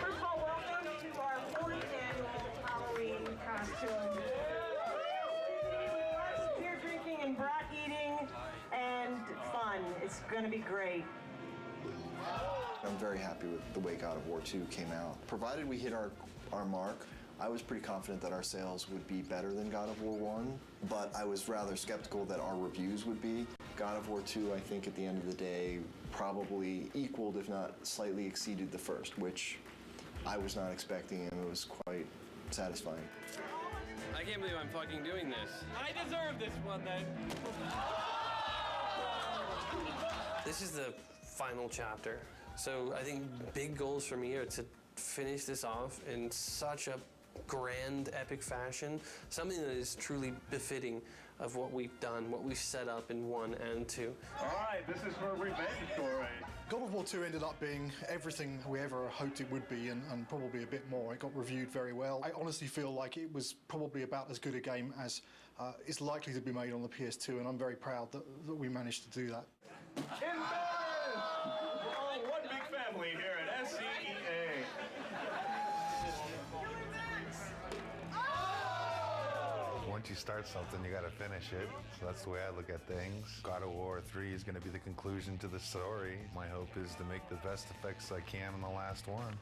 First of all, welcome to our 4th annual Halloween costume. Lots of beer drinking and brat eating and fun. It's going to be great. I'm very happy with the way God of War 2 came out. Provided we hit our mark, I was pretty confident that our sales would be better than God of War 1, but I was rather skeptical that our reviews would be. God of War 2, I think at the end of the day, probably equaled, if not slightly exceeded the first, which I was not expecting, and it was quite satisfying. I can't believe I'm fucking doing this. I deserve this one then. This is the final chapter. So I think big goals for me are to finish this off in such a grand, epic fashion, something that is truly befitting of what we've done, what we've set up in 1 and 2. All right, this is for revenge story. God of War 2 ended up being everything we ever hoped it would be, and probably a bit more. It got reviewed very well. I honestly feel like it was probably about as good a game as is likely to be made on the PS2, and I'm very proud that we managed to do that. We're all one big family here at SCEA. Once you start something, you gotta finish it. So that's the way I look at things. God of War 3 is gonna be the conclusion to the story. My hope is to make the best effects I can on the last one.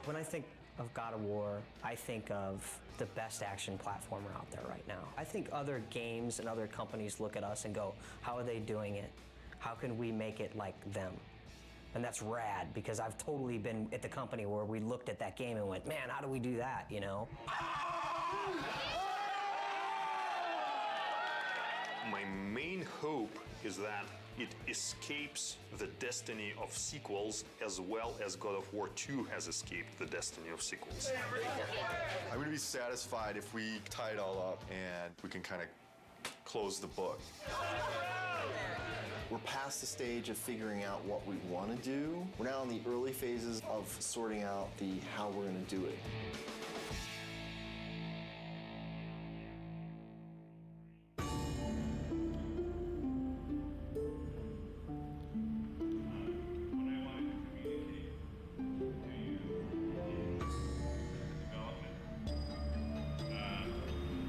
When I think of God of War, I think of the best action platformer out there right now. I think other games and other companies look at us and go, how are they doing it? How can we make it like them? And that's rad, because I've totally been at the company where we looked at that game and went, man, how do we do that, you know? My main hope is that it escapes the destiny of sequels as well as God of War 2 has escaped the destiny of sequels. I'm gonna be satisfied if we tie it all up and we can kind of close the book. We're past the stage of figuring out what we want to do. We're now in the early phases of sorting out the how we're going to do it.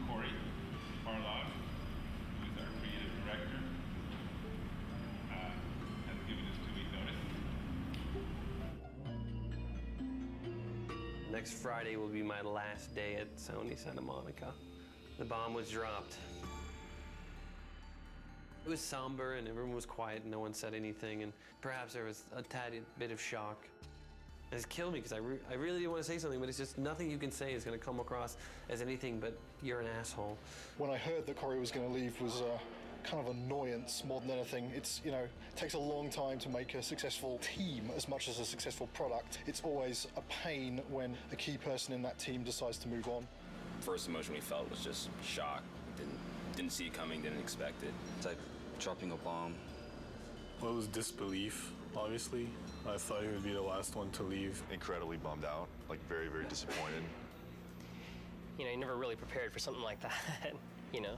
Corey Barlog, who is our creative director, has given us 2-week notice. Next Friday will be my last day at Sony Santa Monica. The bomb was dropped. It was somber and everyone was quiet and no one said anything, and perhaps there was a tad bit of shock. It's killed me because I really want to say something, but it's just nothing you can say is going to come across as anything but you're an asshole. When I heard that Corey was going to leave was kind of annoyance more than anything. It's, you know, it takes a long time to make a successful team as much as a successful product. It's always a pain when a key person in that team decides to move on. First emotion we felt was just shock. Didn't see it coming, didn't expect it. It's like dropping a bomb. Well, it was disbelief, obviously. I thought he would be the last one to leave. Incredibly bummed out, like very, very disappointed. You know, you're never really prepared for something like that, you know.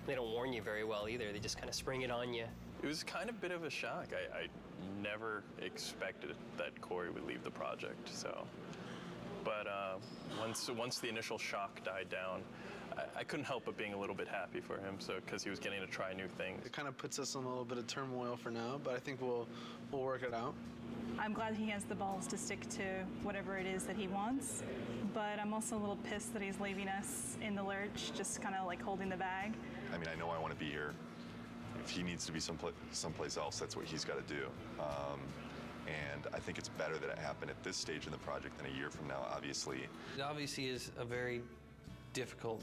They don't warn you very well either. They just kind of spring it on you. It was kind of a bit of a shock. I never expected that Corey would leave the project, so. But once the initial shock died down, I couldn't help but being a little bit happy for him, so because he was getting to try new things. It kind of puts us in a little bit of turmoil for now, but I think we'll work it out. I'm glad he has the balls to stick to whatever it is that he wants, but I'm also a little pissed that he's leaving us in the lurch, just kind of like holding the bag. I mean, I know I want to be here. If he needs to be someplace else, that's what he's got to do. And I think it's better that it happened at this stage in the project than a year from now, obviously. It obviously is a very difficult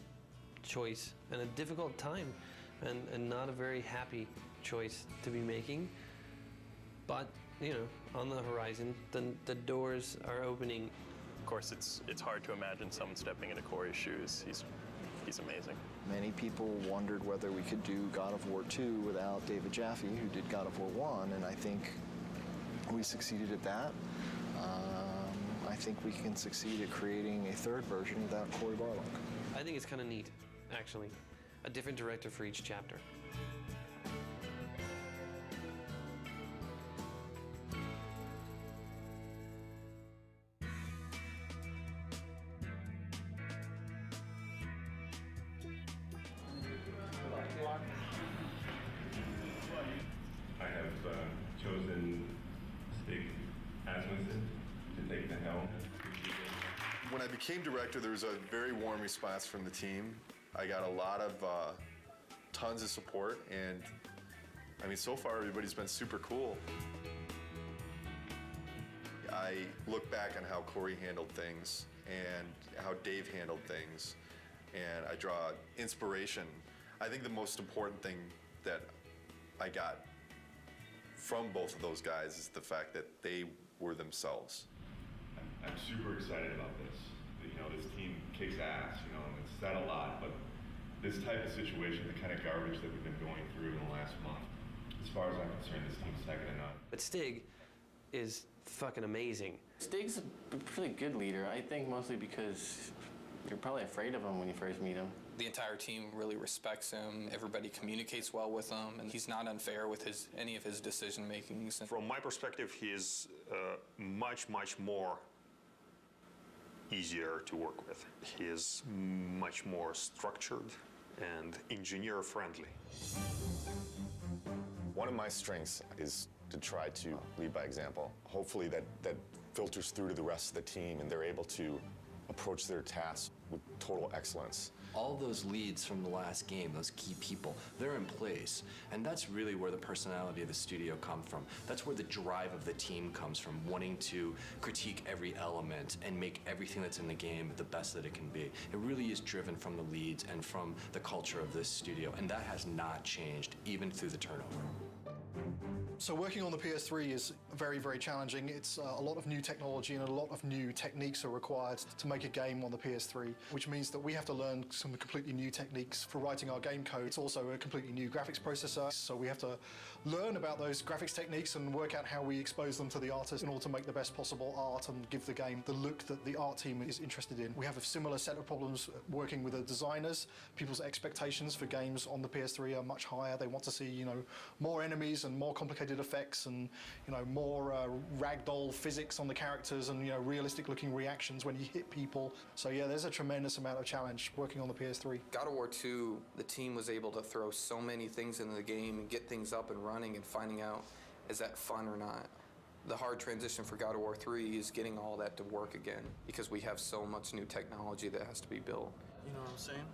choice and a difficult time and not a very happy choice to be making. But, you know, on the horizon, the doors are opening. Of course, it's hard to imagine someone stepping into Corey's shoes. He's amazing. Many people wondered whether we could do God of War 2 without David Jaffe, who did God of War 1, and I think we succeeded at that. I think we can succeed at creating a third version without Cory Barlog. I think it's kind of neat, actually. A different director for each chapter. Winston to take the helm. When I became director, there was a very warm response from the team. I got a lot of tons of support, and I mean, so far everybody's been super cool. I look back on how Corey handled things and how Dave handled things, and I draw inspiration. I think the most important thing that I got from both of those guys is the fact that they were themselves. I'm super excited about this. You know, this team kicks ass, you know, and it's said a lot, but this type of situation, the kind of garbage that we've been going through in the last month, as far as I'm concerned, this team's second to none. But Stig is fucking amazing. Stig's a pretty good leader, I think mostly because you're probably afraid of him when you first meet him. The entire team really respects him. Everybody communicates well with him, and he's not unfair with any of his decision makings. From my perspective, he is much more easier to work with. He is much more structured and engineer friendly. One of my strengths is to try to lead by example. Hopefully that filters through to the rest of the team and they're able to approach their tasks with total excellence. All those leads from the last game, those key people, they're in place. And that's really where the personality of the studio comes from. That's where the drive of the team comes from, wanting to critique every element and make everything that's in the game the best that it can be. It really is driven from the leads and from the culture of this studio, and that has not changed even through the turnover. So working on the PS3 is very, very challenging. It's a lot of new technology and a lot of new techniques are required to make a game on the PS3, which means that we have to learn some completely new techniques for writing our game code. It's also a completely new graphics processor, so we have to learn about those graphics techniques and work out how we expose them to the artist in order to make the best possible art and give the game the look that the art team is interested in. We have a similar set of problems working with the designers. People's expectations for games on the PS3 are much higher. They want to see, you know, more enemies and more complicated effects and, you know, more ragdoll physics on the characters and, you know, realistic looking reactions when you hit people. So yeah, there's a tremendous amount of challenge working on the PS3. God of War 2, the team was able to throw so many things into the game and get things up and running and finding out, is that fun or not? The hard transition for God of War 3 is getting all that to work again because we have so much new technology that has to be built. You know what I'm saying?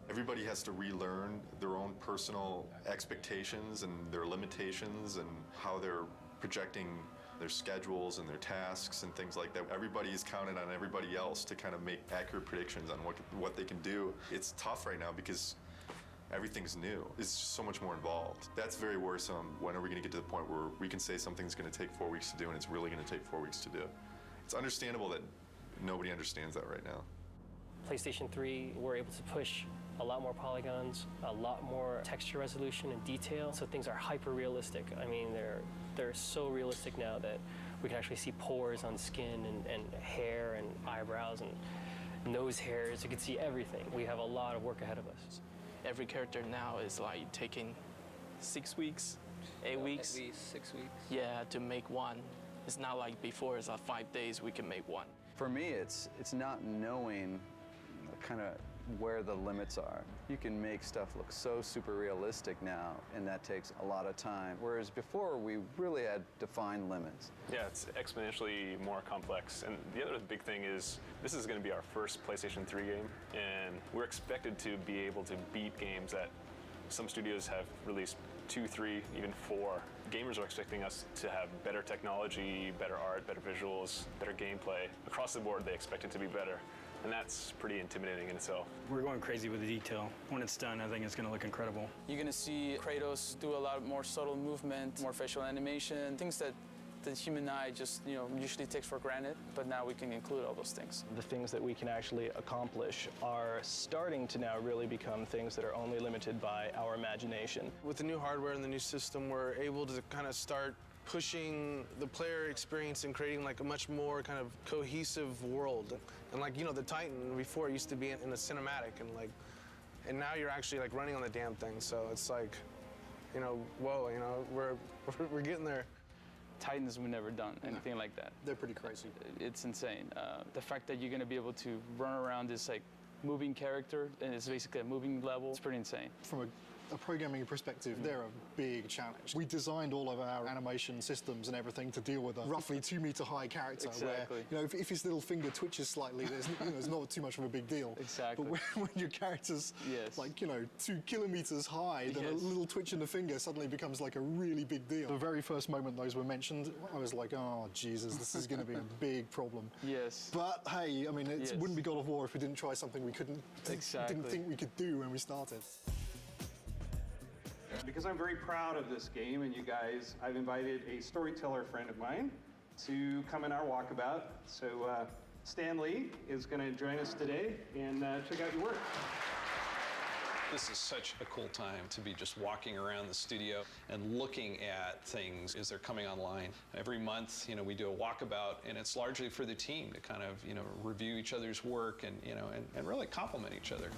Everybody has to relearn their own personal expectations and their limitations and how they're projecting their schedules and their tasks and things like that. Everybody is counting on everybody else to kind of make accurate predictions on what they can do. It's tough right now because everything's new. It's just so much more involved. That's very worrisome. When are we going to get to the point where we can say something's going to take 4 weeks to do and it's really going to take 4 weeks to do? It's understandable that nobody understands that right now. PlayStation 3, we're able to push a lot more polygons, a lot more texture resolution and detail, so things are hyper realistic. I mean, they're so realistic now that we can actually see pores on skin and hair and eyebrows and nose hairs. You can see everything. We have a lot of work ahead of us. Every character now is like taking 6 weeks, 8 weeks. At least 6 weeks. Yeah, to make one. It's not like before, it's like 5 days we can make one. For me, it's not knowing kind of where the limits are. You can make stuff look so super realistic now, and that takes a lot of time. Whereas before, we really had defined limits. Yeah, it's exponentially more complex. And the other big thing is this is going to be our first PlayStation 3 game, and we're expected to be able to beat games that some studios have released 2, 3, even 4. Gamers are expecting us to have better technology, better art, better visuals, better gameplay. Across the board, they expect it to be better. And that's pretty intimidating in itself. We're going crazy with the detail. When it's done, I think it's going to look incredible. You're going to see Kratos do a lot more subtle movement, more facial animation, things that the human eye just, usually takes for granted, but now we can include all those things. The things that we can actually accomplish are starting to now really become things that are only limited by our imagination. With the new hardware and the new system, we're able to kind of start pushing the player experience and creating like a much more kind of cohesive world. And like, the Titan before used to be in a cinematic and now you're actually like running on the damn thing. So it's like, whoa, we're getting there. Titans, we've never done anything like that. They're pretty crazy. It's insane. The fact that you're going to be able to run around this like moving character and it's basically a moving level, it's pretty insane. From a a programming perspective, they're a big challenge. We designed all of our animation systems and everything to deal with a roughly 2 meter high character Exactly. where, if his little finger twitches slightly, there's not too much of a big deal. Exactly. But when your character's like, 2 kilometers high, then a little twitch in the finger suddenly becomes like a really big deal. The very first moment those were mentioned, I was like, oh, Jesus, this is going to be a big problem. Yes. But hey, I mean, it wouldn't be God of War if we didn't try something we didn't think we could do when we started. Because I'm very proud of this game and you guys, I've invited a storyteller friend of mine to come in our walkabout. So Stan Lee is going to join us today and check out your work. This is such a cool time to be just walking around the studio and looking at things as they're coming online. Every month, we do a walkabout, and it's largely for the team to kind of, review each other's work and, and really compliment each other.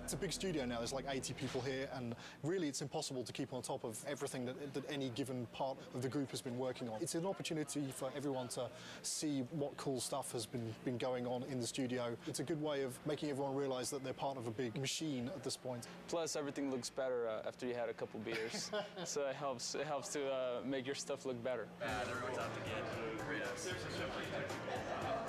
It's a big studio now, there's like 80 people here, and really it's impossible to keep on top of everything that any given part of the group has been working on. It's an opportunity for everyone to see what cool stuff has been going on in the studio. It's a good way of making everyone realize that they're part of a big machine at this point. Plus, everything looks better after you had a couple beers. So it helps to make your stuff look better. Everyone's out to get Kratos.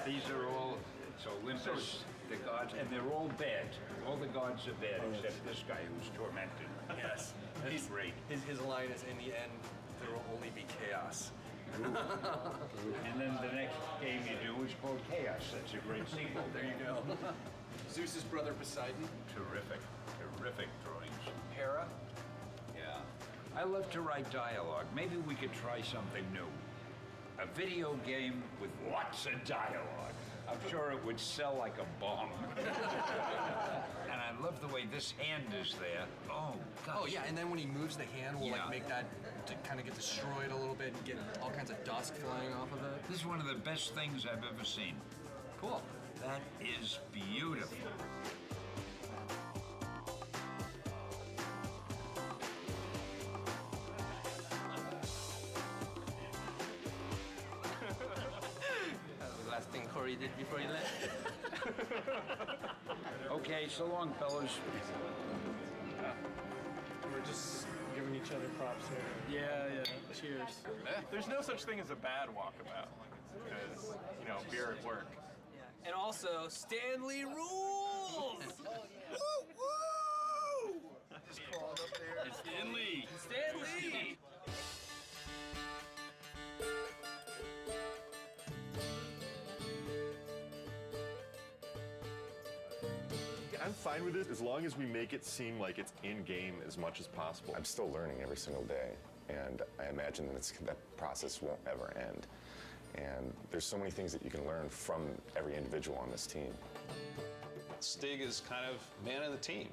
These are all, it's Olympus, the gods, and they're all bad. All the gods are bad, except this guy who's tormented. Yes. He's great. His line is, in the end, there will only be chaos. And then the next game you do is called Chaos. That's a great sequel. There you go. Zeus's brother Poseidon. Terrific, terrific drawings. Hera. Yeah. I love to write dialogue. Maybe we could try something new. A video game with lots of dialogue. I'm sure it would sell like a bomb. And I love the way this hand is there. Oh, gosh. Oh, yeah, and then when he moves the hand, we'll like make that to kind of get destroyed a little bit and get all kinds of dust flying off of it. This is one of the best things I've ever seen. Cool. That is beautiful. Last thing Corey did before he left. Okay, so long, fellas. We're just giving each other props here. Yeah. Cheers. There's no such thing as a bad walkabout because, beer at work. And also, Stanley rules! Woo! Just crawled up there. It's Stanley! Stanley! I'm fine with it as long as we make it seem like it's in-game as much as possible. I'm still learning every single day, and I imagine that process won't ever end. And there's so many things that you can learn from every individual on this team. Stig is kind of man of the team,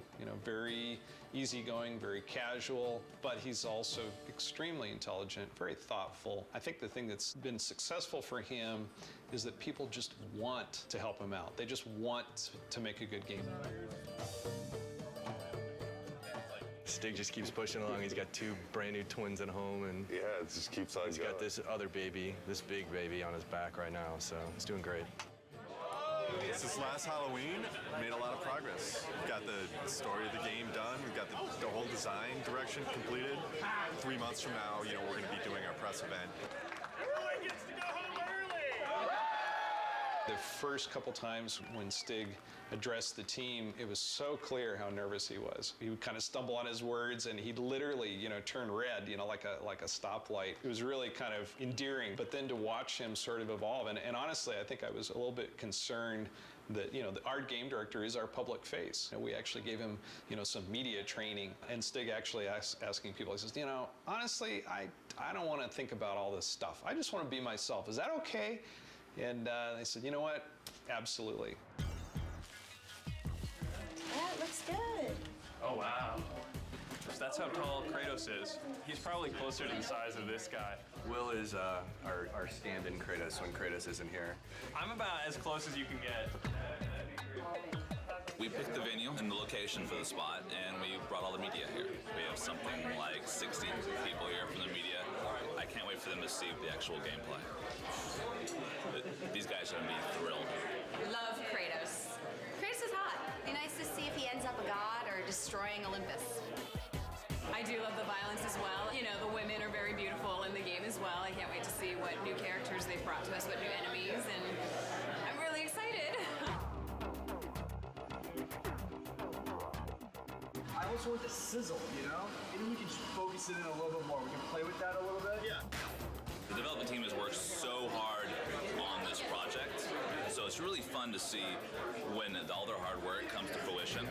very easygoing, very casual, but he's also extremely intelligent, very thoughtful. I think the thing that's been successful for him is that people just want to help him out. They just want to make a good game. Stig just keeps pushing along. He's got 2 brand new twins at home, and yeah, it just keeps on He's got this other baby, this big baby on his back right now, so he's doing great. Since last Halloween, we made a lot of progress. We've got the story of the game done. We've got the whole design direction completed. 3 months from now, we're going to be doing our press event. Everyone gets to go home early! The first couple times when Stig addressed the team, it was so clear how nervous he was. He would kind of stumble on his words, and he'd literally, turn red, like a stoplight. It was really kind of endearing. But then to watch him sort of evolve, and honestly, I think I was a little bit concerned that, our game director is our public face. We actually gave him, some media training, and Stig actually asking people, he says, honestly, I don't want to think about all this stuff. I just want to be myself. Is that okay? And they said, you know what? Absolutely. That looks good. Oh, wow. That's how tall Kratos is. He's probably closer to the size of this guy. Will is our stand-in Kratos when Kratos isn't here. I'm about as close as you can get. We picked the venue and the location for the spot, and we brought all the media here. We have something like 60 people here from the media. I can't wait for them to see the actual gameplay. These guys are going to be thrilled. Love Kratos. Kratos is hot. Be nice to see if he ends up a god or destroying Olympus. I do love the violence as well. You know, the women are very beautiful in the game as well. I can't wait to see what new characters they've brought to us, what new enemies, and I'm really excited. I also want the sizzle, you know? Maybe we can just focus it in a little bit more. We can play with that a little bit. Yeah. The development team has worked so hard on this project, so it's really fun to see when all their hard work comes to fruition.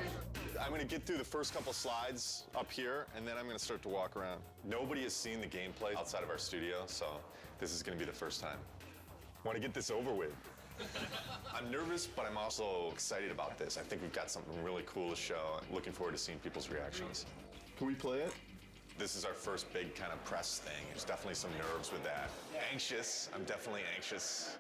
I'm going to get through the first couple slides up here, and then I'm going to start to walk around. Nobody has seen the gameplay outside of our studio, so this is going to be the first time. Want to get this over with. I'm nervous, but I'm also excited about this. I think we've got something really cool to show. I'm looking forward to seeing people's reactions. Can we play it? This is our first big kind of press thing. There's definitely some nerves with that. Anxious. I'm definitely anxious.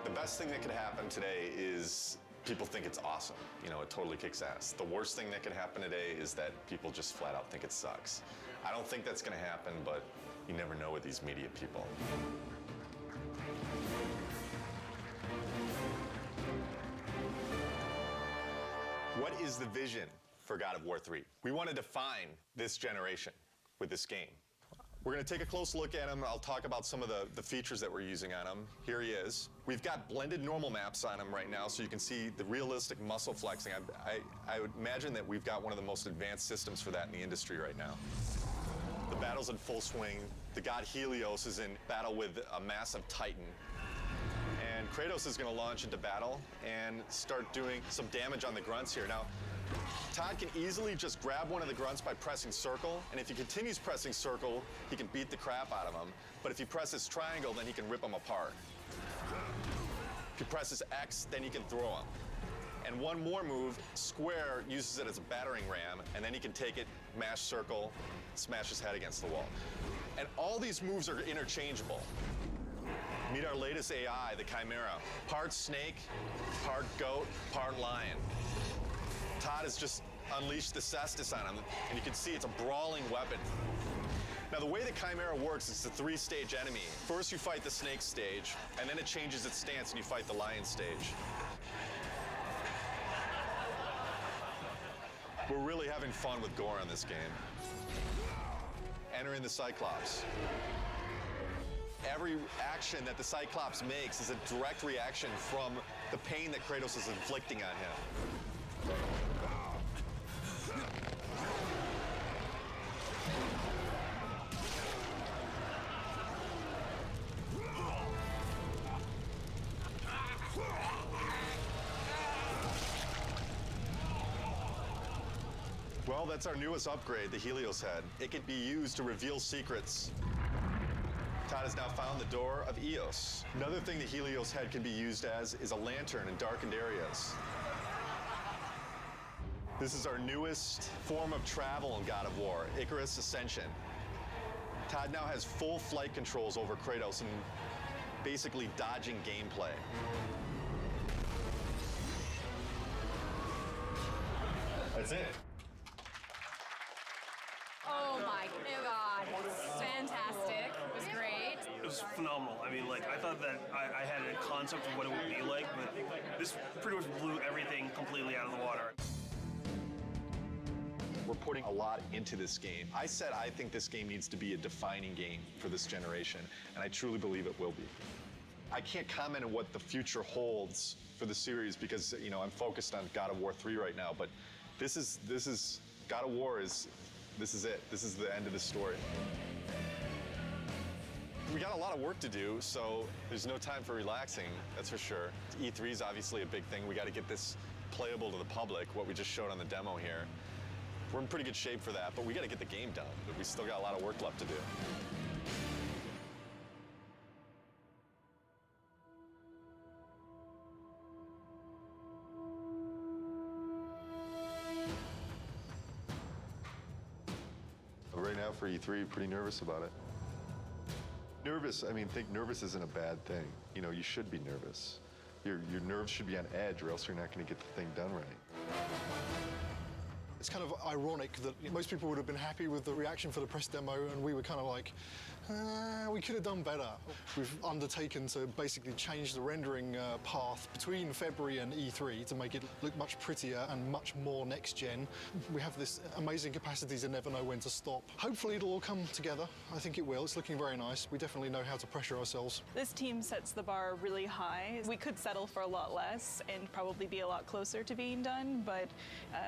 The best thing that could happen today is people think it's awesome. You know, it totally kicks ass. The worst thing that could happen today is that people just flat out think it sucks. I don't think that's going to happen, but you never know with these media people. What is the vision for God of War 3? We want to define this generation with this game. We're going to take a close look at him. I'll talk about some of the features that we're using on him. Here he is. We've got blended normal maps on him right now, so you can see the realistic muscle flexing. I would imagine that we've got one of the most advanced systems for that in the industry right now. The battle's in full swing. The god Helios is in battle with a massive Titan. And Kratos is going to launch into battle and start doing some damage on the grunts here. Now, Todd can easily just grab one of the grunts by pressing circle, and if he continues pressing circle, he can beat the crap out of him. But if he presses triangle, then he can rip them apart. If he presses X, then he can throw them. And one more move, square uses it as a battering ram, and then he can take it, mash circle, smash his head against the wall. And all these moves are interchangeable. Meet our latest AI, the Chimera. Part snake, part goat, part lion. Todd has just unleashed the Cestus on him, and you can see it's a brawling weapon. Now, the way the Chimera works is it's a 3-stage enemy. First, you fight the snake stage, and then it changes its stance, and you fight the lion stage. We're really having fun with gore on this game. Entering the Cyclops. Every action that the Cyclops makes is a direct reaction from the pain that Kratos is inflicting on him. Well, that's our newest upgrade, the Helios Head. It can be used to reveal secrets. Todd has now found the door of Eos. Another thing the Helios Head can be used as is a lantern in darkened areas. This is our newest form of travel in God of War, Icarus Ascension. Todd now has full flight controls over Kratos and basically dodging gameplay. That's it. Oh my God, fantastic. It was great. It was phenomenal. I mean, like, I thought that I had a concept of what it would be like, but this pretty much blew everything completely out of the water. We're putting a lot into this game. I said I think this game needs to be a defining game for this generation, and I truly believe it will be. I can't comment on what the future holds for the series because, you know, I'm focused on God of War 3 right now, but this is God of War is, this is it. This is the end of the story. We got a lot of work to do, so there's no time for relaxing, that's for sure. E3 is obviously a big thing. We got to get this playable to the public, what we just showed on the demo here. We're in pretty good shape for that, but we got to get the game done. We still got a lot of work left to do. Right now for E3, pretty nervous about it. Nervous, I mean, think nervous isn't a bad thing. You know, you should be nervous. Your nerves should be on edge or else you're not going to get the thing done right. It's kind of ironic that most people would have been happy with the reaction for the press demo, and we were kind of like, we could have done better. We've undertaken to basically change the rendering path between February and E3 to make it look much prettier and much more next-gen. We have this amazing capacity to never know when to stop. Hopefully it'll all come together. I think it will. It's looking very nice. We definitely know how to pressure ourselves. This team sets the bar really high. We could settle for a lot less and probably be a lot closer to being done, but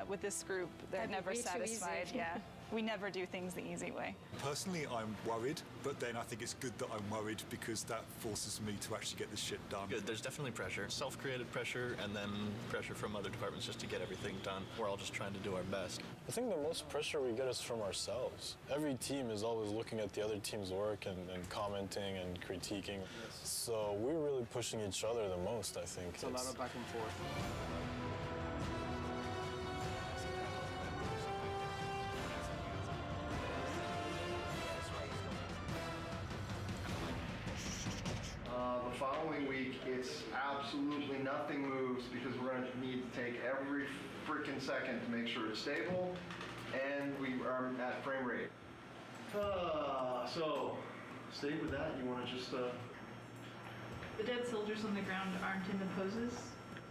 with this group, they're never satisfied. Yeah. We never do things the easy way. Personally, I'm worried, but then I think it's good that I'm worried because that forces me to actually get this shit done. Good. There's definitely pressure, self-created pressure, and then pressure from other departments just to get everything done. We're all just trying to do our best. I think the most pressure we get is from ourselves. Every team is always looking at the other team's work and commenting and critiquing. So we're really pushing each other the most, I think. It's a lot of back and forth. The following week, it's absolutely nothing moves because we're going to need to take every freaking second to make sure it's stable and we are at frame rate. So, stay with that. You want to just... The dead soldiers on the ground aren't in the poses?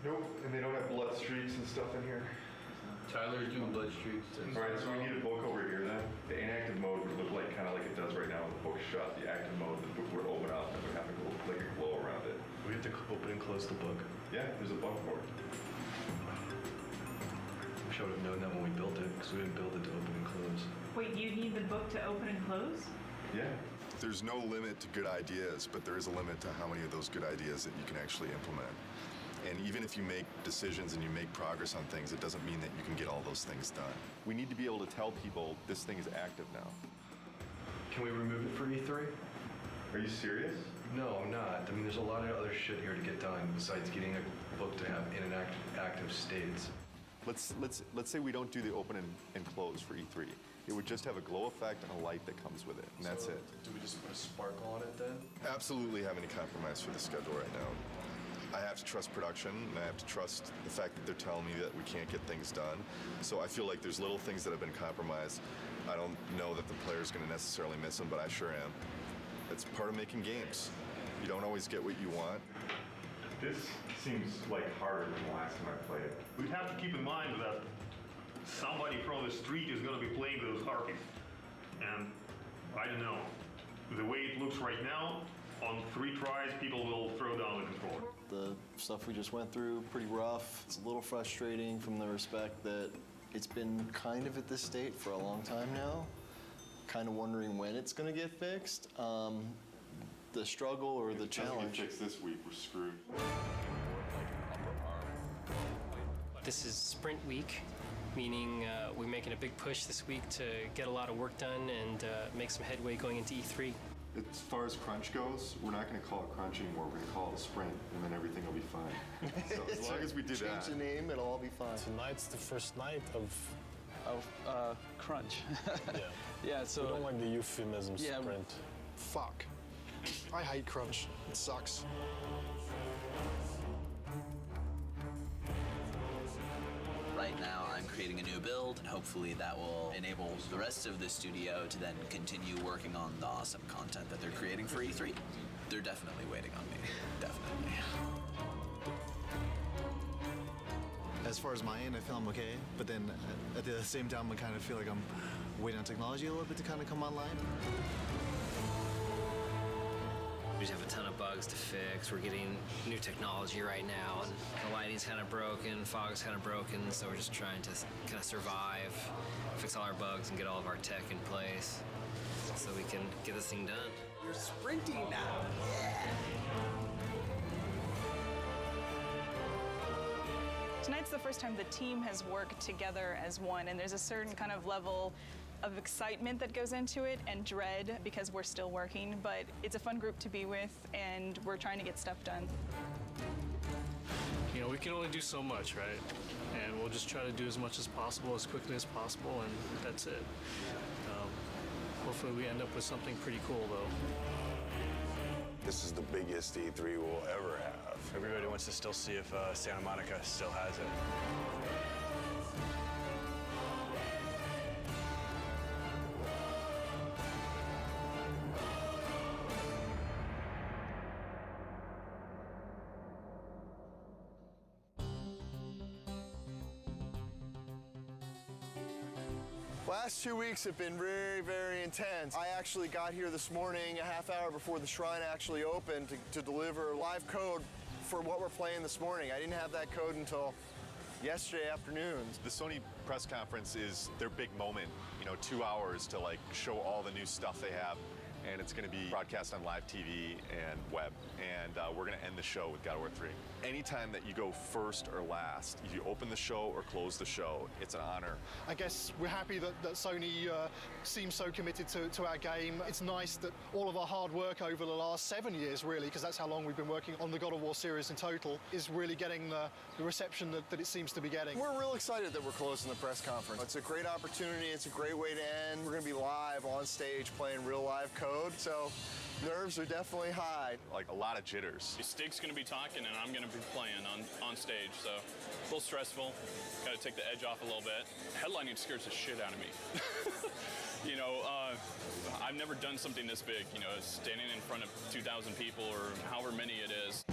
Nope, and they don't have blood streaks and stuff in here. Tyler's doing blood streaks. All right, so we need a book over here then. The inactive mode would look like kind of like it does right now when the book's shut. The active mode, the book would open up and would have like a glow around it. We have to open and close the book. Yeah, there's a button for it. Wish I would have known that when we built it, because we didn't build it to open and close. Wait, you need the book to open and close? Yeah. There's no limit to good ideas, but there is a limit to how many of those good ideas that you can actually implement. And even if you make decisions and you make progress on things, it doesn't mean that you can get all those things done. We need to be able to tell people this thing is active now. Can we remove it for E3? Are you serious? No, I'm not. I mean, there's a lot of other shit here to get done besides getting a book to have in and active states. Let's say we don't do the open and close for E3. It would just have a glow effect and a light that comes with it, and that's it. Do we just put a sparkle on it then? Absolutely have any compromise for the schedule right now. I have to trust production, and I have to trust the fact that they're telling me that we can't get things done. So I feel like there's little things that have been compromised. I don't know that the player's going to necessarily miss them, but I sure am. It's part of making games. You don't always get what you want. This seems like harder than the last time I played it. We'd have to keep in mind that somebody from the street is going to be playing those harpies. And I don't know. The way it looks right now, on 3 tries, people will throw down the controller. The stuff we just went through, pretty rough. It's a little frustrating from the respect that it's been kind of at this state for a long time now. Kind of wondering when it's going to get fixed. The struggle or the challenge. If it doesn't get fixed this week, we're screwed. This is sprint week, meaning we're making a big push this week to get a lot of work done and make some headway going into E3. As far as crunch goes, we're not going to call it crunch anymore. We're going to call it a sprint, and then everything will be fine. So as long as we do that. Change the name, it'll all be fine. Tonight's the first night of crunch. Yeah. Yeah, so... We don't like the euphemism Yeah, sprint. Fuck. I hate crunch. It sucks. Right now, I'm creating a new build, and hopefully that will enable the rest of the studio to then continue working on the awesome content that they're creating for E3. They're definitely waiting on me. Definitely. As far as my end, I feel I'm okay, but then at the same time, I kind of feel like I'm waiting on technology a little bit to kind of come online. We just have a ton of bugs to fix. We're getting new technology right now, and the lighting's kind of broken, fog's kind of broken, so we're just trying to kind of survive, fix all our bugs, and get all of our tech in place so we can get this thing done. You're sprinting now. Yeah. Tonight's the first time the team has worked together as one, and there's a certain kind of level of excitement that goes into it and dread because we're still working, but it's a fun group to be with, and we're trying to get stuff done. You know, we can only do so much, right? And we'll just try to do as much as possible, as quickly as possible, and that's it. Hopefully we end up with something pretty cool, though. This is the biggest E3 we'll ever have. Everybody wants to still see if Santa Monica still has it. Last 2 weeks have been very, very intense. I actually got here this morning a half hour before the shrine actually opened to deliver live code for what we're playing this morning. I didn't have that code until yesterday afternoon. The Sony press conference is their big moment, 2 hours to like show all the new stuff they have. And it's going to be broadcast on live TV and web. And we're going to end the show with God of War 3. Anytime that you go first or last, if you open the show or close the show, it's an honor. I guess we're happy that Sony seems so committed to our game. It's nice that all of our hard work over the last 7 years, really, because that's how long we've been working on the God of War series in total, is really getting the reception that it seems to be getting. We're real excited that we're closing the press conference. It's a great opportunity. It's a great way to end. We're going to be live on stage playing real live code. So nerves are definitely high. Like a lot of jitters. Stig's going to be talking and I'm going to be playing on stage, so a little stressful. Got to take the edge off a little bit. Headlining scares the shit out of me. I've never done something this big, standing in front of 2,000 people or however many it is.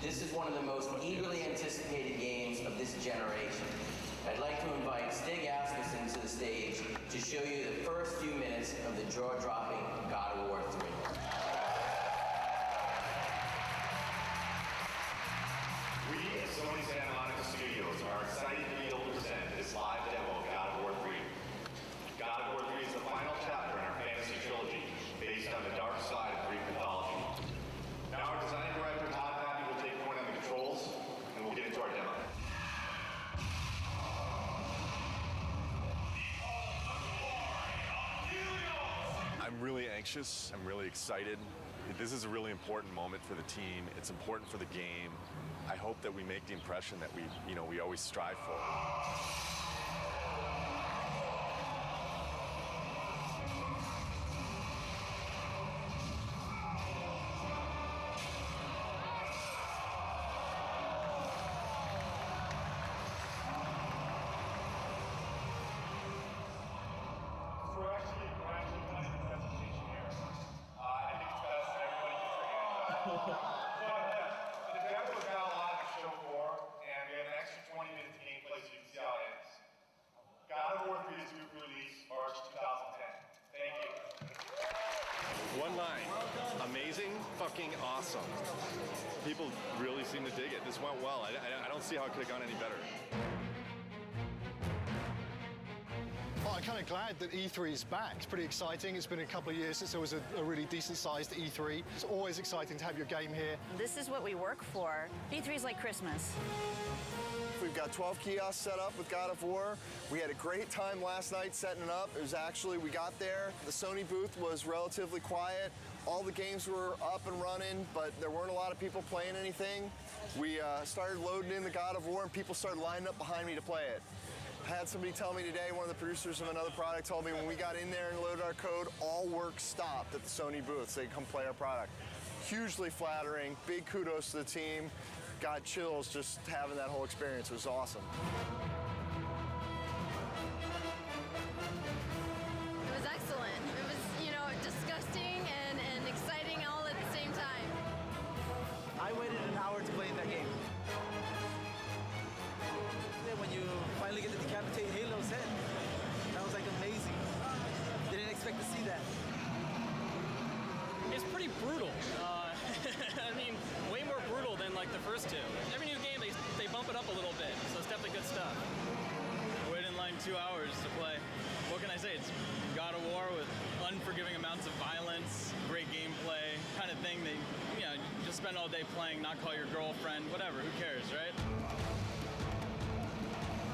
This is one of the most eagerly anticipated games of this generation. I'd like to invite Stig Asmussen to the stage to show you the first few minutes of the jaw-dropping God of War 3. We at Sony Santa Monica Studios are excited to be able to present this live demo of God of War 3. God of War 3 is the final chapter in our fantasy trilogy, based on the dark side of Greek mythology. Now our design director, Todd Pappy, will take point on the controls, and we'll get into our demo. I'm really anxious. I'm really excited. This is a really important moment for the team. It's important for the game. I hope that we make the impression that we always strive for. One line. Amazing, fucking awesome. People really seem to dig it. This went well. I don't see how it could have gone any better. Well, I'm kind of glad that E3 is back. It's pretty exciting. It's been a couple of years since there was a really decent-sized E3. It's always exciting to have your game here. This is what we work for. E3 is like Christmas. We've got 12 kiosks set up with God of War. We had a great time last night setting it up. It was actually, we got there, the Sony booth was relatively quiet. All the games were up and running, but there weren't a lot of people playing anything. We started loading in the God of War and people started lining up behind me to play it. I had somebody tell me today, one of the producers of another product told me when we got in there and loaded our code, all work stopped at the Sony booth so they could come play our product. Hugely flattering, big kudos to the team. Got chills just having that whole experience. It was awesome. It was excellent. It was, disgusting and exciting all at the same time. I waited an hour to play in that game. When you finally get to decapitate Halo's head, that was like amazing. Didn't expect to see that. It's pretty brutal. I mean, way more brutal than like the first two. Every new game, they bump it up a little bit, so it's definitely good stuff. I waited in line 2 hours to play. What can I say? It's God of War with unforgiving amounts of violence, great gameplay, kind of thing that, just spend all day playing, not call your girlfriend, whatever, who cares, right?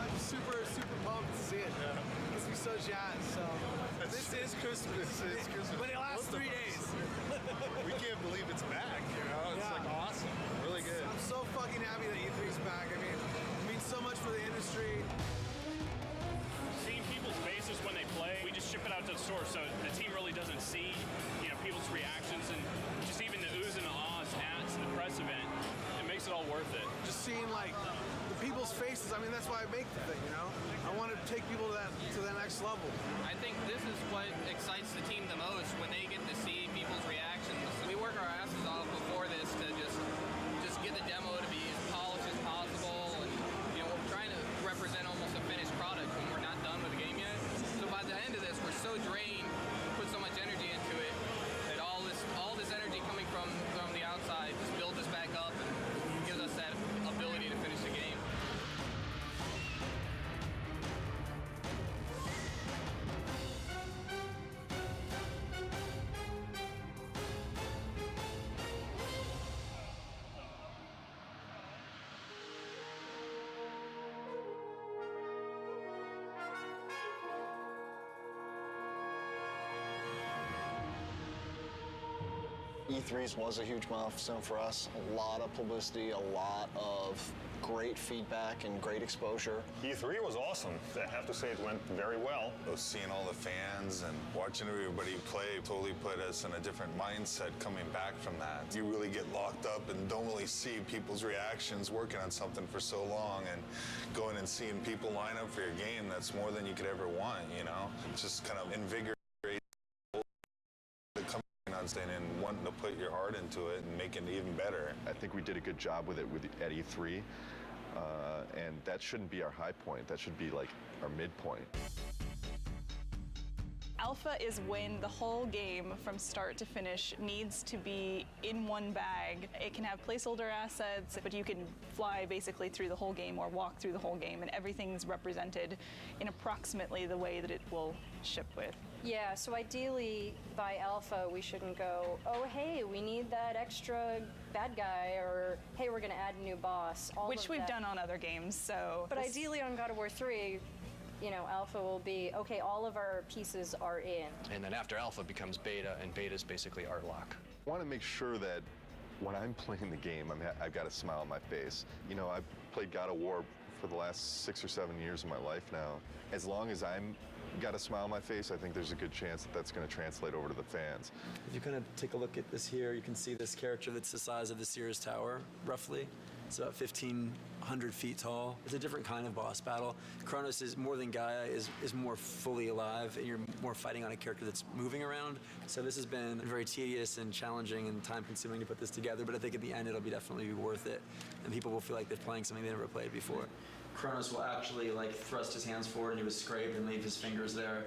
I'm super pumped to see it. Gets me so jazzed. So this is Christmas. It's Christmas. But it lasts 3 days. We can't believe it's back, It's like awesome. Really good. I'm so fucking happy that E3's back. I mean, it means so much for the industry. Seeing people's faces when they play, we just ship it out to the store, so the team really doesn't see, people's reactions and just even the oohs and the ahs at the press event. It makes it all worth it. Just seeing the people's faces. I mean, that's why I make the thing. I want to take people to that next level. I think this is what excites the team the most when they get to see people's reactions. We work our asses off before this to just get the demo to be as polished as possible, and E3s was a huge milestone for us. A lot of publicity, a lot of great feedback and great exposure. E3 was awesome. I have to say it went very well. Seeing all the fans and watching everybody play totally put us in a different mindset coming back from that. You really get locked up and don't really see people's reactions working on something for so long, and going and seeing people line up for your game, that's more than you could ever want, you know? It's just kind of invigorates the coming on stage and wanting to put your heart into it and make it even better. I think we did a good job with it at E3, and that shouldn't be our high point. That should be like our midpoint. Alpha is when the whole game from start to finish needs to be in one bag. It can have placeholder assets, but you can fly basically through the whole game or walk through the whole game, and everything's represented in approximately the way that it will ship with. Yeah, so ideally by alpha we shouldn't go, oh hey, we need that extra bad guy, or hey, we're gonna add a new boss. Which we've done on other games, so. But ideally on God of War 3, you know, alpha will be, okay, all of our pieces are in. And then after alpha becomes beta, and beta is basically art lock. I want to make sure that when I'm playing the game, I've got a smile on my face. You know, I've played God of War for the last 6 or 7 years of my life now. As long as I'm got a smile on my face, I think there's a good chance that that's going to translate over to the fans. If you kind of take a look at this here, you can see this character that's the size of the Sears Tower, roughly. It's about 1,500 feet tall. It's a different kind of boss battle. Kronos is more than Gaia, is more fully alive, and you're more fighting on a character that's moving around. So this has been very tedious and challenging and time-consuming to put this together, but I think at the end it'll be definitely be worth it, and people will feel like they're playing something they never played before. Kronos will actually thrust his hands forward and do a scrape and leave his fingers there,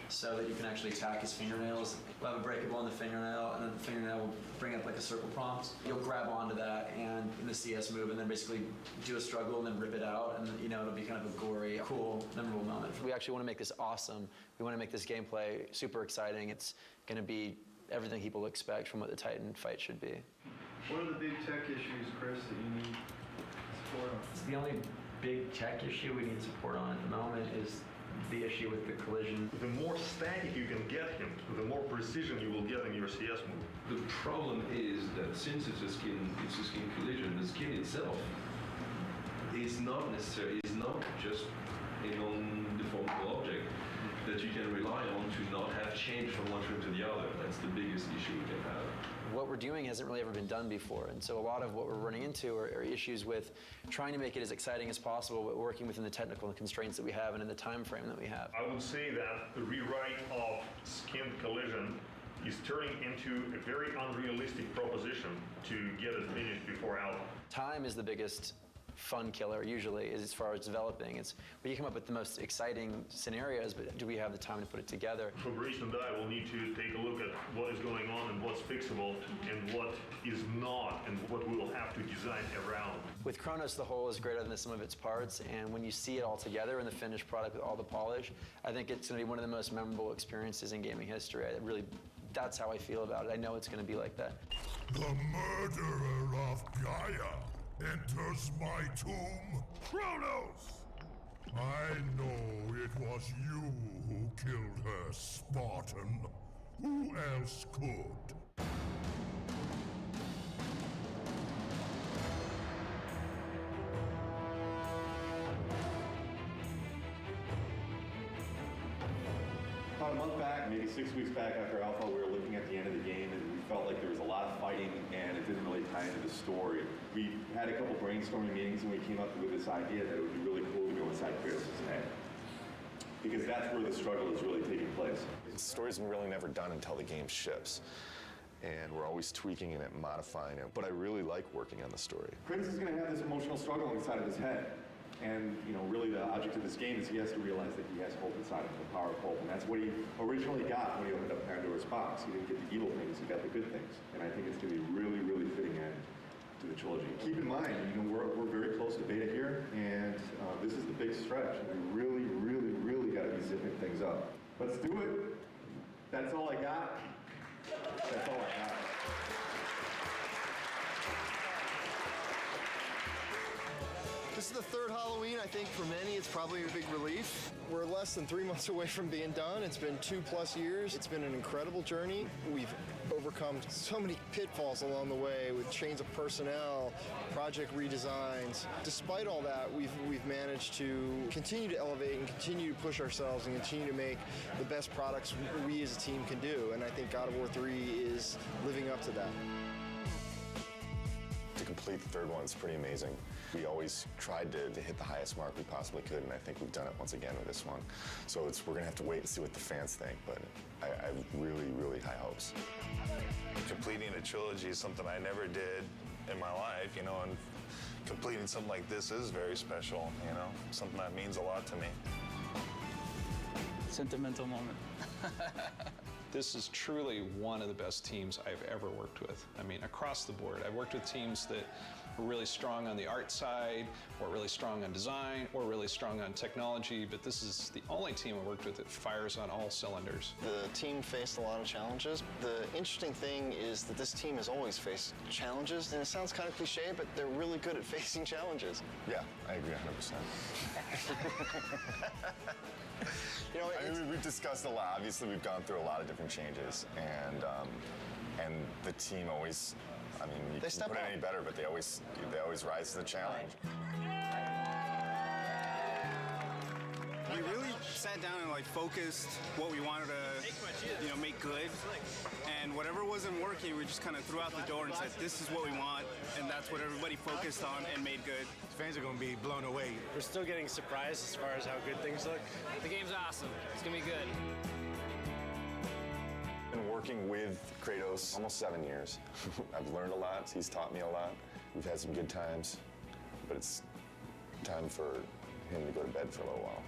so that you can actually attack his fingernails. We'll have a breakable on the fingernail, and then the fingernail will bring up like a circle prompt. You'll grab onto that and in the CS move, and then basically do a struggle and then rip it out, and you know, it'll be kind of a gory, cool, memorable moment. We actually want to make this awesome. We want to make this gameplay super exciting. It's going to be everything people expect from what the Titan fight should be. What are the big tech issues, Chris, that you need support on? The only big tech issue we need support on at the moment is the issue with the collision. The more static you can get him, the more precision you will get in your CS move. The problem is that since it's a skin collision, the skin itself is not just a non-deformable object that you can rely on to not have change from one frame to the other. That's the biggest issue we can have. What we're doing hasn't really ever been done before, and so a lot of what we're running into are issues with trying to make it as exciting as possible, but working within the technical constraints that we have and in the time frame that we have. I would say that the rewrite of skin collision is turning into a very unrealistic proposition to get it finished before alpha. Time is the biggest fun killer usually as far as developing. It's where you come up with the most exciting scenarios, but do we have the time to put it together? Fabrice and I will need to take a look at what is going on and what's fixable and what is not, and what we will have to design around. With Kronos, the whole is greater than the sum of its parts, and when you see it all together in the finished product with all the polish, I think it's going to be one of the most memorable experiences in gaming history. That's how I feel about it. I know it's going to be like that. The murderer of Gaia enters my tomb. Kronos! I know it was you who killed her, Spartan. Who else could? About a month back, maybe 6 weeks back after Alpha, we were looking at the end of the game and we felt like there was a lot of fighting and it didn't really tie into the story. We had a couple brainstorming meetings and we came up with this idea that it would be really cool to go inside Kratos' head. Because that's where the struggle is really taking place. The story's really never done until the game ships. And we're always tweaking it and modifying it. But I really like working on the story. Kratos is going to have this emotional struggle inside of his head. And, you know, really the object of this game is he has to realize that he has hope inside of him, the power of hope. And that's what he originally got when he opened up Pandora's box. He didn't get the evil things, he got the good things. And I think it's going to be really, really fitting end to the trilogy. Keep in mind, you know, we're very close to beta here, and this is the big stretch. And we really, really, really got to be zipping things up. Let's do it. That's all I got. That's all I got. This is the third Halloween. I think for many it's probably a big relief. We're less than 3 months away from being done. It's been 2+ years. It's been an incredible journey. We've overcome so many pitfalls along the way with change of personnel, project redesigns. Despite all that, we've managed to continue to elevate and continue to push ourselves and continue to make the best products we as a team can do. And I think God of War 3 is living up to that. To complete the third one is pretty amazing. We always tried to hit the highest mark we possibly could, and I think we've done it once again with this one. So we're gonna have to wait and see what the fans think, but I have really, really high hopes. Completing a trilogy is something I never did in my life, you know, and completing something like this is very special, you know, something that means a lot to me. Sentimental moment. This is truly one of the best teams I've ever worked with. I mean, across the board. I've worked with teams that were really strong on the art side, or really strong on design, or really strong on technology, but this is the only team I worked with that fires on all cylinders. The team faced a lot of challenges. The interesting thing is that this team has always faced challenges, and it sounds kind of cliche, but they're really good at facing challenges. Yeah, I agree 100%. You know, I mean, we've discussed a lot. Obviously, we've gone through a lot of different changes, and the team always, I mean, you can't put it any better, but they always rise to the challenge. We really sat down and focused what we wanted to, make good, and whatever wasn't working, we just kind of threw out the door and said, this is what we want, and that's what everybody focused on and made good. Fans are going to be blown away. We're still getting surprised as far as how good things look. The game's awesome. It's gonna be good. Been working with Kratos almost 7 years. I've learned a lot. He's taught me a lot. We've had some good times, but it's time for him to go to bed for a little while.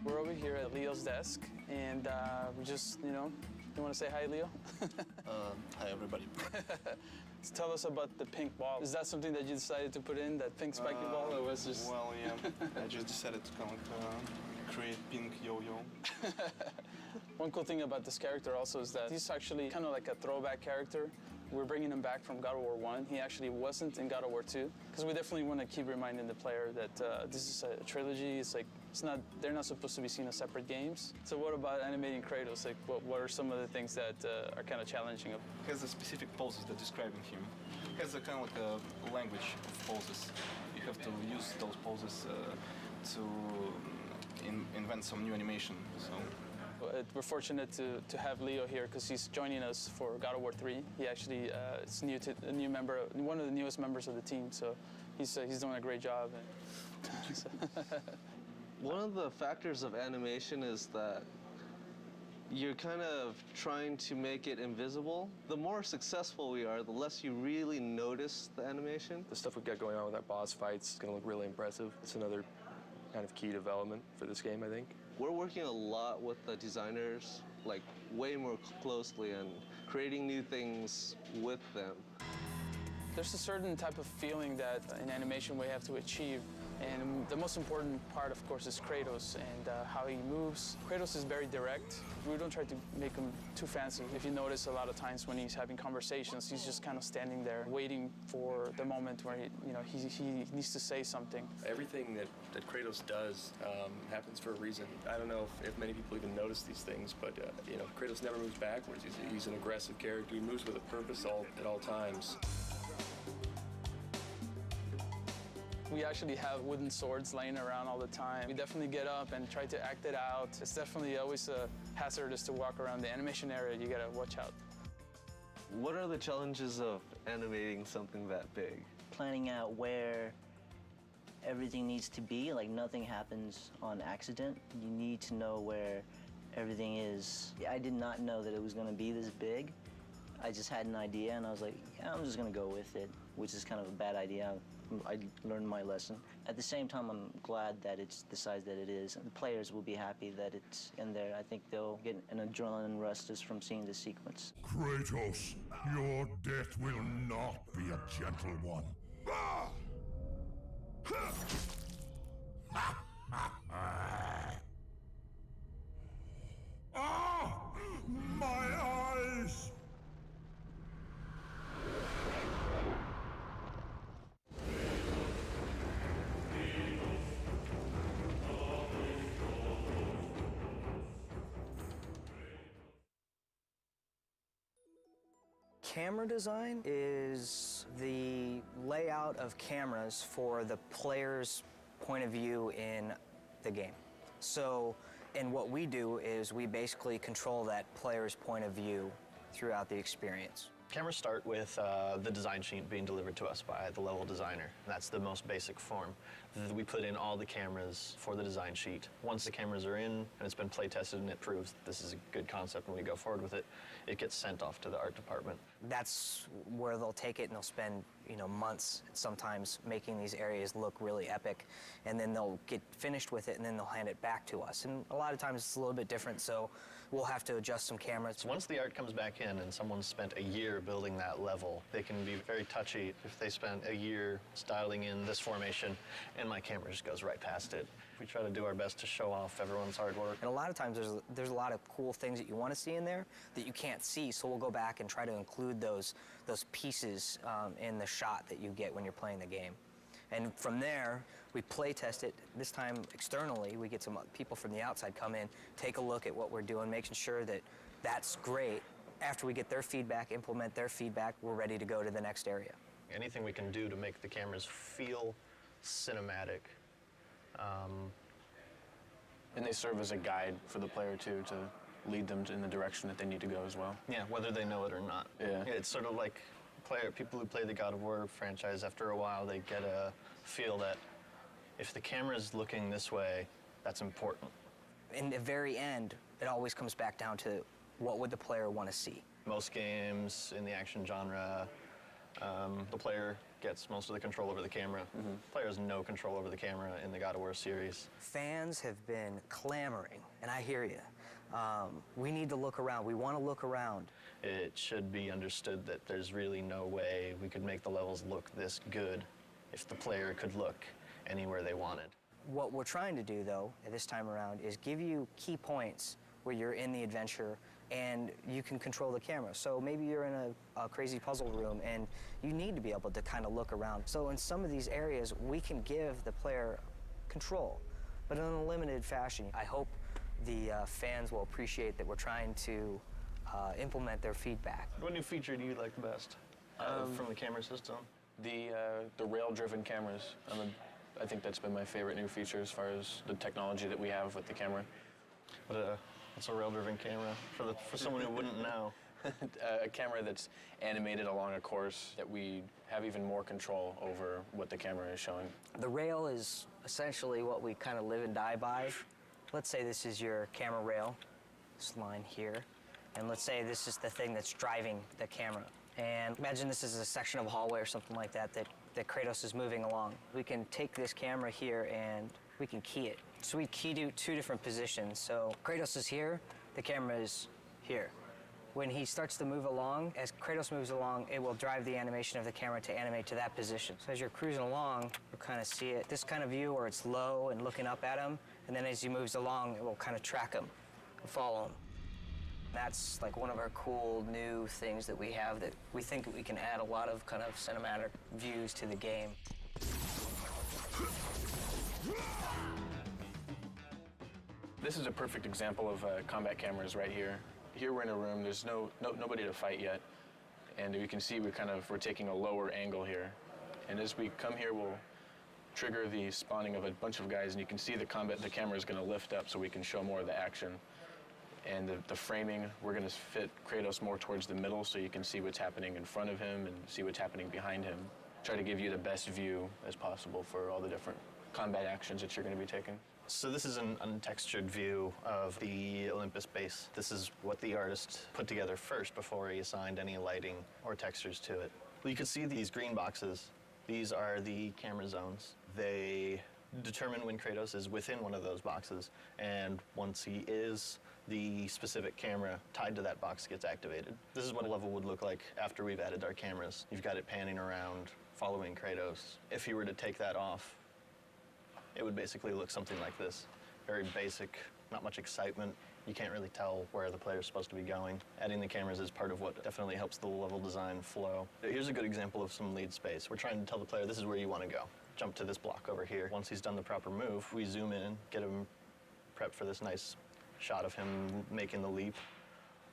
We're over here at Leo's desk, and we just, you want to say hi, Leo? Hi, everybody. So tell us about the pink ball. Is that something that you decided to put in, that pink spiky ball, or was just... Well, yeah, I just decided to come create pink yo-yo. One cool thing about this character also is that he's actually kind of like a throwback character We're bringing him back from God of War 1. He actually wasn't in God of War 2, because we definitely want to keep reminding the player that this is a trilogy. They're not supposed to be seen as separate games. So what about animating Kratos? Like, what are some of the things that are kind of challenging? He has a specific poses that describing him. He has a kind of like a language of poses. You have to use those poses to invent some new animation. So. We're fortunate to have Leo here because he's joining us for God of War 3. He actually is a new member, one of the newest members of the team. So he's doing a great job. One of the factors of animation is that you're kind of trying to make it invisible. The more successful we are, the less you really notice the animation. The stuff we've got going on with our boss fights is going to look really impressive. It's another kind of key development for this game, I think. We're working a lot with the designers, like way more closely, and creating new things with them. There's a certain type of feeling that in animation we have to achieve. And the most important part, of course, is Kratos and how he moves. Kratos is very direct. We don't try to make him too fancy. If you notice, a lot of times when he's having conversations, he's just kind of standing there waiting for the moment where he needs to say something. Everything that Kratos does happens for a reason. I don't know if many people even notice these things, but Kratos never moves backwards. He's an aggressive character. He moves with a purpose at all times. We actually have wooden swords laying around all the time. We definitely get up and try to act it out. It's definitely always hazardous to walk around the animation area. You gotta watch out. What are the challenges of animating something that big? Planning out where everything needs to be, like nothing happens on accident. You need to know where everything is. I did not know that it was gonna be this big. I just had an idea and I was like, yeah, I'm just gonna go with it, which is kind of a bad idea. I learned my lesson. At the same time, I'm glad that it's the size that it is. The players will be happy that it's in there. I think they'll get an adrenaline rush just from seeing the sequence. Kratos, your death will not be a gentle one. Ah! Ah! My eyes! Camera design is the layout of cameras for the player's point of view in the game. So, and what we do is we basically control that player's point of view throughout the experience. Cameras start with the design sheet being delivered to us by the level designer. That's the most basic form. We put in all the cameras for the design sheet. Once the cameras are in and it's been play tested and it proves this is a good concept and we go forward with it, it gets sent off to the art department. That's where they'll take it and they'll spend, months sometimes making these areas look really epic, and then they'll get finished with it and then they'll hand it back to us. And a lot of times it's a little bit different, so we'll have to adjust some cameras. Once the art comes back in and someone's spent a year building that level, they can be very touchy if they spent a year styling in this formation and my camera just goes right past it. We try to do our best to show off everyone's hard work. And a lot of times there's a lot of cool things that you want to see in there that you can't see, so we'll go back and try to include those pieces in the shot that you get when you're playing the game. And from there, we play test it. This time externally, we get some people from the outside come in, take a look at what we're doing, making sure that that's great. After we get their feedback, implement their feedback, we're ready to go to the next area. Anything we can do to make the cameras feel cinematic. And they serve as a guide for the player too, to lead them in the direction that they need to go as well. Yeah, whether they know it or not. Yeah. It's sort of like people who play the God of War franchise, after a while they get a feel that if the camera's looking this way, that's important. In the very end, it always comes back down to what would the player want to see. Most games in the action genre, the player gets most of the control over the camera. Mm-hmm. The player has no control over the camera in the God of War series. Fans have been clamoring, and I hear you. We need to look around. We want to look around. It should be understood that there's really no way we could make the levels look this good if the player could look anywhere they wanted. What we're trying to do, though, at this time around, is give you key points where you're in the adventure and you can control the camera. So maybe you're in a crazy puzzle room and you need to be able to kind of look around. So in some of these areas, we can give the player control, but in a limited fashion. I hope the fans will appreciate that we're trying to implement their feedback. What new feature do you like the best from the camera system? The rail-driven cameras. I think that's been my favorite new feature as far as the technology that we have with the camera. What's a rail-driven camera for someone who wouldn't know? A camera that's animated along a course that we have even more control over what the camera is showing. The rail is essentially what we kind of live and die by. Let's say this is your camera rail, this line here, and let's say this is the thing that's driving the camera. And imagine this is a section of a hallway or something like that that Kratos is moving along. We can take this camera here and we can key it. So we key to 2 different positions. So Kratos is here, the camera is here. When he starts to move along, as Kratos moves along, it will drive the animation of the camera to animate to that position. So as you're cruising along, you'll kind of see it, this kind of view where it's low and looking up at him, and then as he moves along, it will kind of track him and follow him. That's like one of our cool new things that we have that we think we can add a lot of kind of cinematic views to the game. This is a perfect example of combat cameras right here. Here we're in a room, there's nobody to fight yet. And you can see we're taking a lower angle here. And as we come here, we'll trigger the spawning of a bunch of guys, and you can see the camera is gonna lift up so we can show more of the action. And the framing, we're gonna fit Kratos more towards the middle so you can see what's happening in front of him and see what's happening behind him. Try to give you the best view as possible for all the different combat actions that you're gonna be taking. So this is an untextured view of the Olympus base. This is what the artist put together first before he assigned any lighting or textures to it. Well, you can see these green boxes. These are the camera zones. They determine when Kratos is within one of those boxes, and once he is, the specific camera tied to that box gets activated. This is what a level would look like after we've added our cameras. You've got it panning around, following Kratos. If you were to take that off, it would basically look something like this. Very basic, not much excitement. You can't really tell where the player's supposed to be going. Adding the cameras is part of what definitely helps the level design flow. Here's a good example of some lead space. We're trying to tell the player this is where you want to go. Jump to this block over here. Once he's done the proper move, we zoom in, get him prepped for this nice shot of him making the leap,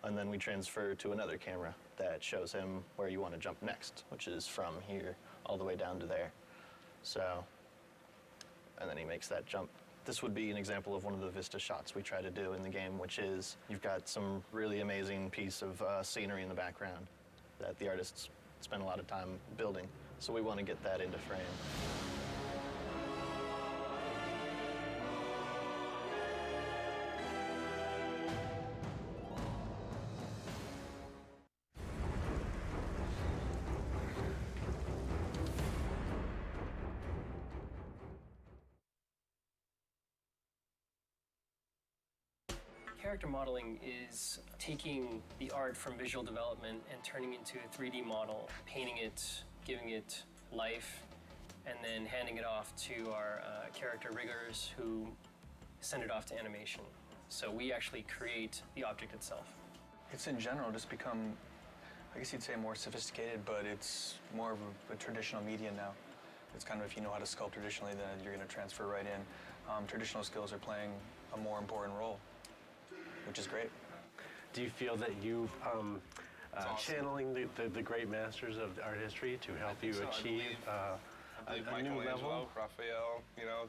and then we transfer to another camera that shows him where you want to jump next, which is from here all the way down to there. So, and then he makes that jump. This would be an example of one of the vista shots we try to do in the game, which is you've got some really amazing piece of scenery in the background that the artists spent a lot of time building. So we want to get that into frame. Character modeling is taking the art from visual development and turning it into a 3D model, painting it, giving it life, and then handing it off to our character riggers who send it off to animation. So we actually create the object itself. It's in general just become, I guess you'd say more sophisticated, but it's more of a traditional medium now. It's kind of, if you know how to sculpt traditionally, then you're going to transfer right in. Traditional skills are playing a more important role, which is great. Do you feel that you channeling the great masters of art history to help you achieve a new level? Raphael, you know,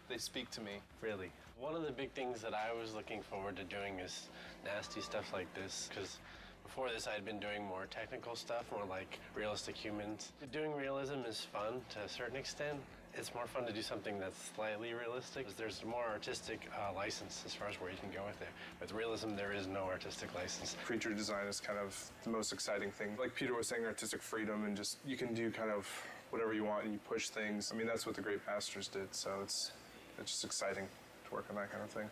they speak to me. Really? One of the big things that I was looking forward to doing is nasty stuff like this, because before this I'd been doing more technical stuff, more like realistic humans. Doing realism is fun to a certain extent. It's more fun to do something that's slightly realistic. There's more artistic license as far as where you can go with it. With realism, there is no artistic license. Creature design is kind of the most exciting thing. Like Peter was saying, artistic freedom, and just you can do kind of whatever you want and you push things. I mean, that's what the great masters did, so it's just exciting to work on that kind of thing.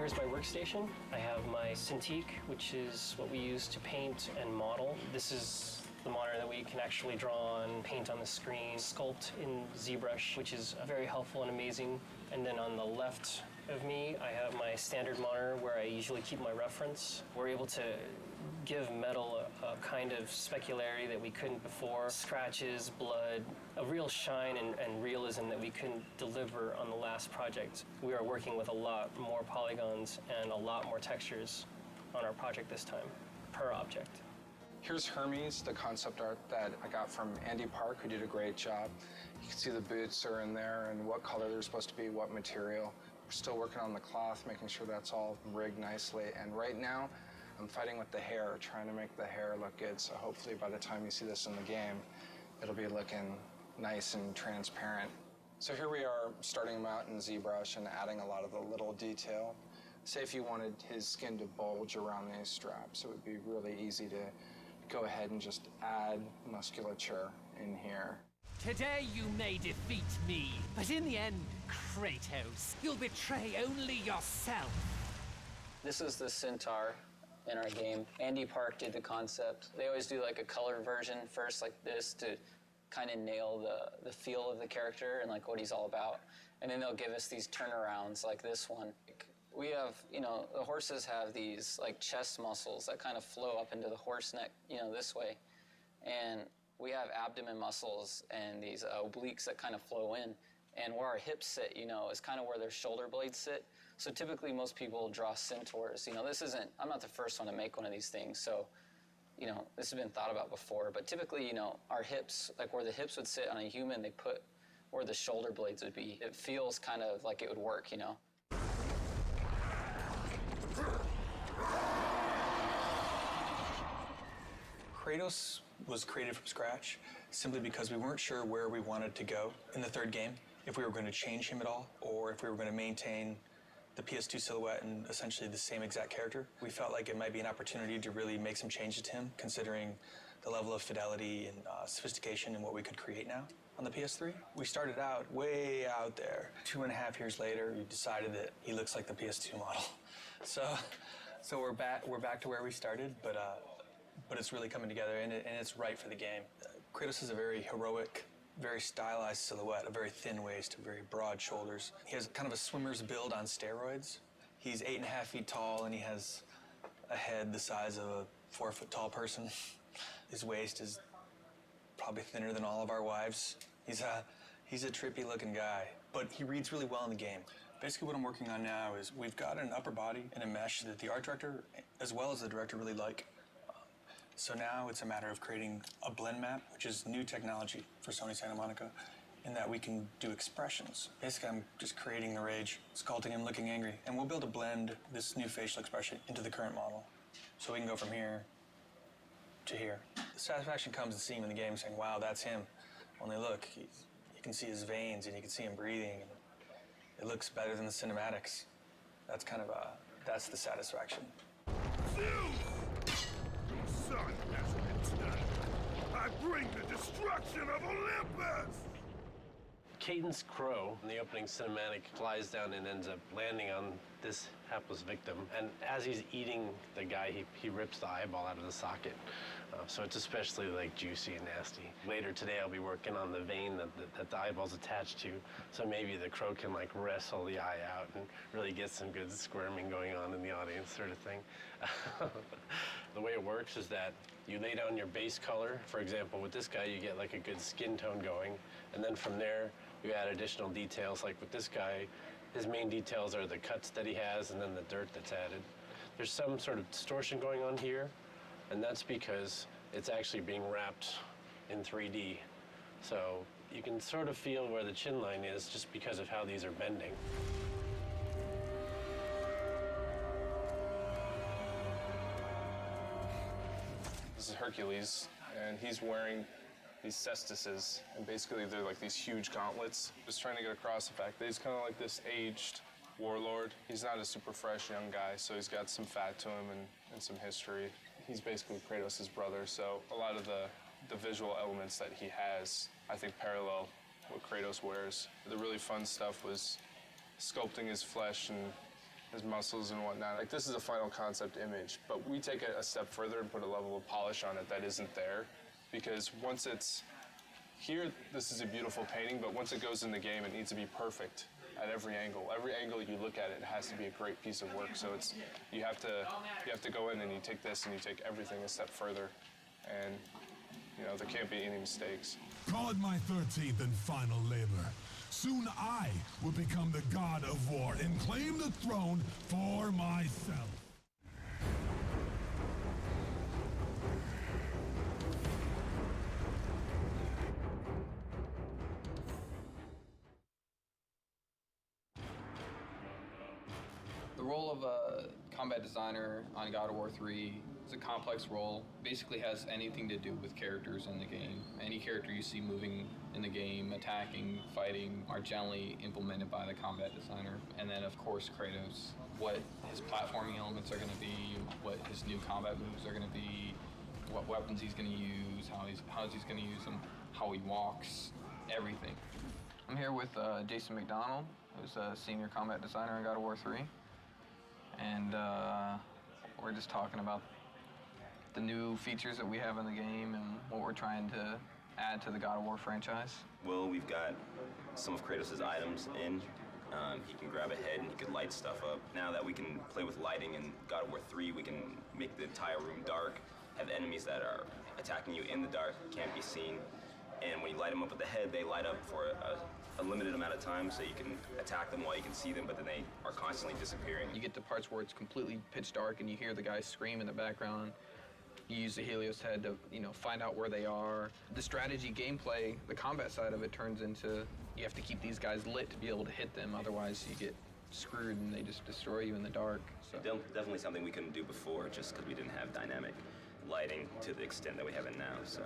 Here's my workstation. I have my Cintiq, which is what we use to paint and model. This is the monitor that we can actually draw on, paint on the screen, sculpt in ZBrush, which is very helpful and amazing. And then on the left of me, I have my standard monitor where I usually keep my reference. We're able to give metal a kind of specularity that we couldn't before. Scratches, blood, a real shine and realism that we couldn't deliver on the last project. We are working with a lot more polygons and a lot more textures on our project this time, per object. Here's Hermes, the concept art that I got from Andy Park, who did a great job. You can see the boots are in there and what color they're supposed to be, what material. We're still working on the cloth, making sure that's all rigged nicely. And right now, I'm fighting with the hair, trying to make the hair look good. So hopefully by the time you see this in the game, it'll be looking nice and transparent. So here we are starting him out in ZBrush and adding a lot of the little detail. Say if you wanted his skin to bulge around these straps, it would be really easy to go ahead and just add musculature in here. Today you may defeat me, but in the end, Kratos, you'll betray only yourself. This is the Centaur in our game. Andy Park did the concept. They always do like a colored version first, like this, to kind of nail the feel of the character and like what he's all about. And then they'll give us these turnarounds like this one. We have, the horses have these like chest muscles that kind of flow up into the horse neck, this way. And we have abdomen muscles and these obliques that kind of flow in. And where our hips sit, is kind of where their shoulder blades sit. So typically most people draw centaurs. I'm not the first one to make one of these things. So, this has been thought about before. But typically, our hips, like where the hips would sit on a human, they put where the shoulder blades would be. It feels kind of like it would work, Kratos was created from scratch simply because we weren't sure where we wanted to go in the third game, if we were going to change him at all, or if we were going to maintain the PS2 silhouette and essentially the same exact character. We felt like it might be an opportunity to really make some changes to him, considering the level of fidelity and sophistication in what we could create now on the PS3. We started out way out there. 2.5 years later, we decided that he looks like the PS2 model. So we're back to where we started, but it's really coming together, and it's right for the game. Kratos is a very heroic, very stylized silhouette, a very thin waist, very broad shoulders. He has kind of a swimmer's build on steroids. He's 8.5 feet tall, and he has a head the size of a 4-foot-tall person. His waist is probably thinner than all of our wives. He's a trippy-looking guy, but he reads really well in the game. Basically what I'm working on now is we've got an upper body and a mesh that the art director, as well as the director, really like. So now it's a matter of creating a blend map, which is new technology for Sony Santa Monica, in that we can do expressions. Basically, I'm just creating the rage, sculpting him looking angry, and we'll be able to blend this new facial expression into the current model. So we can go from here to here. The satisfaction comes in seeing him in the game saying, wow, that's him. Only look, you can see his veins and you can see him breathing. And it looks better than the cinematics. That's kind of that's the satisfaction. Son has returned. I bring the destruction of Olympus! Cadence Crow, in the opening cinematic, flies down and ends up landing on this hapless victim. And as he's eating the guy, he rips the eyeball out of the socket. So it's especially juicy and nasty. Later today, I'll be working on the vein that the eyeball's attached to. So maybe the crow can wrestle the eye out and really get some good squirming going on in the audience, sort of thing. The way it works is that you lay down your base color. For example, with this guy, you get a good skin tone going. And then from there, you add additional details. Like with this guy, his main details are the cuts that he has and then the dirt that's added. There's some sort of distortion going on here, and that's because it's actually being wrapped in 3D. So you can sort of feel where the chin line is just because of how these are bending. This is Hercules, and he's wearing these cestises, and basically they're these huge gauntlets. Just trying to get across the fact that he's kind of like this aged warlord. He's not a super fresh young guy, so he's got some fat to him and some history. He's basically Kratos' brother, so a lot of the visual elements that he has, I think, parallel what Kratos wears. The really fun stuff was sculpting his flesh and his muscles and whatnot. Like, this is a final concept image, but we take it a step further and put a level of polish on it that isn't there, because once it's here, this is a beautiful painting, but once it goes in the game, it needs to be perfect at every angle. Every angle you look at it has to be a great piece of work. So it's you have to go in and you take this and you take everything a step further, and you know there can't be any mistakes. Call it my 13th and final labor. Soon I will become the god of war and claim the throne for myself. The role of a combat designer on God of War 3 is a complex role. Basically has anything to do with characters in the game. Any character you see moving in the game, attacking, fighting, are generally implemented by the combat designer. And then of course Kratos, what his platforming elements are going to be, what his new combat moves are going to be, what weapons he's going to use, how he's going to use them, how he walks, everything. I'm here with Jason McDonald, who's a senior combat designer on God of War 3. And we're just talking about the new features that we have in the game and what we're trying to add to the God of War franchise. Well, we've got some of Kratos' items in. He can grab a head and he can light stuff up. Now that we can play with lighting in God of War 3, we can make the entire room dark, have enemies that are attacking you in the dark, can't be seen. And when you light them up with the head, they light up for a limited amount of time, so you can attack them while you can see them, but then they are constantly disappearing. You get to parts where it's completely pitch dark and you hear the guys scream in the background. You use the Helios head to, find out where they are. The strategy gameplay, the combat side of it turns into you have to keep these guys lit to be able to hit them, otherwise you get screwed and they just destroy you in the dark. So. Definitely something we couldn't do before, just because we didn't have dynamic lighting to the extent that we have it now. So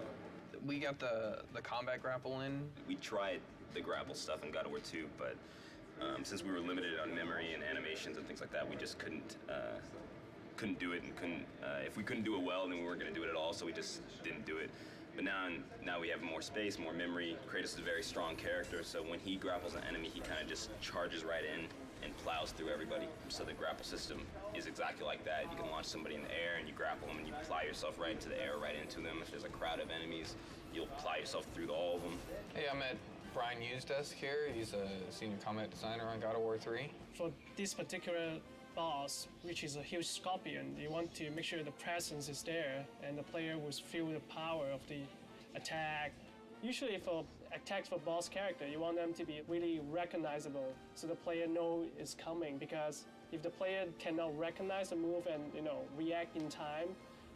we got the combat grapple in. We tried the grapple stuff in God of War 2, but since we were limited on memory and animations and things like that, we just couldn't do it, and if we couldn't do it well, then we weren't going to do it at all, so we just didn't do it. But now we have more space, more memory. Kratos is a very strong character, so when he grapples an enemy, he kind of just charges right in and plows through everybody. So the grapple system is exactly like that. You can launch somebody in the air and you grapple them and you plow yourself right into the air, right into them. If there's a crowd of enemies, you'll plow yourself through all of them. Hey, I'm at Brian Yu's desk here. He's a senior combat designer on God of War 3. For this particular boss, which is a huge scorpion, you want to make sure the presence is there and the player will feel the power of the attack. Usually for attacks for boss character, you want them to be really recognizable so the player knows it's coming, because if the player cannot recognize the move and react in time,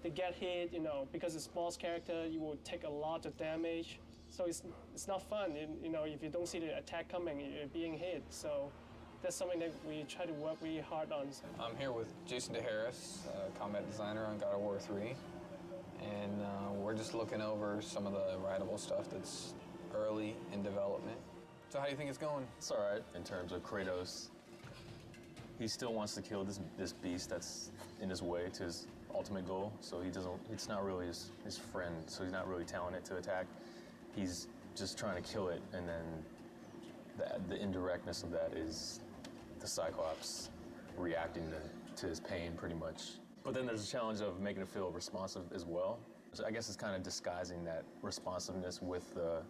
they get hit, because it's boss character, you will take a lot of damage. So it's not fun, if you don't see the attack coming, you're being hit. So that's something that we try to work really hard on. I'm here with Jason DeHarris, combat designer on God of War 3. And we're just looking over some of the rideable stuff that's early in development. So how do you think it's going? It's all right in terms of Kratos. He still wants to kill this beast that's in his way to his ultimate goal. So it's not really his friend, so he's not really telling it to attack. He's just trying to kill it, and then the indirectness of that is the Cyclops reacting to his pain pretty much. But then there's a challenge of making it feel responsive as well. So I guess it's kind of disguising that responsiveness with the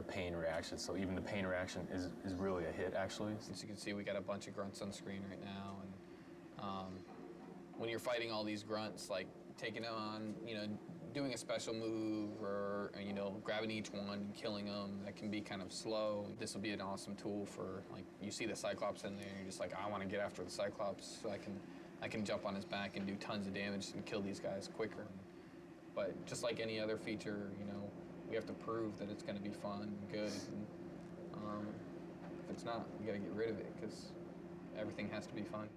pain reaction. So even the pain reaction is really a hit, actually. As you can see, we got a bunch of grunts on screen right now. And when you're fighting all these grunts, like taking them on, doing a special move or, grabbing each one and killing them, that can be kind of slow. This will be an awesome tool for, like, you see the Cyclops in there, and you're just like, I want to get after the Cyclops so I can jump on his back and do tons of damage and kill these guys quicker. But just like any other feature, we have to prove that it's going to be fun and good. And, if it's not, we got to get rid of it, because everything has to be fun.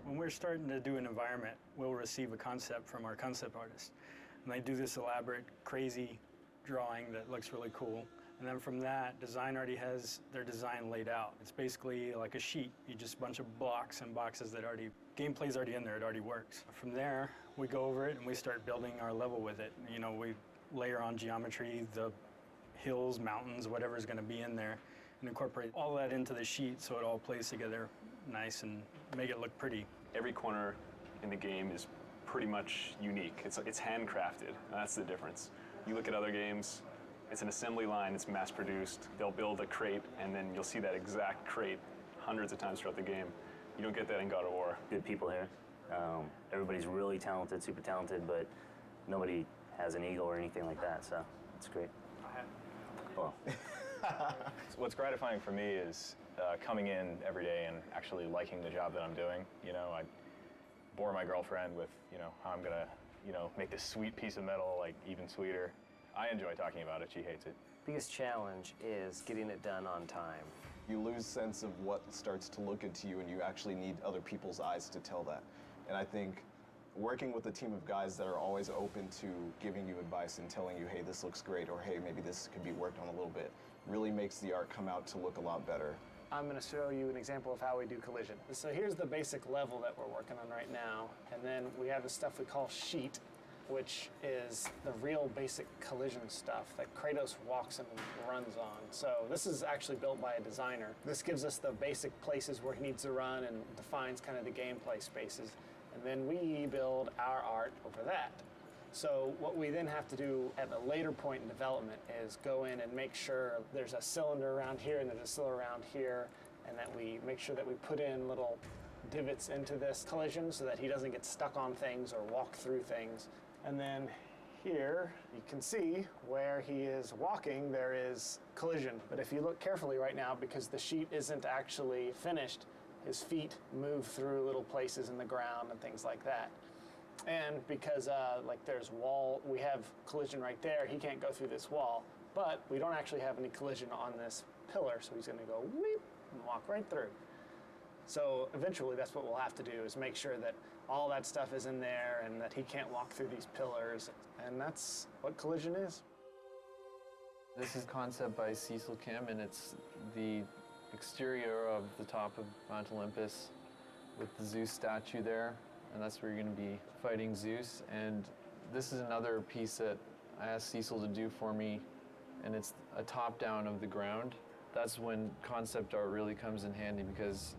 When we're starting to do an environment, we'll receive a concept from our concept artist. And they do this elaborate, crazy drawing that looks really cool. And then from that, design already has their design laid out. It's basically like a sheet. You just a bunch of blocks and boxes that gameplay's already in there, it already works. From there, we go over it and we start building our level with it. You know, we layer on geometry, the hills, mountains, whatever's gonna be in there, and incorporate all that into the sheet so it all plays together nice and make it look pretty. Every corner in the game is pretty much unique. It's handcrafted, and that's the difference. You look at other games, it's an assembly line, it's mass produced. They'll build a crate, and then you'll see that exact crate hundreds of times throughout the game. You don't get that in God of War. Good people here. Everybody's really talented, super talented, but nobody has an ego or anything like that, so it's great. Well. So what's gratifying for me is coming in every day and actually liking the job that I'm doing. You know, I bore my girlfriend with, you know, how I'm gonna, you know, make this sweet piece of metal like even sweeter. I enjoy talking about it, she hates it. Biggest challenge is getting it done on time. You lose sense of what starts to look good to you, and you actually need other people's eyes to tell that. And I think working with a team of guys that are always open to giving you advice and telling you, hey, this looks great, or hey, maybe this could be worked on a little bit, really makes the art come out to look a lot better. I'm going to show you an example of how we do collision. So here's the basic level that we're working on right now, and then we have the stuff we call sheet, which is the real basic collision stuff that Kratos walks and runs on. So this is actually built by a designer. This gives us the basic places where he needs to run and defines kind of the gameplay spaces. And then we build our art over that. So what we then have to do at a later point in development is go in and make sure there's a cylinder around here and there's a cylinder around here, and that we make sure that we put in little divots into this collision so that he doesn't get stuck on things or walk through things. And then here, you can see where he is walking, there is collision. But if you look carefully right now, because the sheet isn't actually finished, his feet move through little places in the ground and things like that. And because like there's wall, we have collision right there, he can't go through this wall, but we don't actually have any collision on this pillar, so he's gonna go weep and walk right through. So eventually that's what we'll have to do, is make sure that all that stuff is in there and that he can't walk through these pillars. And that's what collision is. This is concept by Cecil Kim, and it's the exterior of the top of Mount Olympus with the Zeus statue there. And that's where you're going to be fighting Zeus. And this is another piece that I asked Cecil to do for me, and it's a top-down of the ground. That's when concept art really comes in handy, because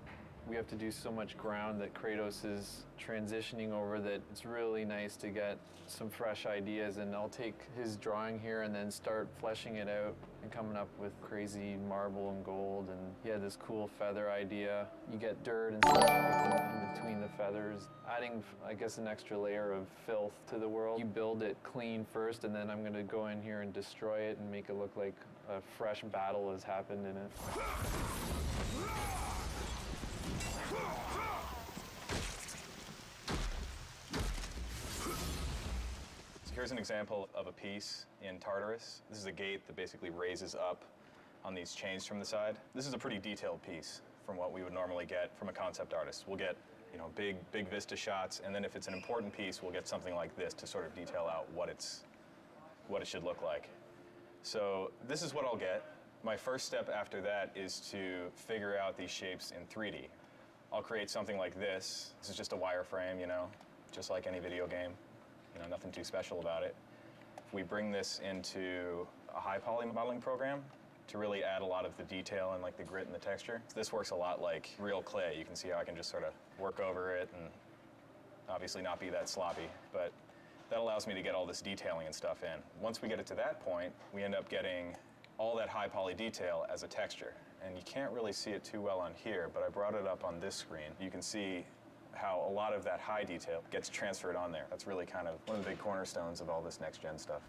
we have to do so much ground that Kratos is transitioning over that it's really nice to get some fresh ideas. And I'll take his drawing here and then start fleshing it out and coming up with crazy marble and gold. And he had this cool feather idea. You get dirt and stuff in between the feathers, adding, I guess, an extra layer of filth to the world. You build it clean first, and then I'm going to go in here and destroy it and make it look like a fresh battle has happened in it. Here's an example of a piece in Tartarus. This is a gate that basically raises up on these chains from the side. This is a pretty detailed piece from what we would normally get from a concept artist. We'll get, you know, big vista shots, and then if it's an important piece, we'll get something like this to sort of detail out what it should look like. So this is what I'll get. My first step after that is to figure out these shapes in 3D. I'll create something like this. This is just a wireframe, you know, just like any video game. You know, nothing too special about it. We bring this into a high poly modeling program to really add a lot of the detail and like the grit and the texture. This works a lot like real clay. You can see how I can just sort of work over it and obviously not be that sloppy, but that allows me to get all this detailing and stuff in. Once we get it to that point, we end up getting all that high poly detail as a texture. And you can't really see it too well on here, but I brought it up on this screen. You can see how a lot of that high detail gets transferred on there. That's really kind of one of the big cornerstones of all this next-gen stuff.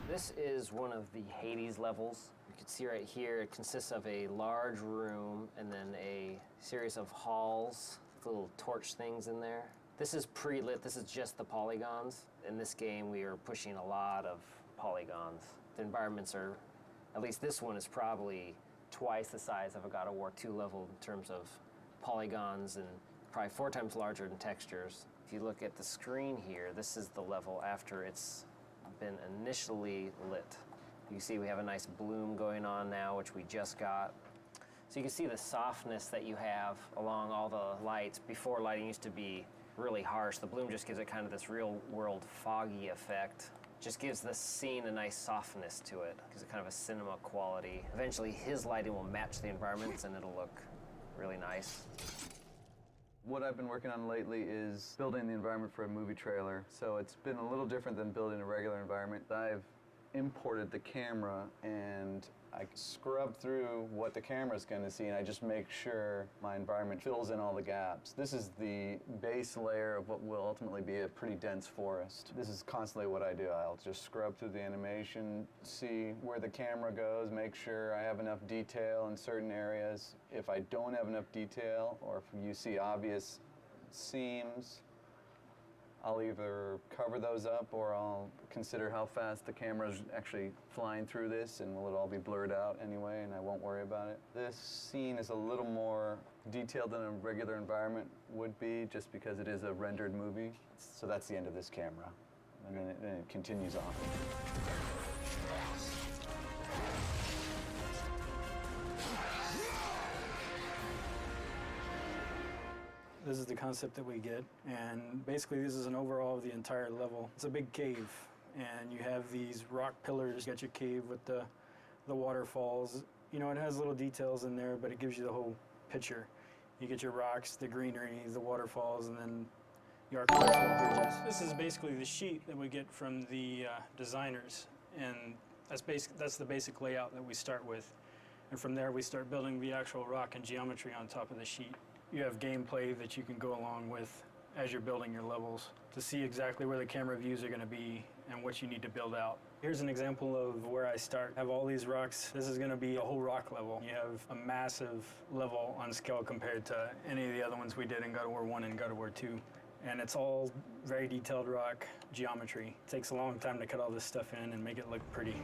This is one of the Hades levels. You can see right here, it consists of a large room and then a series of halls with little torch things in there. This is pre-lit, this is just the polygons. In this game, we are pushing a lot of polygons. The environments are At least this one is probably twice the size of a God of War 2 level in terms of polygons and probably 4 times larger in textures. If you look at the screen here, this is the level after it's been initially lit. You see we have a nice bloom going on now, which we just got. So you can see the softness that you have along all the lights. Before, lighting used to be really harsh. The bloom just gives it kind of this real world foggy effect. Just gives the scene a nice softness to it. Gives it kind of a cinema quality. Eventually his lighting will match the environments and it'll look really nice. What I've been working on lately is building the environment for a movie trailer. So it's been a little different than building a regular environment. I've imported the camera and I scrub through what the camera's going to see, and I just make sure my environment fills in all the gaps. This is the base layer of what will ultimately be a pretty dense forest. This is constantly what I do. I'll just scrub through the animation, see where the camera goes, make sure I have enough detail in certain areas. If I don't have enough detail, or if you see obvious seams, I'll either cover those up or I'll consider how fast the camera's actually flying through this, and will it all be blurred out anyway, and I won't worry about it. This scene is a little more detailed than a regular environment would be, just because it is a rendered movie. So that's the end of this camera, and then it continues on. This is the concept that we get, and basically this is an overall of the entire level. It's a big cave, and you have these rock pillars. You got your cave with the waterfalls. You know, it has little details in there, but it gives you the whole picture. You get your rocks, the greenery, the waterfalls, and then the architectural bridges. This is basically the sheet that we get from the designers, and that's the basic layout that we start with. And from there we start building the actual rock and geometry on top of the sheet. You have gameplay that you can go along with as you're building your levels to see exactly where the camera views are going to be and what you need to build out. Here's an example of where I start. I have all these rocks. This is going to be a whole rock level. You have a massive level on scale compared to any of the other ones we did in God of War 1 and God of War 2. And it's all very detailed rock geometry. It takes a long time to cut all this stuff in and make it look pretty.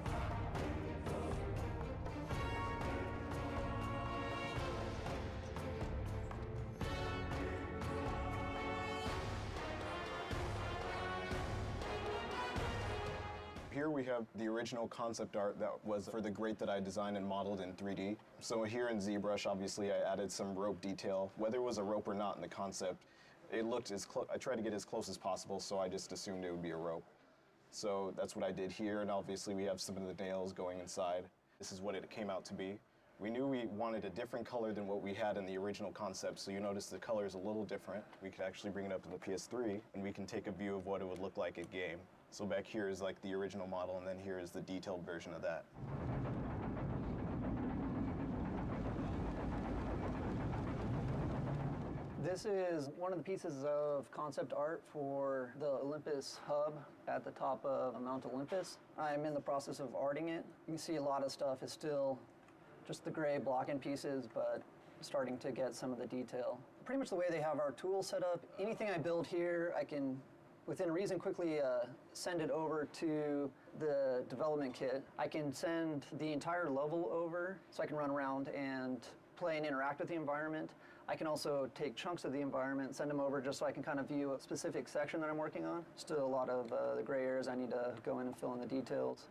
Here we have the original concept art that was for the grate that I designed and modeled in 3D. So here in ZBrush, obviously, I added some rope detail. Whether it was a rope or not in the concept, it looked I tried to get as close as possible, so I just assumed it would be a rope. So that's what I did here, and obviously we have some of the nails going inside. This is what it came out to be. We knew we wanted a different color than what we had in the original concept, so you notice the color is a little different. We could actually bring it up to the PS3, and we can take a view of what it would look like at game. So back here is like the original model, and then here is the detailed version of that. This is one of the pieces of concept art for the Olympus hub at the top of Mount Olympus. I'm in the process of arting it. You can see a lot of stuff is still just the gray block-in pieces, but starting to get some of the detail. Pretty much the way they have our tools set up, anything I build here, I can within reason quickly send it over to the development kit. I can send the entire level over so I can run around and play and interact with the environment. I can also take chunks of the environment, send them over just so I can kind of view a specific section that I'm working on. Still a lot of the gray areas I need to go in and fill in the details.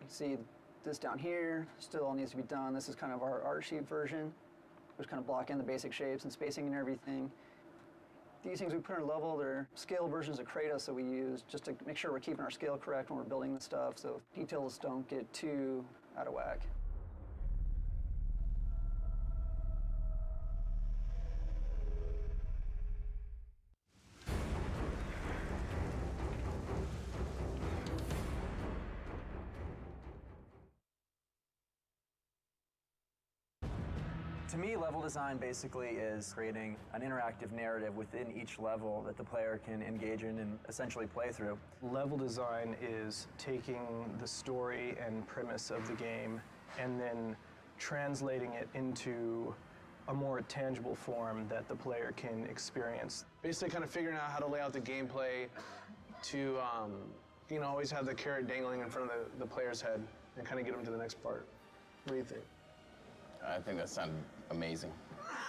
You can see this down here still all needs to be done. This is kind of our art sheet version, which kind of block in the basic shapes and spacing and everything. These things we put in our level, they're scale versions of Kratos that we use just to make sure we're keeping our scale correct when we're building the stuff, so details don't get too out of whack. To me, level design basically is creating an interactive narrative within each level that the player can engage in and essentially play through. Level design is taking the story and premise of the game and then translating it into a more tangible form that the player can experience. Basically kind of figuring out how to lay out the gameplay to always have the carrot dangling in front of the player's head and kind of get them to the next part. What do you think? I think that sounded amazing.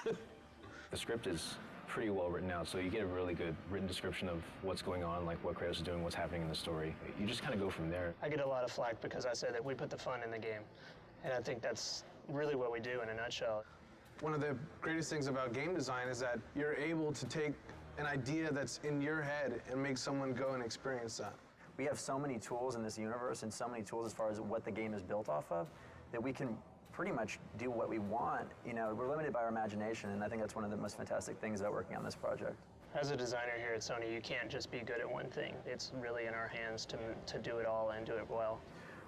The script is pretty well written out, so you get a really good written description of what's going on, like what Kratos is doing, what's happening in the story. You just kind of go from there. I get a lot of flack because I say that we put the fun in the game, and I think that's really what we do in a nutshell. One of the greatest things about game design is that you're able to take an idea that's in your head and make someone go and experience that. We have so many tools in this universe and so many tools as far as what the game is built off of that we can pretty much do what we want. You know, we're limited by our imagination, and I think that's one of the most fantastic things about working on this project. As a designer here at Sony, you can't just be good at one thing. It's really in our hands to do it all and do it well.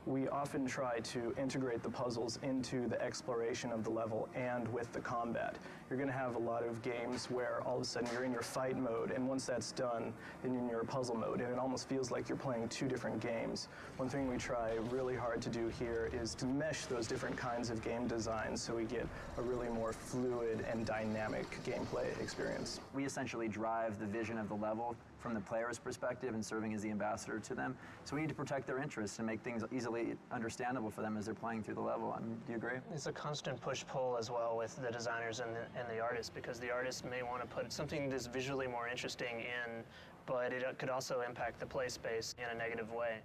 We often try to integrate the puzzles into the exploration of the level and with the combat. You're going to have a lot of games where all of a sudden you're in your fight mode, and once that's done, then you're in your puzzle mode, and it almost feels like you're playing two different games. One thing we try really hard to do here is to mesh those different kinds of game designs so we get a really more fluid and dynamic gameplay experience. We essentially drive the vision of the level from the player's perspective and serving as the ambassador to them. So we need to protect their interests and make things easily understandable for them as they're playing through the level. Do you agree? It's a constant push-pull as well with the designers and the artists, because the artist may want to put something that's visually more interesting in, but it could also impact the play space in a negative way.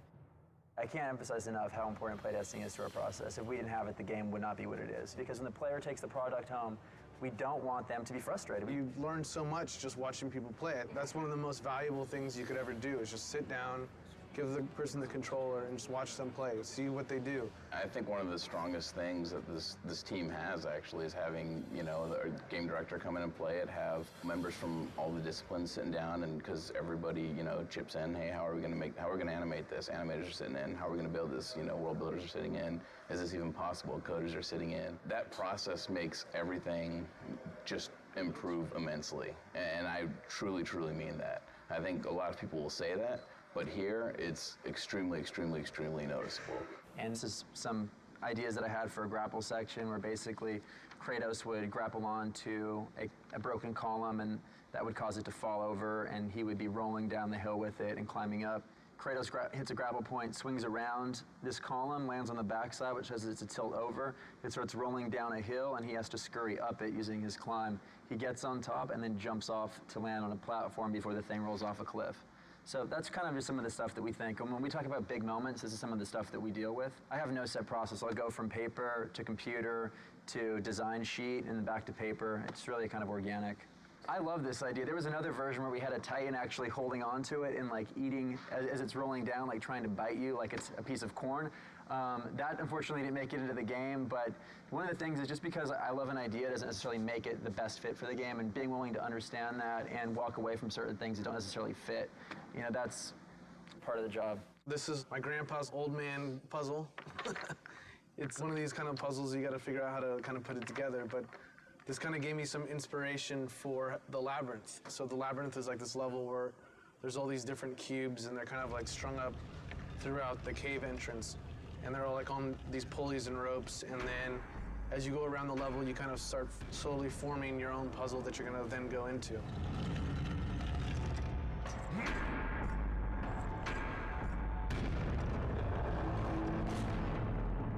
I can't emphasize enough how important playtesting is to our process. If we didn't have it, the game would not be what it is. Because when the player takes the product home, we don't want them to be frustrated. You learn so much just watching people play it. That's one of the most valuable things you could ever do, is just sit down, give the person the controller, and just watch them play, see what they do. I think one of the strongest things that this team has actually is having, you know, the game director come in and play it, have members from all the disciplines sitting down, and because everybody, you know, chips in, hey, how are we going to animate this? Animators are sitting in. How are we going to build this? You know, world builders are sitting in. Is this even possible? Coders are sitting in. That process makes everything just improve immensely, and I truly, truly mean that. I think a lot of people will say that, but here, it's extremely, extremely, extremely noticeable. And this is some ideas that I had for a grapple section where basically Kratos would grapple onto a broken column, and that would cause it to fall over, and he would be rolling down the hill with it and climbing up. Kratos hits a grapple point, swings around this column, lands on the backside, which has it to tilt over. It starts rolling down a hill, and he has to scurry up it using his climb. He gets on top and then jumps off to land on a platform before the thing rolls off a cliff. So that's kind of just some of the stuff that we think. And when we talk about big moments, this is some of the stuff that we deal with. I have no set process. I'll go from paper to computer to design sheet and then back to paper. It's really kind of organic. I love this idea. There was another version where we had a Titan actually holding on to it and like eating as it's rolling down, like trying to bite you like it's a piece of corn. That unfortunately didn't make it into the game, but one of the things is just because I love an idea doesn't necessarily make it the best fit for the game, and being willing to understand that and walk away from certain things that don't necessarily fit, you know, that's part of the job. This is my grandpa's old man puzzle. It's one of these kind of puzzles you got to figure out how to kind of put it together, but this kind of gave me some inspiration for the Labyrinth. So the Labyrinth is like this level where there's all these different cubes, and they're kind of like strung up throughout the cave entrance. And they're all like on these pulleys and ropes, and then as you go around the level, you kind of start slowly forming your own puzzle that you're gonna then go into.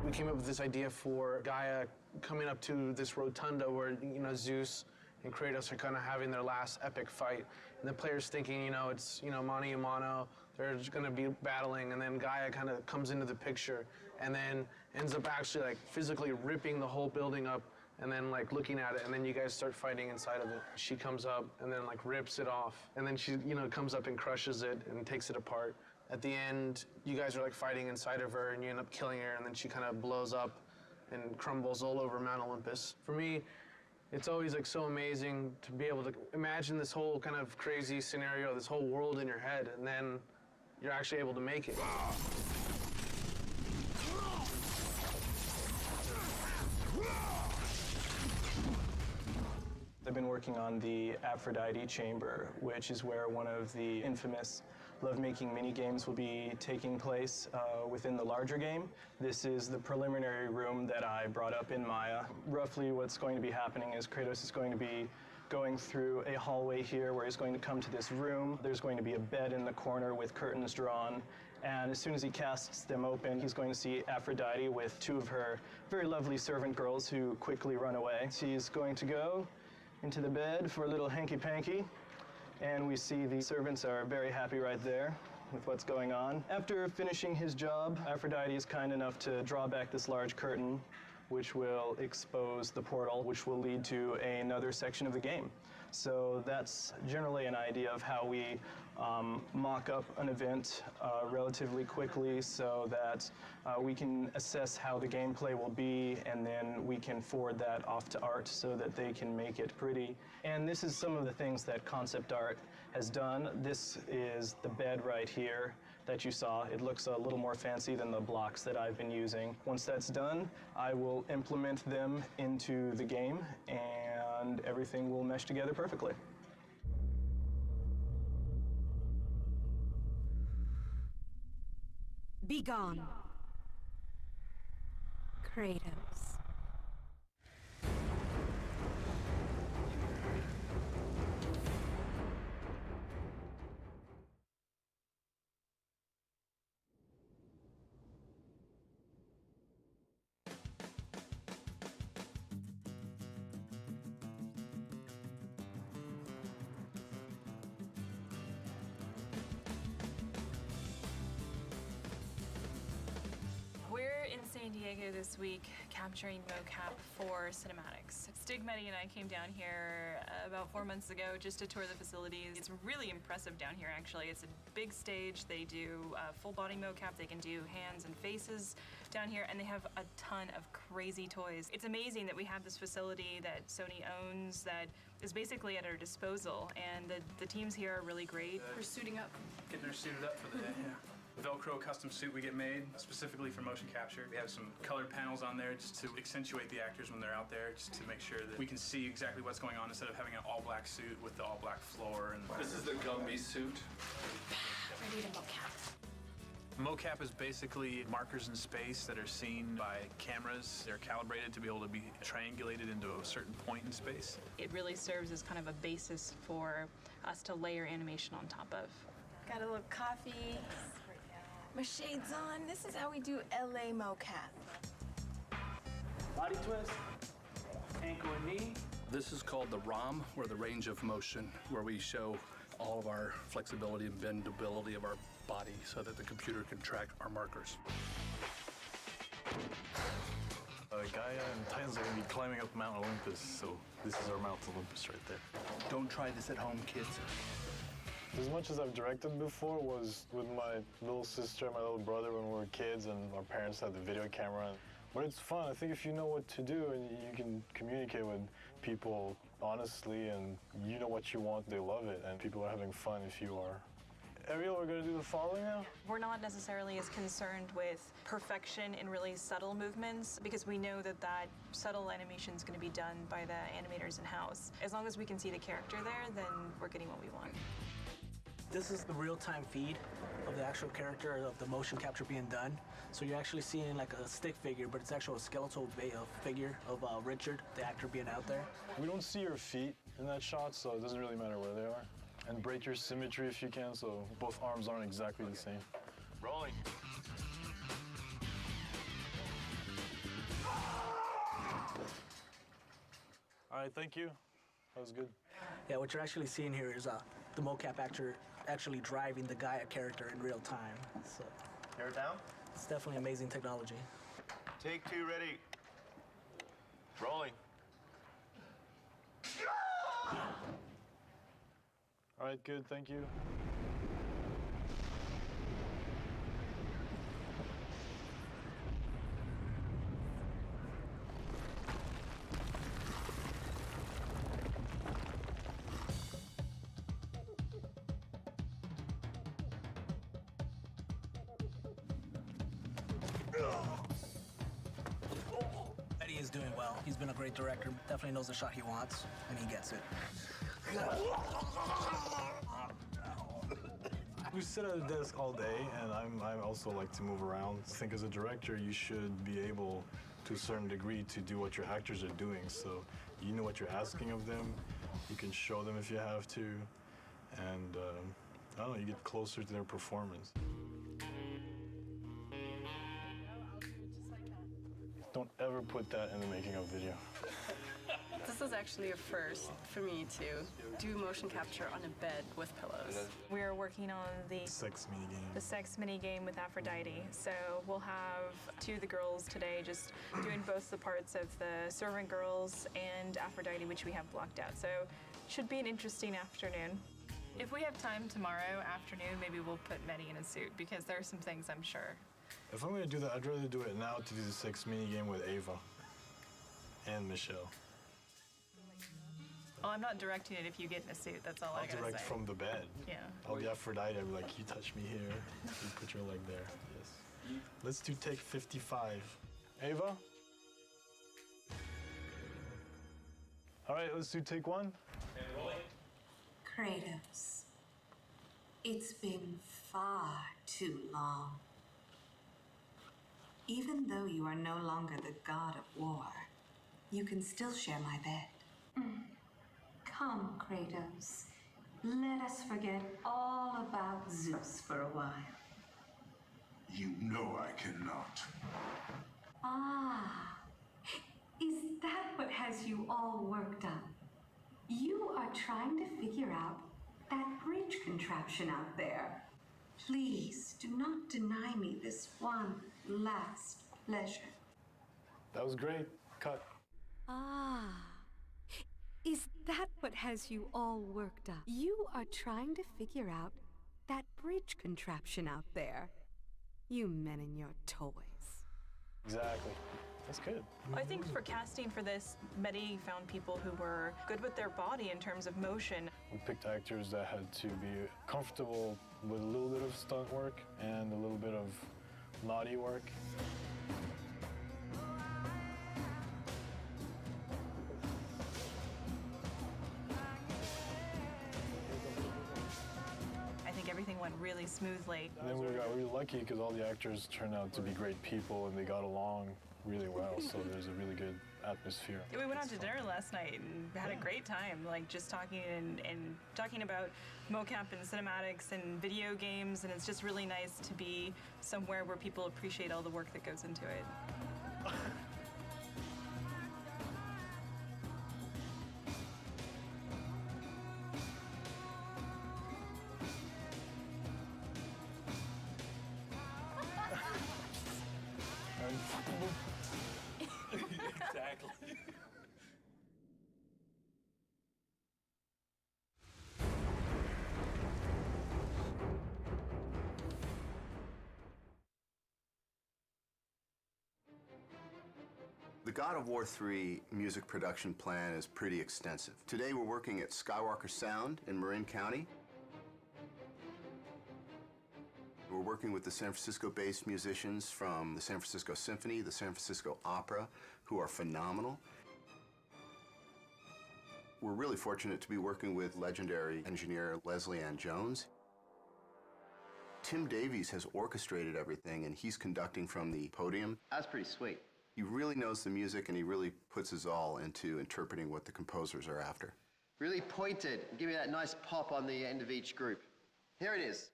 We came up with this idea for Gaia coming up to this rotunda where, you know, Zeus and Kratos are kind of having their last epic fight. And the player's thinking, you know, it's, you know, mano a mano, they're just gonna be battling, and then Gaia kind of comes into the picture and then ends up actually like physically ripping the whole building up and then like looking at it, and then you guys start fighting inside of it. She comes up and then like rips it off, and then she, you know, comes up and crushes it and takes it apart. At the end, you guys are like fighting inside of her, and you end up killing her, and then she kind of blows up and crumbles all over Mount Olympus. For me, it's always like so amazing to be able to imagine this whole kind of crazy scenario, this whole world in your head, and then you're actually able to make it. I've been working on the Aphrodite Chamber, which is where one of the infamous lovemaking mini-games will be taking place within the larger game. This is the preliminary room that I brought up in Maya. Roughly what's going to be happening is Kratos is going to be going through a hallway here where he's going to come to this room. There's going to be a bed in the corner with curtains drawn. And as soon as he casts them open, he's going to see Aphrodite with two of her very lovely servant girls who quickly run away. She's going to go into the bed for a little hanky-panky. And we see the servants are very happy right there with what's going on. After finishing his job, Aphrodite is kind enough to draw back this large curtain, which will expose the portal, which will lead to another section of the game. So that's generally an idea of how we mock up an event relatively quickly so that we can assess how the gameplay will be, and then we can forward that off to art so that they can make it pretty. And this is some of the things that concept art has done. This is the bed right here that you saw. It looks a little more fancy than the blocks that I've been using. Once that's done, I will implement them into the game and everything will mesh together perfectly. Be gone, Kratos. San Diego this week capturing mocap for cinematics. Stigmeti and I came down here about 4 months ago just to tour the facilities. It's really impressive down here, actually. It's a big stage. They do full body mocap. They can do hands and faces down here, and they have a ton of crazy toys. It's amazing that we have this facility that Sony owns that is basically at our disposal, and the teams here are really great. We're suiting up. Getting her suited up for the day, yeah. Velcro custom suit we get made specifically for motion capture. We have some colored panels on there just to accentuate the actors when they're out there, just to make sure that we can see exactly what's going on instead of having an all-black suit with the all-black floor. And this is the Gumby suit. Ready to mocap. Mocap is basically markers in space that are seen by cameras. They're calibrated to be able to be triangulated into a certain point in space. It really serves as kind of a basis for us to layer animation on top of. Got a little coffee. My shades on. This is how we do LA mocap. Body twist, ankle and knee. This is called the ROM, or the range of motion, where we show all of our flexibility and bendability of our body so that the computer can track our markers. Gaia and Titans are going to be climbing up Mount Olympus, so this is our Mount Olympus right there. Don't try this at home, kids. As much as I've directed before was with my little sister and my little brother when we were kids and our parents had the video camera. But it's fun. I think if you know what to do and you can communicate with people honestly and you know what you want, they love it. And people are having fun if you are. Ariel, we're going to do the following now? We're not necessarily as concerned with perfection in really subtle movements because we know that that subtle animation is going to be done by the animators in-house. As long as we can see the character there, then we're getting what we want. This is the real-time feed of the actual character of the motion capture being done. So you're actually seeing like a stick figure, but it's actually a skeletal figure of Richard, the actor being out there. We don't see your feet in that shot, so it doesn't really matter where they are. And break your symmetry if you can, so both arms aren't exactly the same. Rolling. All right, thank you. That was good. Yeah, what you're actually seeing here is the mocap actor actually driving the Gaia character in real time. So, Hair down. It's definitely amazing technology. Take two, ready. Rolling. All right, good, thank you. Eddie is doing well. He's been a great director. Definitely knows the shot he wants, and he gets it. We sit at a desk all day, and I also like to move around. I think as a director, you should be able, to a certain degree, to do what your actors are doing. So you know what you're asking of them. You can show them if you have to, and I don't know, you get closer to their performance. Don't ever put that in the making of video. This is actually a first for me to do motion capture on a bed with pillows. We are working on the sex minigame. The sex mini game with Aphrodite. So we'll have two of the girls today just doing both the parts of the servant girls and Aphrodite, which we have blocked out. So should be an interesting afternoon. If we have time tomorrow afternoon, maybe we'll put Mehdi in a suit because there are some things I'm sure. If I'm gonna do that, I'd rather do it now to do the sex minigame with Ava and Michelle. Well, I'm not directing it if you get in a suit, that's all I gotta say. I'll direct from the bed. Yeah. I'll be Aphrodite, I'll be like, you touch me here, you put your leg there. Yes. Let's do take 55. Ava? All right, let's do take 1. Kratos, it's been far too long. Even though you are no longer the god of war, you can still share my bed. Come, Kratos. Let us forget all about Zeus for a while. You know I cannot. Ah, is that what has you all worked up? You are trying to figure out that bridge contraption out there. Please do not deny me this one last pleasure. That was great. Cut. Ah, is that what has you all worked up? You are trying to figure out that bridge contraption out there. You men and your toys. Exactly. That's good. I think for casting for this, Mehdi found people who were good with their body in terms of motion. We picked actors that had to be comfortable with a little bit of stunt work and a little bit of naughty work. I think everything went really smoothly. And then we got really lucky because all the actors turned out to be great people and they got along really well, so there's a really good atmosphere. We went out to dinner last night and had a great time, like just talking and talking about mocap and cinematics and video games, and it's just really nice to be somewhere where people appreciate all the work that goes into it. Exactly. The God of War 3 music production plan is pretty extensive. Today we're working at Skywalker Sound in Marin County. We're working with the San Francisco-based musicians from the San Francisco Symphony, the San Francisco Opera, who are phenomenal. We're really fortunate to be working with legendary engineer Leslie Ann Jones. Tim Davies has orchestrated everything, and he's conducting from the podium. That's pretty sweet. He really knows the music, and he really puts his all into interpreting what the composers are after. Really pointed. Give me that nice pop on the end of each group. Here it is.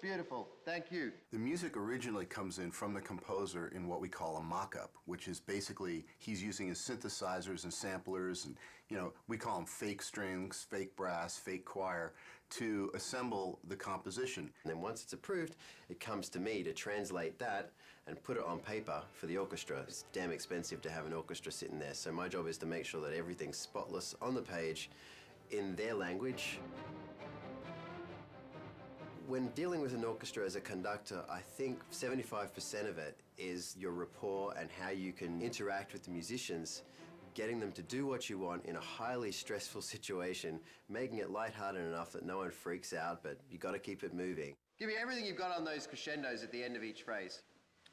Beautiful. Thank you. The music originally comes in from the composer in what we call a mock-up, which is basically he's using his synthesizers and samplers, and we call them fake strings, fake brass, fake choir, to assemble the composition. And then once it's approved, it comes to me to translate that and put it on paper for the orchestra. It's damn expensive to have an orchestra sitting there, so my job is to make sure that everything's spotless on the page in their language. When dealing with an orchestra as a conductor, I think 75% of it is your rapport and how you can interact with the musicians, getting them to do what you want in a highly stressful situation, making it lighthearted enough that no one freaks out, but you got to keep it moving. Give me everything you've got on those crescendos at the end of each phrase.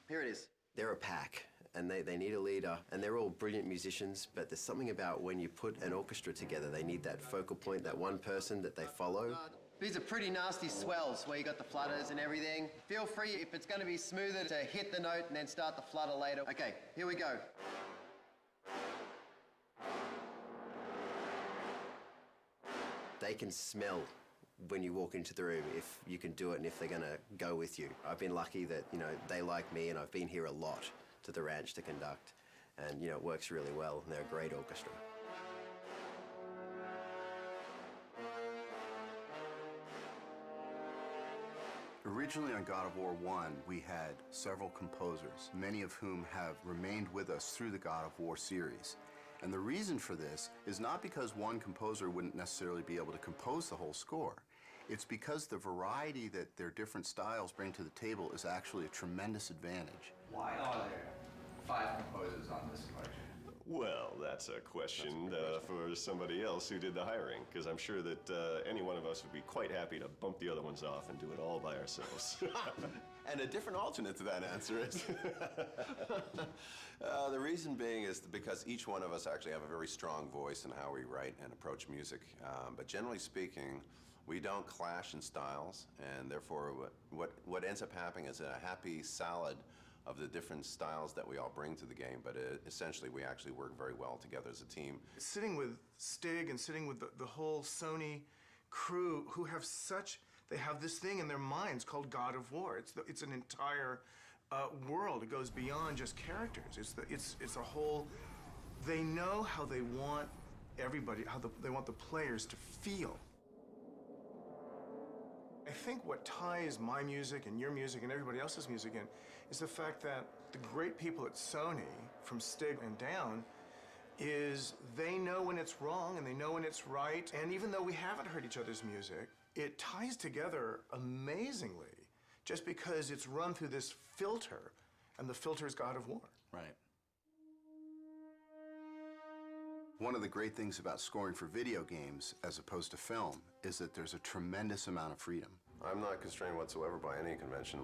Here it is. They're a pack, and they need a leader, and they're all brilliant musicians, but there's something about when you put an orchestra together, they need that focal point, that one person that they follow. These are pretty nasty swells where you got the flutters and everything. Feel free, if it's going to be smoother, to hit the note and then start the flutter later. Okay, here we go. They can smell when you walk into the room if you can do it and if they're going to go with you. I've been lucky that, you know, they like me and I've been here a lot to the ranch to conduct. And, you know, it works really well and they're a great orchestra. Originally on God of War 1, we had several composers, many of whom have remained with us through the God of War series. And the reason for this is not because one composer wouldn't necessarily be able to compose the whole score. It's because the variety that their different styles bring to the table is actually a tremendous advantage. Why are there 5 composers on this collection? Well, that's a question for somebody else who did the hiring, because I'm sure that any one of us would be quite happy to bump the other ones off and do it all by ourselves. And a different alternate to that answer is the reason being is because each one of us actually have a very strong voice in how we write and approach music. But generally speaking, we don't clash in styles, and therefore what ends up happening is a happy salad of the different styles that we all bring to the game, but essentially we actually work very well together as a team. Sitting with Stig and sitting with the whole Sony crew who have they have this thing in their minds called God of War. It's an entire world. It goes beyond just characters. It's a whole, they know how they want everybody, they want the players to feel. I think what ties my music and your music and everybody else's music in is the fact that the great people at Sony, from Stig and down, is they know when it's wrong and they know when it's right. And even though we haven't heard each other's music, it ties together amazingly just because it's run through this filter, and the filter is God of War. Right. One of the great things about scoring for video games as opposed to film is that there's a tremendous amount of freedom. I'm not constrained whatsoever by any convention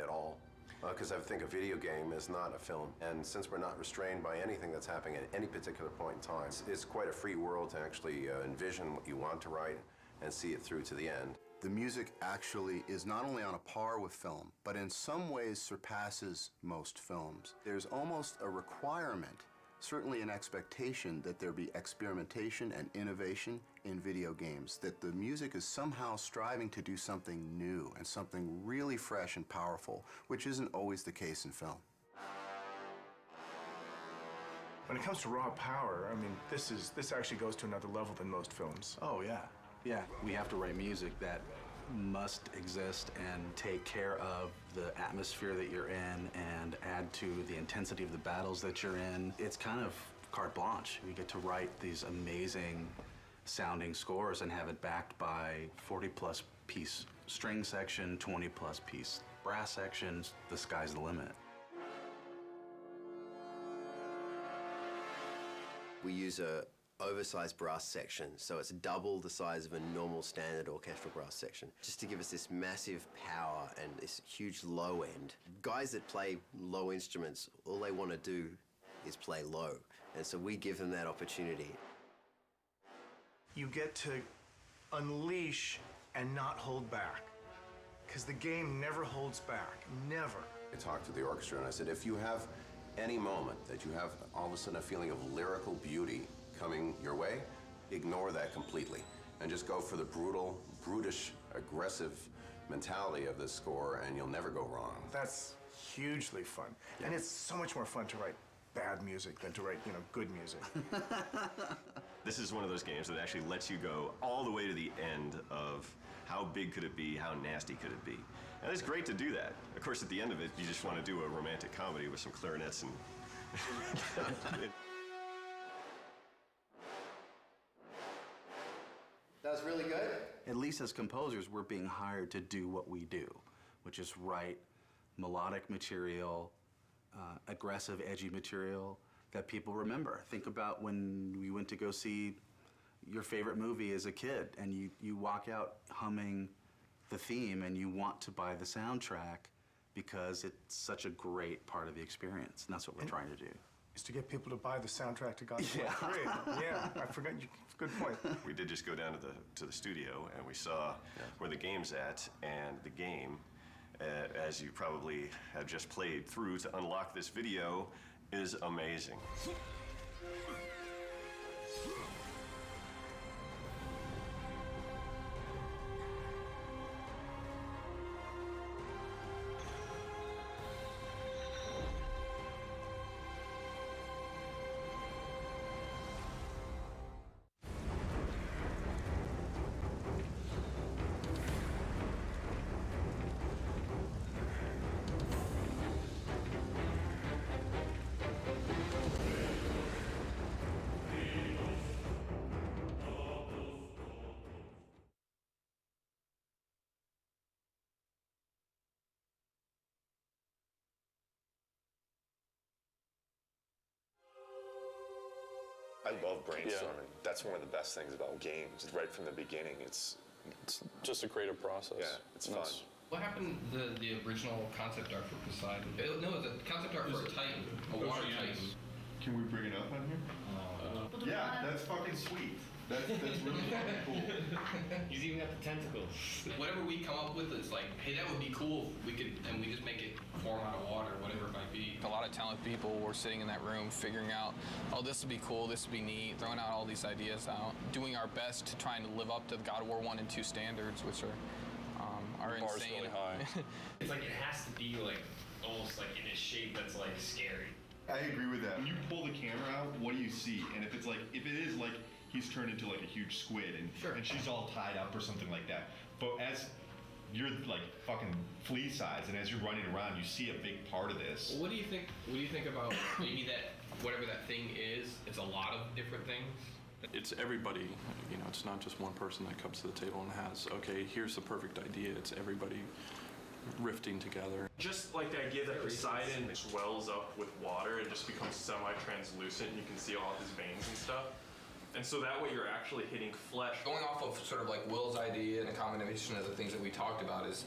at all, because I think a video game is not a film. And since we're not restrained by anything that's happening at any particular point in time, it's quite a free world to actually envision what you want to write and see it through to the end. The music actually is not only on a par with film, but in some ways surpasses most films. There's almost a requirement, certainly an expectation, that there be experimentation and innovation in video games, that the music is somehow striving to do something new and something really fresh and powerful, which isn't always the case in film. When it comes to raw power, I mean, this actually goes to another level than most films. Oh, yeah. Yeah, we have to write music that must exist and take care of the atmosphere that you're in and add to the intensity of the battles that you're in. It's kind of carte blanche. We get to write these amazing sounding scores and have it backed by 40-plus piece string section, 20-plus piece brass sections. The sky's the limit. We use a oversized brass section, so it's double the size of a normal standard orchestral brass section, just to give us this massive power and this huge low end. Guys that play low instruments, all they want to do is play low, and so we give them that opportunity. You get to unleash and not hold back, because the game never holds back, never. I talked to the orchestra and I said, if you have any moment that you have all of a sudden a feeling of lyrical beauty coming your way, ignore that completely and just go for the brutal, brutish, aggressive mentality of this score, and you'll never go wrong. That's hugely fun. Yeah. And it's so much more fun to write bad music than to write, good music. This is one of those games that actually lets you go all the way to the end of how big could it be, how nasty could it be. And it's great to do that. Of course, at the end of it, you just want to do a romantic comedy with some clarinets and... That was really good. At least as composers, we're being hired to do what we do, which is write melodic material, aggressive, edgy material that people remember. Think about when we went to go see your favorite movie as a kid, and you walk out humming the theme and you want to buy the soundtrack because it's such a great part of the experience, and that's what we're trying to do. Is to get people to buy the soundtrack to Godzilla 3. Yeah, I forgot. Good point. We did just go down to the studio, and we saw where the game's at, and the game, as you probably have just played through to unlock this video, is amazing. I love brainstorming. That's one of the best things about games. Right from the beginning, it's just a creative process. Yeah, it's fun. What happened to the original concept art for Poseidon? No, the concept art for Titan, a water Titan. Can we bring it up on here? Yeah, that's fucking sweet. That's really fucking cool. He's even got the tentacles. Whatever we come up with, it's like, hey, that would be cool if we could, and we just make it form out of water, whatever it might be. A lot of talented people were sitting in that room figuring out, oh, this would be cool, this would be neat, throwing out all these ideas out, doing our best to trying to live up to the God of War 1 and 2 standards, which are The bar's insane. really high. It's like it has to be like almost like in a shape that's like scary. I agree with that. When you pull the camera out, what do you see? And if it is like he's turned into like a huge squid and she's all tied up or something like that. But as you're like fucking flea size, and as you're running around, you see a big part of this. What do you think? What do you think about maybe that whatever that thing is? It's a lot of different things. It's everybody, you know, it's not just one person that comes to the table and has, okay, here's the perfect idea. It's everybody rifting together. Just like the idea that Poseidon swells up with water and just becomes semi-translucent and you can see all of his veins and stuff. And so that way you're actually hitting flesh. Going off of sort of like Will's idea and a combination of the things that we talked about is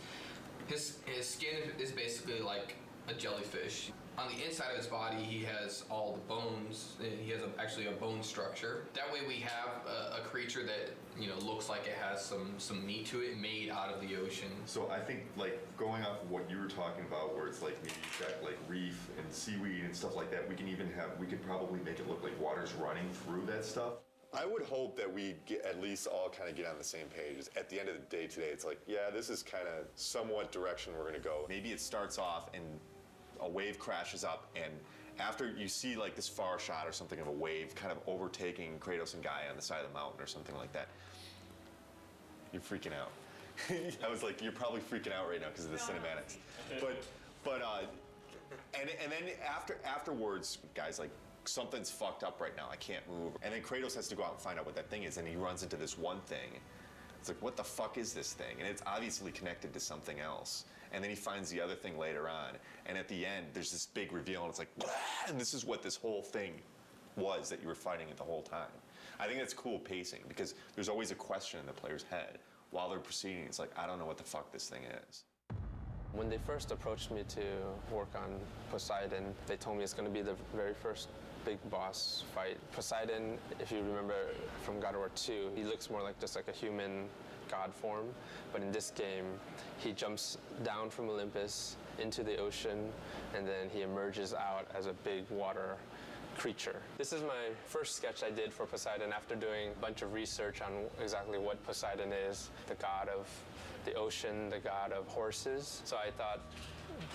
his skin is basically like a jellyfish. On the inside of his body, he has all the bones. He has actually a bone structure. That way we have a creature that, you know, looks like it has some meat to it, made out of the ocean. So I think like going off of what you were talking about, where it's like maybe you've got like reef and seaweed and stuff like that, we could probably make it look like water's running through that stuff. I would hope that we at least all kind of get on the same page. At the end of the day today, it's like, yeah, this is kind of somewhat direction we're going to go. Maybe it starts off and a wave crashes up, and after you see like this far shot or something of a wave kind of overtaking Kratos and Gaia on the side of the mountain or something like that, you're freaking out. I was like, you're probably freaking out right now because of the cinematics. And then afterwards, guys, like, something's fucked up right now. I can't move. And then Kratos has to go out and find out what that thing is, and he runs into this one thing. It's like, what the fuck is this thing? And it's obviously connected to something else. And then he finds the other thing later on. And at the end, there's this big reveal, and it's like, blah! And this is what this whole thing was that you were fighting it the whole time. I think that's cool pacing, because there's always a question in the player's head while they're proceeding. It's like, I don't know what the fuck this thing is. When they first approached me to work on Poseidon, they told me it's going to be the very first big boss fight. Poseidon, if you remember from God of War 2, he looks more like just like a human god form. But in this game, he jumps down from Olympus into the ocean, and then he emerges out as a big water creature. This is my first sketch I did for Poseidon after doing a bunch of research on exactly what Poseidon is, the god of the ocean, the god of horses. So I thought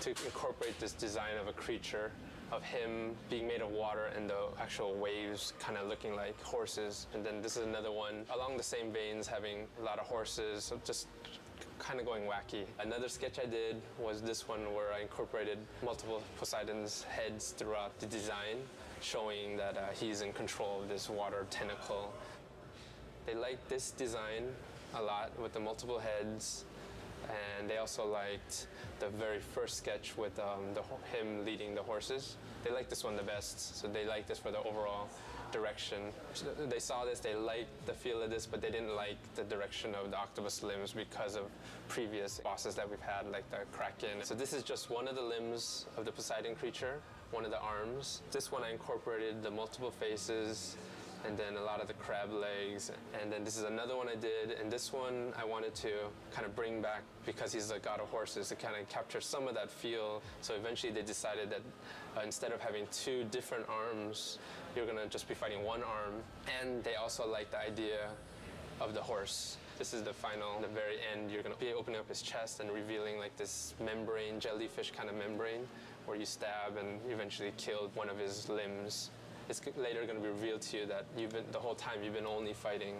to incorporate this design of a creature, of him being made of water and the actual waves kind of looking like horses. And then this is another one along the same veins, having a lot of horses, so just kind of going wacky. Another sketch I did was this one where I incorporated multiple Poseidon's heads throughout the design, showing that he's in control of this water tentacle. They liked this design a lot with the multiple heads, and they also liked the very first sketch with him leading the horses. They liked this one the best, so they liked this for the overall direction. They saw this, they liked the feel of this, but they didn't like the direction of the octopus limbs because of previous bosses that we've had, like the Kraken. So this is just one of the limbs of the Poseidon creature. one of the arms. This one I incorporated the multiple faces and then a lot of the crab legs. And then this is another one I did, and this one I wanted to kind of bring back because he's the god of horses to kind of capture some of that feel. So eventually they decided that instead of having two different arms, you're gonna just be fighting one arm. And they also like the idea of the horse. This is the final, the very end, you're gonna be opening up his chest and revealing like this membrane, jellyfish kind of membrane, where you stab and eventually kill one of his limbs. It's later going to be revealed to you that the whole time you've been only fighting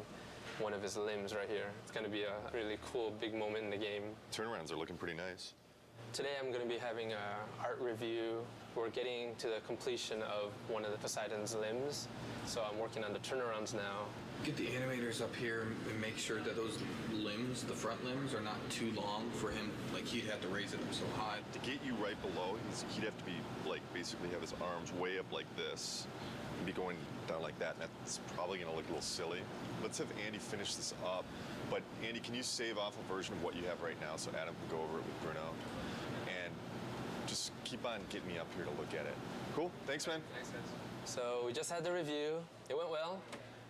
one of his limbs right here. It's going to be a really cool, big moment in the game. Turnarounds are looking pretty nice. Today I'm going to be having an art review. We're getting to the completion of one of the Poseidon's limbs, so I'm working on the turnarounds now. Get the animators up here and make sure that those limbs, the front limbs, are not too long for him. Like, he'd have to raise it up so high. To get you right below, he'd have to be, like, basically have his arms way up like this and be going down like that, and that's probably going to look a little silly. Let's have Andy finish this up. But, Andy, can you save off a version of what you have right now so Adam can go over it with Bruno? And just keep on getting me up here to look at it. Cool? Thanks, man. Thanks, guys. So we just had the review. It went well.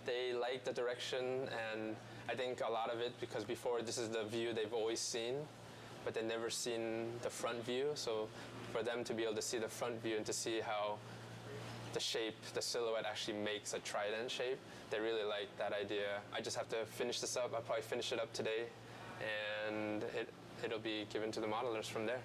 They liked the direction, and I think a lot of it because before this is the view they've always seen, but they've never seen the front view. So for them to be able to see the front view and to see how the shape, the silhouette actually makes a trident shape, they really like that idea. I just have to finish this up. I'll probably finish it up today, and it'll be given to the modelers from there.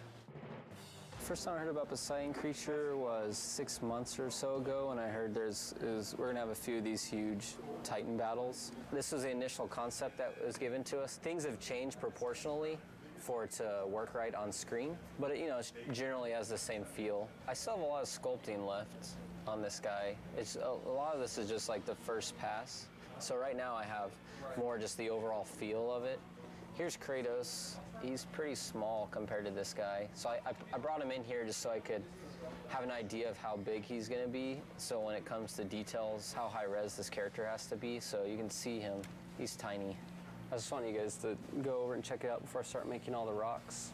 First time I heard about Poseidon Creature was 6 months or so ago, and I heard we're gonna have a few of these huge Titan battles. This was the initial concept that was given to us. Things have changed proportionally for it to work right on screen, but it generally has the same feel. I still have a lot of sculpting left on this guy. A lot of this is just like the first pass. So right now I have more just the overall feel of it. Here's Kratos. He's pretty small compared to this guy. So I brought him in here just so I could have an idea of how big he's gonna be. So when it comes to details, how high res this character has to be. So you can see him, he's tiny. I just want you guys to go over and check it out before I start making all the rocks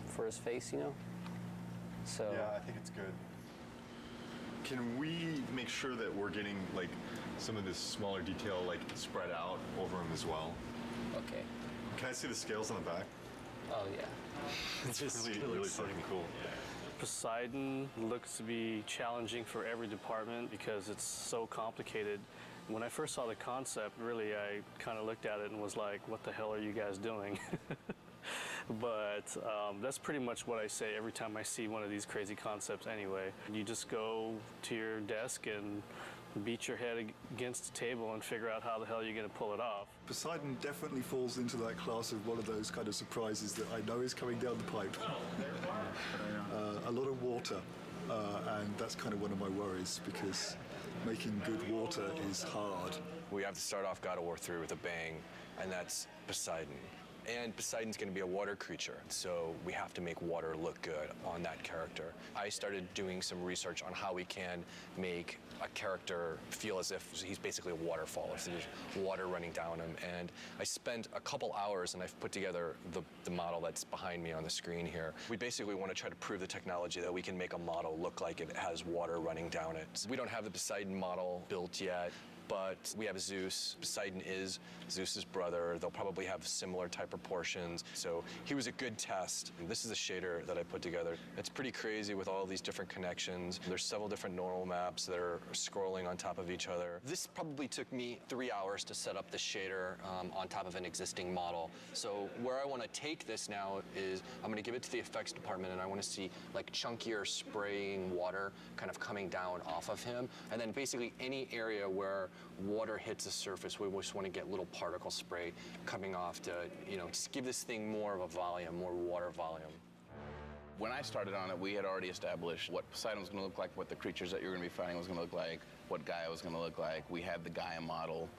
for his face, So yeah, I think it's good. Can we make sure that we're getting like some of this smaller detail like spread out over him as well? Okay. Can I see the scales on the back? Oh yeah. It's really fucking cool. Poseidon looks to be challenging for every department because it's so complicated. When I first saw the concept, really, I kind of looked at it and was like, what the hell are you guys doing? But that's pretty much what I say every time I see one of these crazy concepts anyway. You just go to your desk and beat your head against the table and figure out how the hell you're going to pull it off. Poseidon definitely falls into that class of one of those kind of surprises that I know is coming down the pipe. A lot of water, and that's kind of one of my worries because making good water is hard. We have to start off God of War 3 with a bang, and that's Poseidon. And Poseidon's going to be a water creature, so we have to make water look good on that character. I started doing some research on how we can make a character feel as if he's basically a waterfall, if there's water running down him. And I spent a couple hours and I've put together the model that's behind me on the screen here. We basically want to try to prove the technology that we can make a model look like it has water running down it. So we don't have the Poseidon model built yet, but we have Zeus. Poseidon is Zeus's brother. They'll probably have similar type proportions. So he was a good test. This is a shader that I put together. It's pretty crazy with all these different connections. There's several different neural maps that are scrolling on top of each other. This probably took me 3 hours to set up the shader on top of an existing model. So where I want to take this now is I'm going to give it to the effects department, and I want to see like chunkier spraying water kind of coming down off of him. And then basically any area where water hits the surface, we just want to get little particle spray coming off to, just give this thing more of a volume, more water volume. When I started on it, we had already established what Poseidon was going to look like, what the creatures that you're going to be fighting was going to look like, what Gaia was going to look like. We had the Gaia model.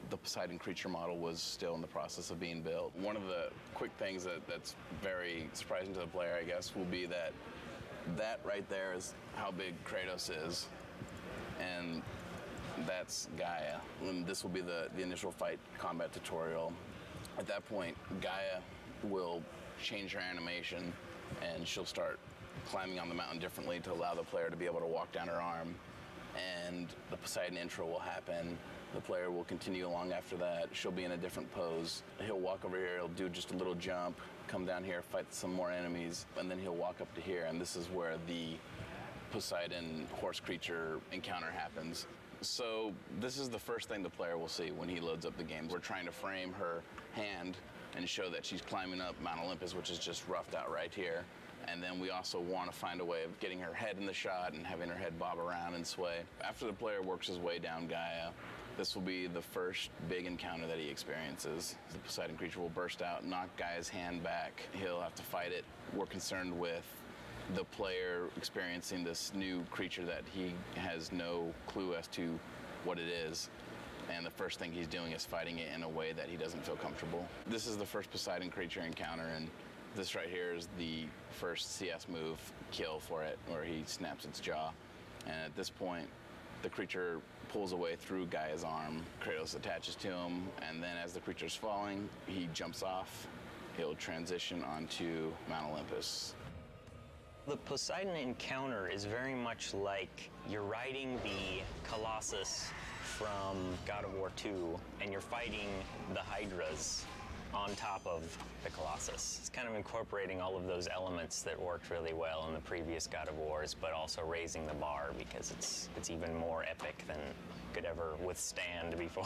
The Poseidon creature model was still in the process of being built. One of the quick things that's very surprising to the player, I guess, will be that right there is how big Kratos is. And that's Gaia. And this will be the initial fight combat tutorial. At that point, Gaia will change her animation and she'll start climbing on the mountain differently to allow the player to be able to walk down her arm. And the Poseidon intro will happen. The player will continue along after that. She'll be in a different pose. He'll walk over here, he'll do just a little jump, come down here, fight some more enemies, and then he'll walk up to here, and this is where the Poseidon horse creature encounter happens. So this is the first thing the player will see when he loads up the game. We're trying to frame her hand and show that she's climbing up Mount Olympus, which is just roughed out right here. And then we also want to find a way of getting her head in the shot and having her head bob around and sway. After the player works his way down Gaia, this will be the first big encounter that he experiences. The Poseidon creature will burst out, knock Gaia's hand back. He'll have to fight it. We're concerned with the player experiencing this new creature that he has no clue as to what it is. And the first thing he's doing is fighting it in a way that he doesn't feel comfortable. This is the first Poseidon creature encounter, and this right here is the first CS move kill for it, where he snaps its jaw. And at this point, the creature pulls away through Gaia's arm. Kratos attaches to him, and then as the creature's falling, he jumps off. He'll transition onto Mount Olympus. The Poseidon encounter is very much like you're riding the Colossus from God of War 2, and you're fighting the Hydras on top of the Colossus. It's kind of incorporating all of those elements that worked really well in the previous God of Wars, but also raising the bar because it's even more epic than could ever withstand before.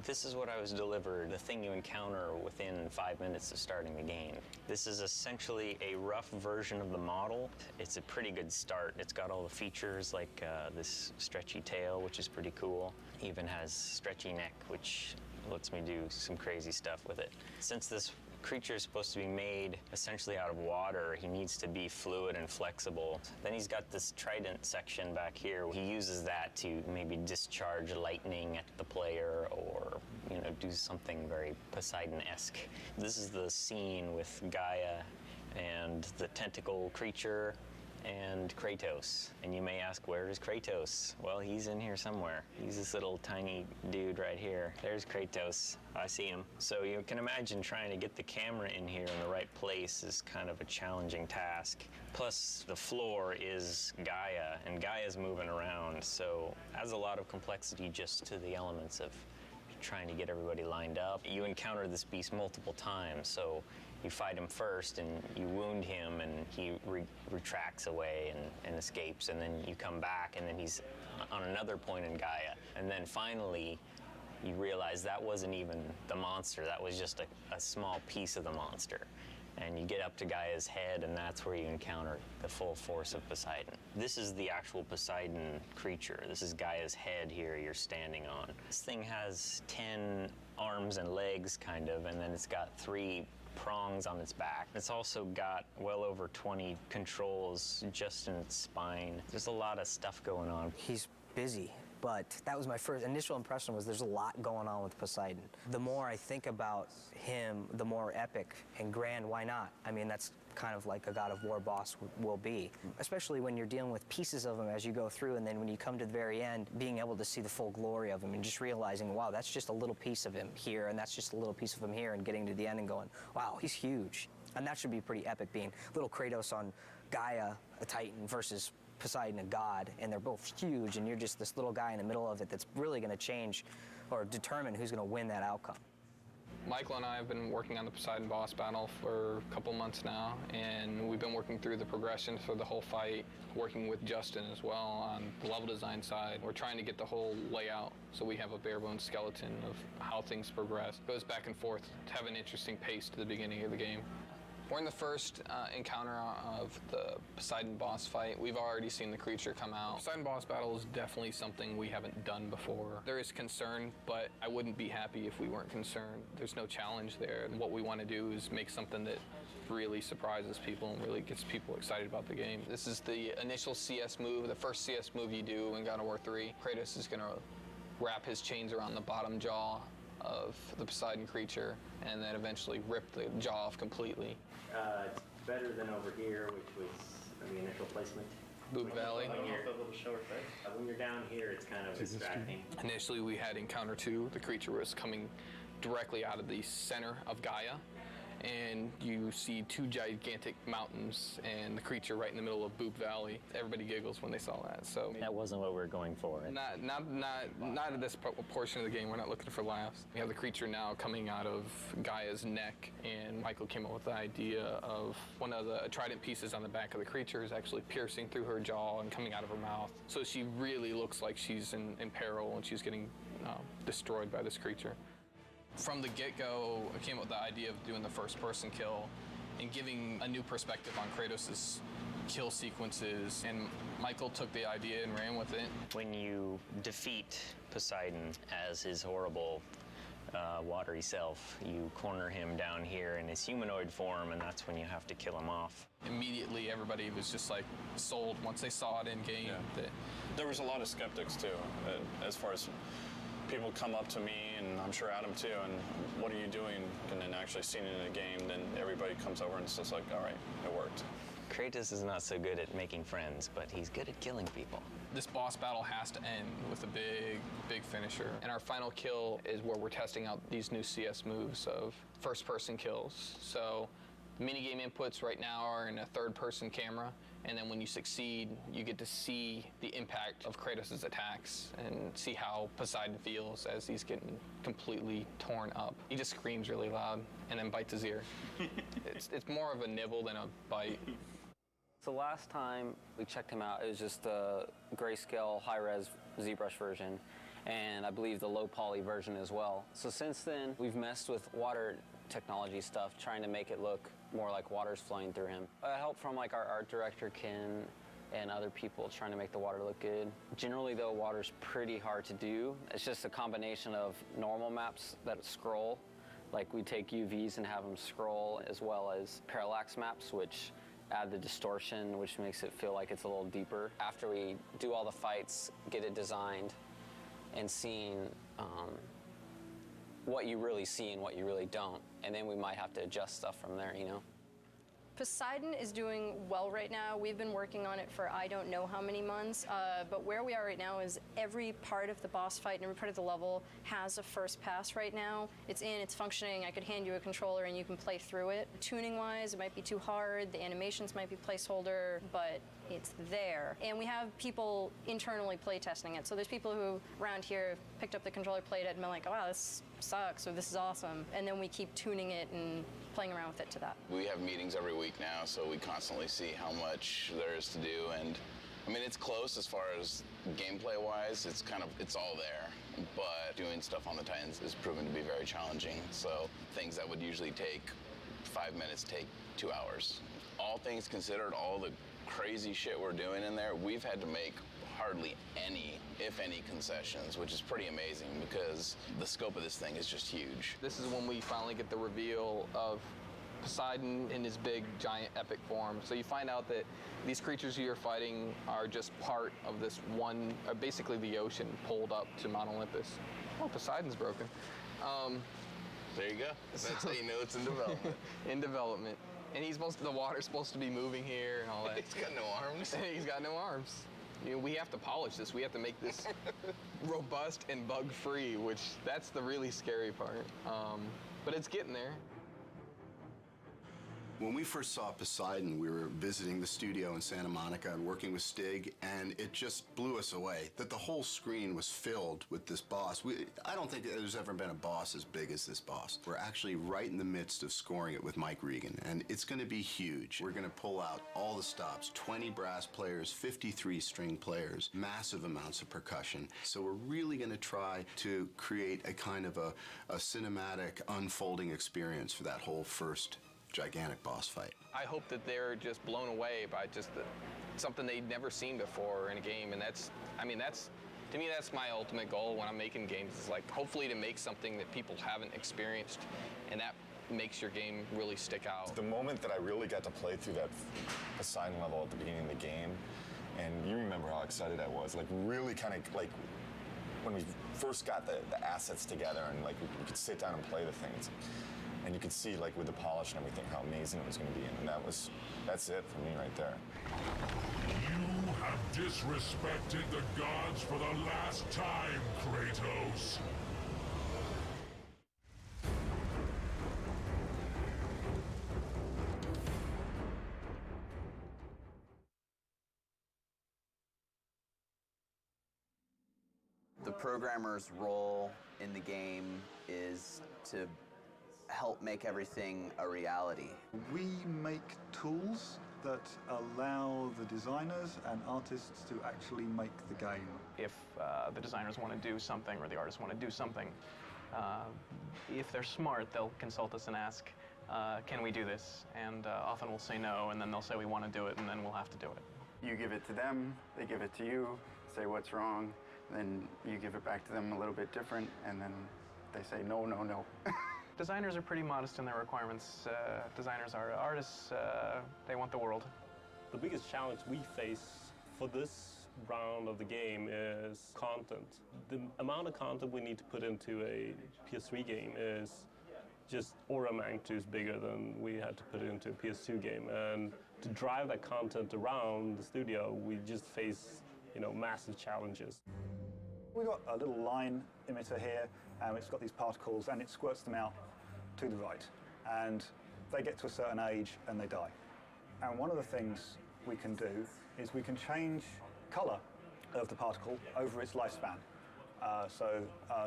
This is what I was delivered, the thing you encounter within 5 minutes of starting the game. This is essentially a rough version of the model. It's a pretty good start. It's got all the features like this stretchy tail, which is pretty cool. Even has stretchy neck, which lets me do some crazy stuff with it. Since this creature is supposed to be made essentially out of water, he needs to be fluid and flexible. Then he's got this trident section back here. He uses that to maybe discharge lightning at the player or, do something very Poseidon-esque. This is the scene with Gaia and the tentacle creature and Kratos. And you may ask, where is Kratos? Well, he's in here somewhere. He's this little tiny dude right here. There's Kratos. I see him. So you can imagine trying to get the camera in here in the right place is kind of a challenging task. Plus, the floor is Gaia, and Gaia's moving around, so adds a lot of complexity just to the elements of trying to get everybody lined up. You encounter this beast multiple times, so you fight him first and you wound him and he retracts away and escapes, and then you come back and then he's on another point in Gaia. And then finally, you realize that wasn't even the monster, that was just a small piece of the monster. And you get up to Gaia's head, and that's where you encounter the full force of Poseidon. This is the actual Poseidon creature. This is Gaia's head here you're standing on. This thing has 10 arms and legs, kind of, and then it's got 3 prongs on its back. It's also got well over 20 controls just in its spine. There's a lot of stuff going on. He's busy. But that was my first initial impression, was there's a lot going on with Poseidon. The more I think about him, the more epic and grand. Why not? I mean, that's kind of like a God of War boss will be, especially when you're dealing with pieces of him as you go through, and then when you come to the very end, being able to see the full glory of him and just realizing, wow, that's just a little piece of him here, and that's just a little piece of him here, and getting to the end and going, wow, he's huge. And that should be pretty epic, being little Kratos on Gaia, a Titan, versus Poseidon, a god, and they're both huge, and you're just this little guy in the middle of it that's really going to change or determine who's going to win that outcome. Michael and I have been working on the Poseidon boss battle for a couple months now, and we've been working through the progression for the whole fight, working with Justin as well on the level design side. We're trying to get the whole layout so we have a bare bones skeleton of how things progress. It goes back and forth to have an interesting pace to the beginning of the game. We're in the first encounter of the Poseidon boss fight. We've already seen the creature come out. Poseidon boss battle is definitely something we haven't done before. There is concern, but I wouldn't be happy if we weren't concerned. There's no challenge there. What we want to do is make something that really surprises people and really gets people excited about the game. This is the initial CS move, the first CS move you do in God of War 3. Kratos is going to wrap his chains around the bottom jaw of the Poseidon creature and then eventually rip the jaw off completely. It's better than over here, which was the initial placement. Boob Valley. When you're down here, it's kind of distracting. Initially, we had Encounter 2. The creature was coming directly out of the center of Gaia, and you see two gigantic mountains and the creature right in the middle of Boop Valley. Everybody giggles when they saw that. So that wasn't what we were going for. Not at this portion of the game. We're not looking for laughs. We have the creature now coming out of Gaia's neck, and Michael came up with the idea of one of the trident pieces on the back of the creature is actually piercing through her jaw and coming out of her mouth. So she really looks like she's in peril and she's getting destroyed by this creature. From the get-go, I came up with the idea of doing the first-person kill and giving a new perspective on Kratos' kill sequences, and Michael took the idea and ran with it. When you defeat Poseidon as his horrible watery self, you corner him down here in his humanoid form, and that's when you have to kill him off. Immediately, everybody was just like sold once they saw it in game. Yeah. There was a lot of skeptics too, as far as people come up to me, and I'm sure Adam too, and what are you doing? And then actually seeing it in a game, then everybody comes over and it's just like, all right, it worked. Kratos is not so good at making friends, but he's good at killing people. This boss battle has to end with a big finisher. And our final kill is where we're testing out these new CS moves of first-person kills. So minigame inputs right now are in a third-person camera, and then when you succeed, you get to see the impact of Kratos' attacks and see how Poseidon feels as he's getting completely torn up. He just screams really loud and then bites his ear. It's more of a nibble than a bite. So last time we checked him out, it was just the grayscale high-res ZBrush version, and I believe the low poly version as well. So since then, we've messed with water technology stuff, trying to make it look more like water's flowing through him. Help from like our art director, Ken, and other people trying to make the water look good. Generally though, water's pretty hard to do. It's just a combination of normal maps that scroll, like we take UVs and have them scroll, as well as parallax maps, which add the distortion, which makes it feel like it's a little deeper. After we do all the fights, get it designed, and seeing what you really see and what you really don't, and then we might have to adjust stuff from there, you know? Poseidon is doing well right now. We've been working on it for I don't know how many months, but where we are right now is every part of the boss fight and every part of the level has a first pass right now. It's in, it's functioning. I could hand you a controller and you can play through it. Tuning-wise, it might be too hard. The animations might be placeholder, but it's there. And we have people internally play testing it. So there's people who around here picked up the controller, played it, and been like, oh, wow, this sucks, or this is awesome. And then we keep tuning it and playing around with it to that. We have meetings every week now, so we constantly see how much there is to do. And I mean, it's close as far as gameplay-wise. It's all there. But doing stuff on the Titans is proven to be very challenging. So things that would usually take 5 minutes take 2 hours. All things considered, all the crazy shit we're doing in there, we've had to make hardly any, if any, concessions, which is pretty amazing because the scope of this thing is just huge. This is when we finally get the reveal of Poseidon in his big, giant, epic form. So you find out that these creatures you're fighting are just part of this one, basically the ocean pulled up to Mount Olympus. Oh, Poseidon's broken. There you go. That's how you know it's in development. In development. And the water's supposed to be moving here and all that. He's got no arms. He's got no arms. You know, we have to polish this. We have to make this robust and bug-free, which that's the really scary part. But it's getting there. When we first saw Poseidon, we were visiting the studio in Santa Monica and working with Stig, and it just blew us away that the whole screen was filled with this boss. I don't think there's ever been a boss as big as this boss. We're actually right in the midst of scoring it with Mike Regan, and it's going to be huge. We're going to pull out all the stops, 20 brass players, 53 string players, massive amounts of percussion. So we're really going to try to create a kind of a cinematic unfolding experience for that whole first gigantic boss fight. I hope that they're just blown away by just something they'd never seen before in a game, and to me, that's my ultimate goal when I'm making games, is like hopefully to make something that people haven't experienced, and that makes your game really stick out. The moment that I really got to play through that Poseidon level at the beginning of the game, and you remember how excited I was, like really kind of like when we first got the assets together and like we could sit down and play the things. And you could see, like, with the polish and everything, how amazing it was going to be. And that's it for me right there. You have disrespected the gods for the last time, Kratos. The programmer's role in the game is to help make everything a reality. We make tools that allow the designers and artists to actually make the game. If the designers want to do something or the artists want to do something, if they're smart, they'll consult us and ask, can we do this? And often we'll say no, and then they'll say we want to do it, and then we'll have to do it. You give it to them, they give it to you, say what's wrong, then you give it back to them a little bit different, and then they say no, no, no. Designers are pretty modest in their requirements. Designers are artists. They want the world. The biggest challenge we face for this round of the game is content. The amount of content we need to put into a PS3 game is just order of magnitude bigger than we had to put into a PS2 game. And to drive that content around the studio, we just face, massive challenges. We've got a little line emitter here, and it's got these particles, and it squirts them out to the right. And they get to a certain age, and they die. And one of the things we can do is we can change color of the particle over its lifespan.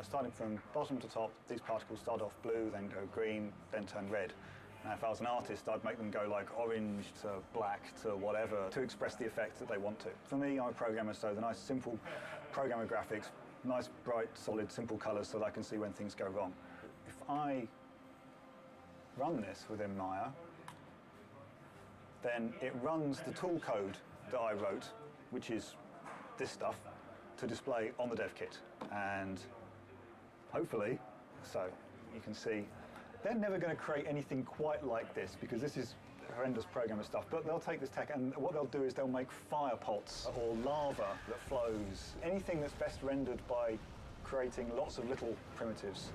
Starting from bottom to top, these particles start off blue, then go green, then turn red. Now, if I was an artist, I'd make them go like orange to black to whatever to express the effect that they want to. For me, I'm a programmer, so the nice, simple programmer graphics, nice, bright, solid, simple colors so that I can see when things go wrong. If I run this within Maya, then it runs the tool code that I wrote, which is this stuff, to display on the dev kit. And hopefully, so you can see, they're never going to create anything quite like this because this is horrendous programmer stuff, but they'll take this tech and what they'll do is they'll make fire pots or lava that flows. Anything that's best rendered by creating lots of little primitives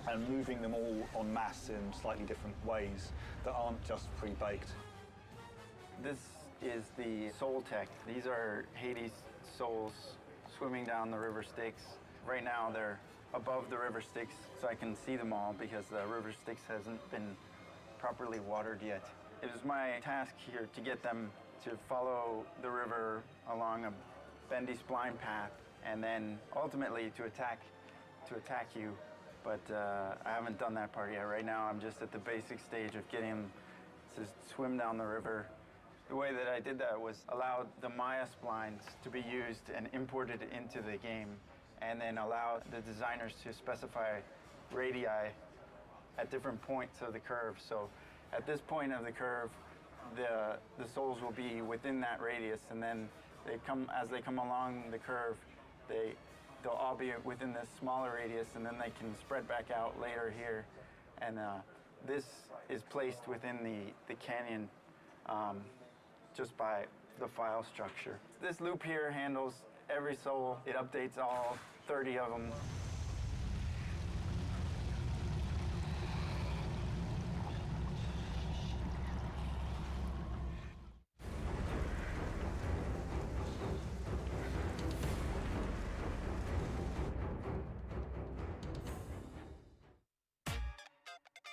and moving them all en masse in slightly different ways that aren't just pre-baked. This is the soul tech. These are Hades souls swimming down the river Styx. Right now they're above the river Styx, so I can see them all because the river Styx hasn't been properly watered yet. It was my task here to get them to follow the river along a bendy spline path and then ultimately to attack you. But I haven't done that part yet. Right now I'm just at the basic stage of getting them to swim down the river. The way that I did that was allowed the Maya splines to be used and imported into the game, and then allow the designers to specify radii at different points of the curve. So at this point of the curve, the souls will be within that radius, and then as they come along the curve, they'll all be within this smaller radius, and then they can spread back out later here. And this is placed within the canyon just by the file structure. This loop here handles every soul. It updates all 30 of them.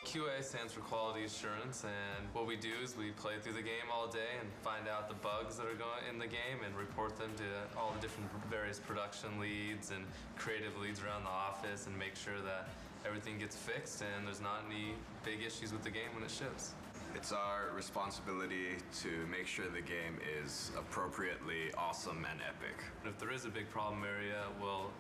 QA stands for quality assurance, and what we do is we play through the game all day and find out the bugs that are going in the game and report them to all the different various production leads and creative leads around the office and make sure that everything gets fixed and there's not any big issues with the game when it ships. It's our responsibility to make sure the game is appropriately awesome and epic. If there is a big problem area,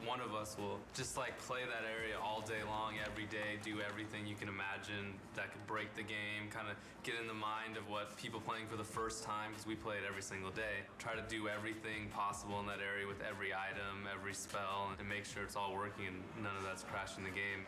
one of us will just play that area all day long, every day, do everything you can imagine that could break the game, kind of get in the mind of what people playing for the first time, because we play it every single day. Try to do everything possible in that area with every item, every spell, and make sure it's all working and none of that's crashing the game.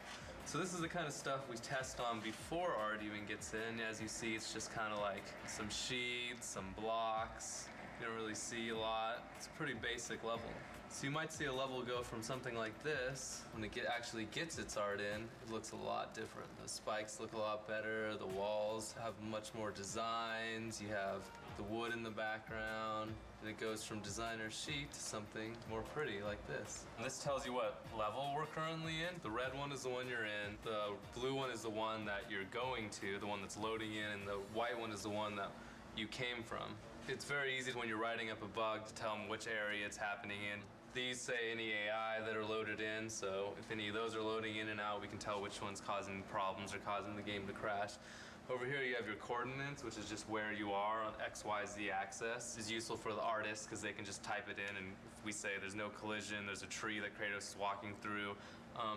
So this is the kind of stuff we test on before art even gets in. As you see, it's just kind of like some sheets, some blocks. You don't really see a lot. It's a pretty basic level. So you might see a level go from something like this. When it actually gets its art in, it looks a lot different. The spikes look a lot better. The walls have much more designs. You have the wood in the background. And it goes from designer sheet to something more pretty like this. And this tells you what level we're currently in. The red one is the one you're in. The blue one is the one that you're going to, the one that's loading in, and the white one is the one that you came from. It's very easy when you're writing up a bug to tell them which area it's happening in. These say any AI that are loaded in, so if any of those are loading in and out, we can tell which one's causing problems or causing the game to crash. Over here you have your coordinates, which is just where you are on X, Y, Z axis. It's useful for the artists because they can just type it in, and if we say there's no collision, there's a tree that Kratos is walking through.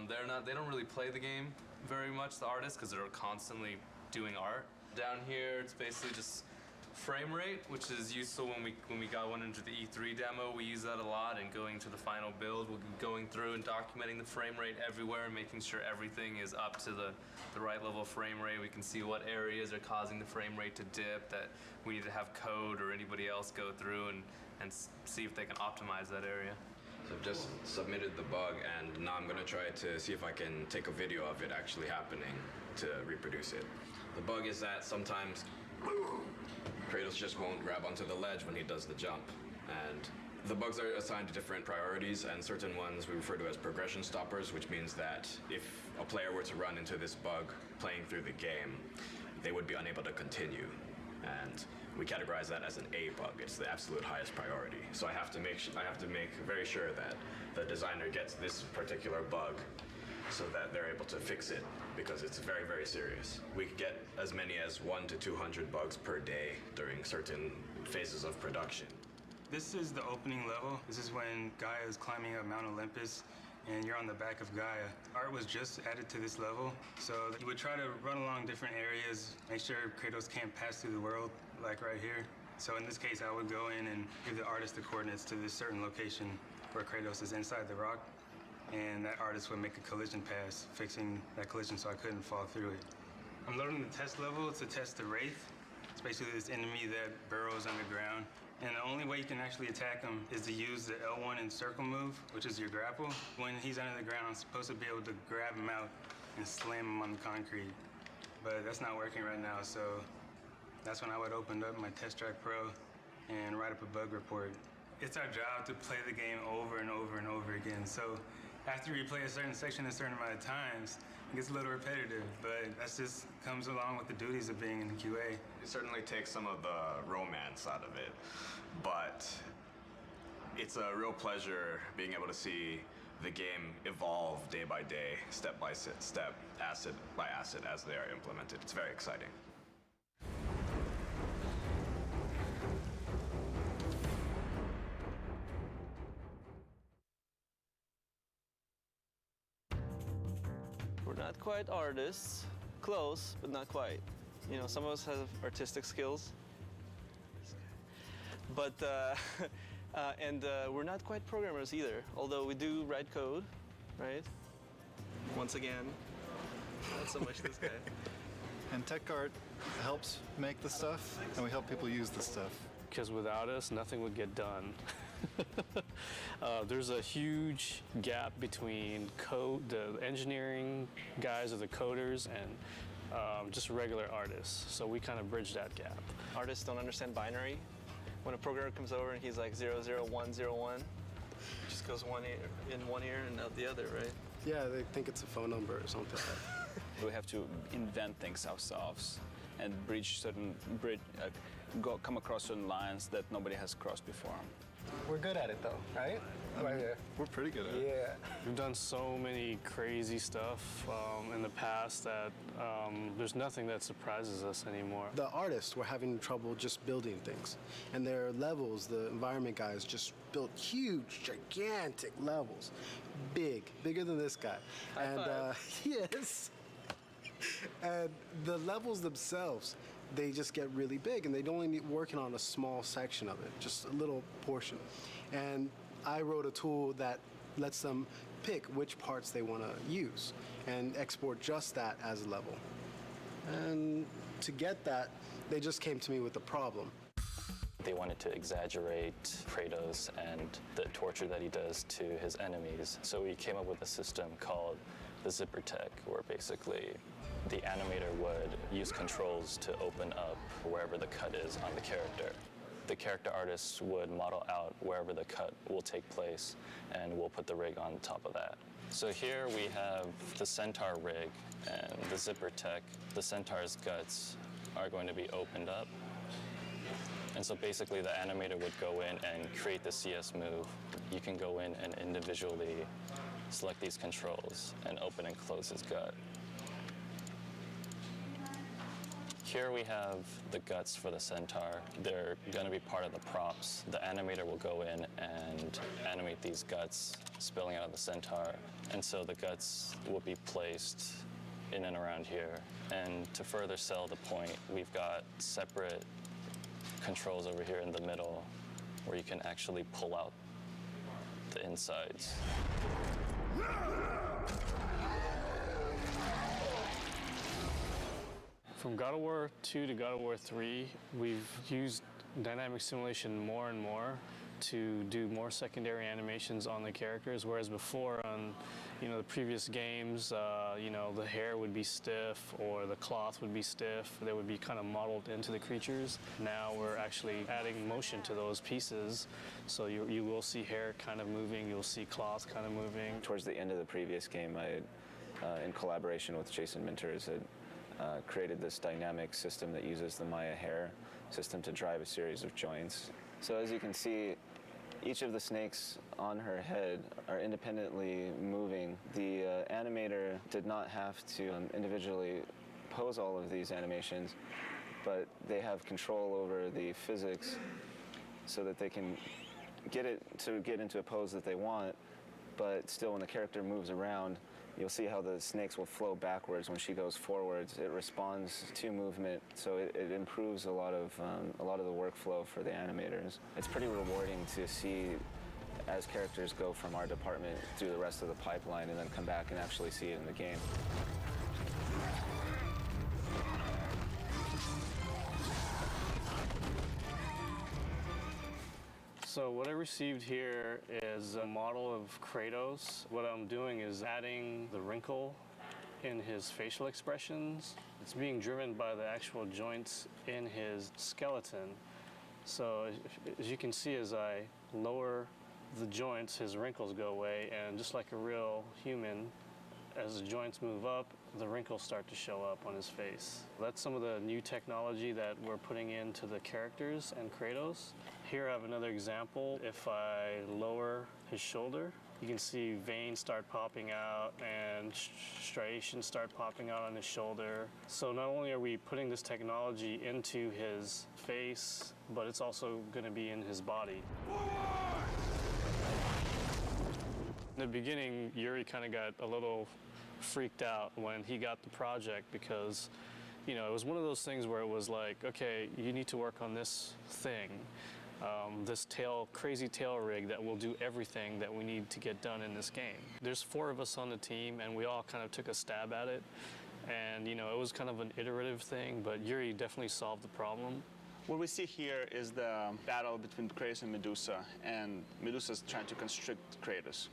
They don't really play the game very much, the artists, because they're constantly doing art. Down here, it's basically just frame rate, which is useful when we got one into the E3 demo. We use that a lot, and going to the final build, we'll be going through and documenting the frame rate everywhere and making sure everything is up to the right level of frame rate. We can see what areas are causing the frame rate to dip, that we need to have code or anybody else go through and see if they can optimize that area. So I've just submitted the bug, and now I'm going to try to see if I can take a video of it actually happening to reproduce it. The bug is that sometimes Kratos just won't grab onto the ledge when he does the jump. And the bugs are assigned different priorities, and certain ones we refer to as progression stoppers, which means that if a player were to run into this bug playing through the game, they would be unable to continue. And we categorize that as an A bug. It's the absolute highest priority. So I have to make very sure that the designer gets this particular bug so that they're able to fix it, because it's very, very serious. We could get as many as 100 to 200 bugs per day during certain phases of production. This is the opening level. This is when Gaia is climbing up Mount Olympus and you're on the back of Gaia. Art was just added to this level, so you would try to run along different areas, make sure Kratos can't pass through the world, like right here. So in this case, I would go in and give the artist the coordinates to this certain location where Kratos is inside the rock, and that artist would make a collision pass, fixing that collision so I couldn't fall through it. I'm loading the test level to test the Wraith. It's basically this enemy that burrows underground. And the only way you can actually attack him is to use the L1 and circle move, which is your grapple. When he's under the ground, I'm supposed to be able to grab him out and slam him on the concrete. But that's not working right now, so that's when I would open up my Test Track Pro and write up a bug report. It's our job to play the game over and over and over again. So after you play a certain section a certain amount of times, it gets a little repetitive, but that just comes along with the duties of being in the QA. It certainly takes some of the romance out of it, but it's a real pleasure being able to see the game evolve day by day, step by step, asset by asset as they are implemented. It's very exciting. We're not quite artists. Close, but not quite. You know, some of us have artistic skills. But, we're not quite programmers either, although we do write code, right? Once again, not so much this guy. And Tech Art helps make the stuff, and we help people use the stuff. Because without us, nothing would get done. There's a huge gap between the engineering guys or the coders and just regular artists. So we kind of bridge that gap. Artists don't understand binary. When a programmer comes over and he's like 00101, it just goes one ear in one ear and out the other, right? Yeah, they think it's a phone number or something. We have to invent things ourselves and come across certain lines that nobody has crossed before. We're good at it though, right? Right here. We're pretty good at it. Yeah. We've done so many crazy stuff in the past that there's nothing that surprises us anymore. The artists were having trouble just building things. And their levels, the environment guys just built huge, gigantic levels. Bigger than this guy. Yes. And the levels themselves, they just get really big, and they'd only be working on a small section of it, just a little portion. And I wrote a tool that lets them pick which parts they want to use and export just that as a level. And to get that, they just came to me with a problem. They wanted to exaggerate Kratos and the torture that he does to his enemies. So we came up with a system called the Zipper Tech, where basically the animator would use controls to open up wherever the cut is on the character. The character artists would model out wherever the cut will take place, and we'll put the rig on top of that. So here we have the Centaur rig and the Zipper Tech. The Centaur's guts are going to be opened up, And so basically the animator would go in and create the CS move. You can go in and individually select these controls and open and close his gut. Here we have the guts for the centaur. They're going to be part of the props. The animator will go in and animate these guts spilling out of the centaur. And so the guts will be placed in and around here. And to further sell the point, we've got separate controls over here in the middle where you can actually pull out the insides. From God of War 2 to God of War 3, we've used dynamic simulation more and more to do more secondary animations on the characters, whereas before on the previous games, the hair would be stiff or the cloth would be stiff. They would be kind of modeled into the creatures. Now we're actually adding motion to those pieces, so you will see hair kind of moving, you'll see cloth kind of moving. Towards the end of the previous game, I, in collaboration with Jason Minters, had created this dynamic system that uses the Maya hair system to drive a series of joints. So as you can see, each of the snakes on her head are independently moving. The animator did not have to individually pose all of these animations, but they have control over the physics so that they can get it to get into a pose that they want, but still when the character moves around, you'll see how the snakes will flow backwards when she goes forwards. It responds to movement, so it improves a lot of the workflow for the animators. It's pretty rewarding to see as characters go from our department through the rest of the pipeline and then come back and actually see it in the game. So what I received here is a model of Kratos. What I'm doing is adding the wrinkle in his facial expressions. It's being driven by the actual joints in his skeleton. So as you can see, as I lower the joints, his wrinkles go away, and just like a real human, as the joints move up, the wrinkles start to show up on his face. That's some of the new technology that we're putting into the characters and Kratos. Here I have another example. If I lower his shoulder, you can see veins start popping out and striations start popping out on his shoulder. So not only are we putting this technology into his face, but it's also going to be in his body. In the beginning, Yuri kind of got a little freaked out when he got the project because, it was one of those things where it was like, okay, you need to work on this thing, this crazy tail rig that will do everything that we need to get done in this game. There's 4 of us on the team, and we all kind of took a stab at it. And, it was kind of an iterative thing, but Yuri definitely solved the problem. What we see here is the battle between Kratos and Medusa is trying to constrict Kratos.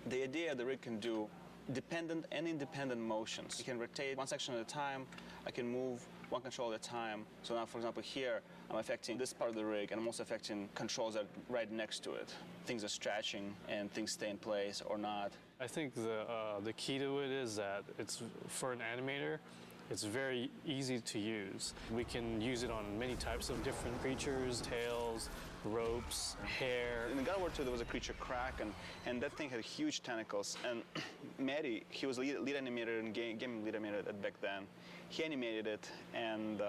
The idea the rig can do dependent and independent motions. You can rotate one section at a time. I can move one control at a time. So now, for example, here, I'm affecting this part of the rig, and I'm also affecting controls that are right next to it. Things are stretching, and things stay in place or not. I think the key to it is that it's, for an animator, it's very easy to use. We can use it on many types of different creatures, tails, ropes, hair. In God of War 2, there was a creature Kraken, and that thing had huge tentacles. And Matty, he was lead animator and game lead animator back then. He animated it, and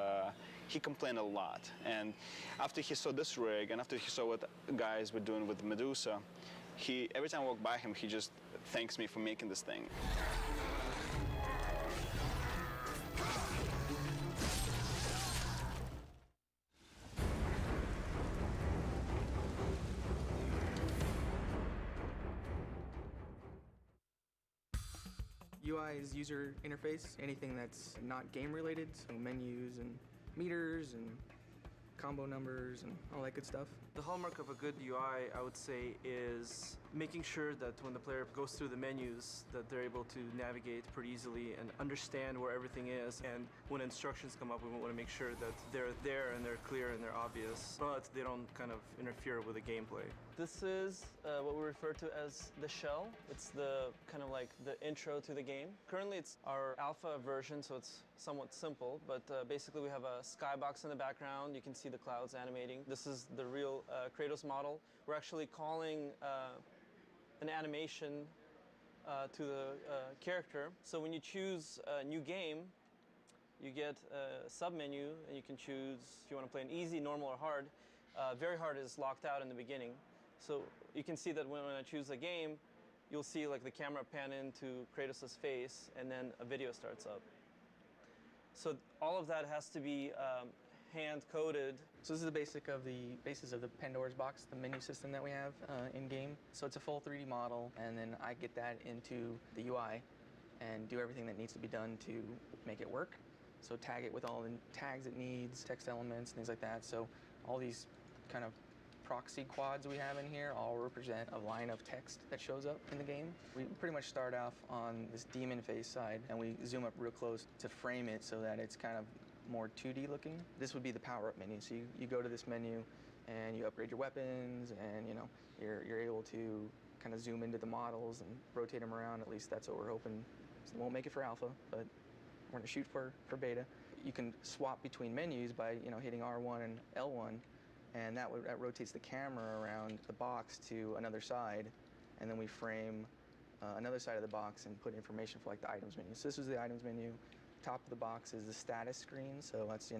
he complained a lot. And after he saw this rig, and after he saw what guys were doing with Medusa, every time I walk by him, he just thanks me for making this thing. UI is user interface, anything that's not game related, so menus and meters and combo numbers and all that good stuff. The hallmark of a good UI, I would say, is making sure that when the player goes through the menus, that they're able to navigate pretty easily and understand where everything is. And when instructions come up, we want to make sure that they're there and they're clear and they're obvious, but they don't kind of interfere with the gameplay. This is what we refer to as the shell. It's the kind of like the intro to the game. Currently, it's our alpha version, so it's somewhat simple, but basically we have a skybox in the background. You can see the clouds animating. This is the real Kratos model. We're actually calling an animation to the character. So when you choose a new game, you get a sub-menu, and you can choose if you want to play an easy, normal, or hard. Very hard is locked out in the beginning. So you can see that when I choose a game, you'll see like the camera pan into Kratos' face, and then a video starts up. So all of that has to be hand-coded. So this is the basis of the Pandora's box, the menu system that we have in-game. So it's a full 3D model, and then I get that into the UI and do everything that needs to be done to make it work. So tag it with all the tags it needs, text elements, things like that. So all these kind of proxy quads we have in here all represent a line of text that shows up in the game. We pretty much start off on this demon face side, and we zoom up real close to frame it so that it's kind of more 2D looking. This would be the power-up menu. So you go to this menu and you upgrade your weapons, and you're able to kind of zoom into the models and rotate them around. At least that's what we're hoping. So we won't make it for alpha, but we're gonna shoot for beta. You can swap between menus by hitting R1 and L1, and that rotates the camera around the box to another side, and then we frame another side of the box and put information for like the items menu. So this is the items menu. Top of the box is the status screen, so that's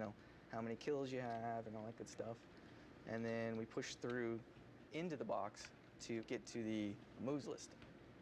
how many kills you have and all that good stuff. And then we push through into the box to get to the moves list.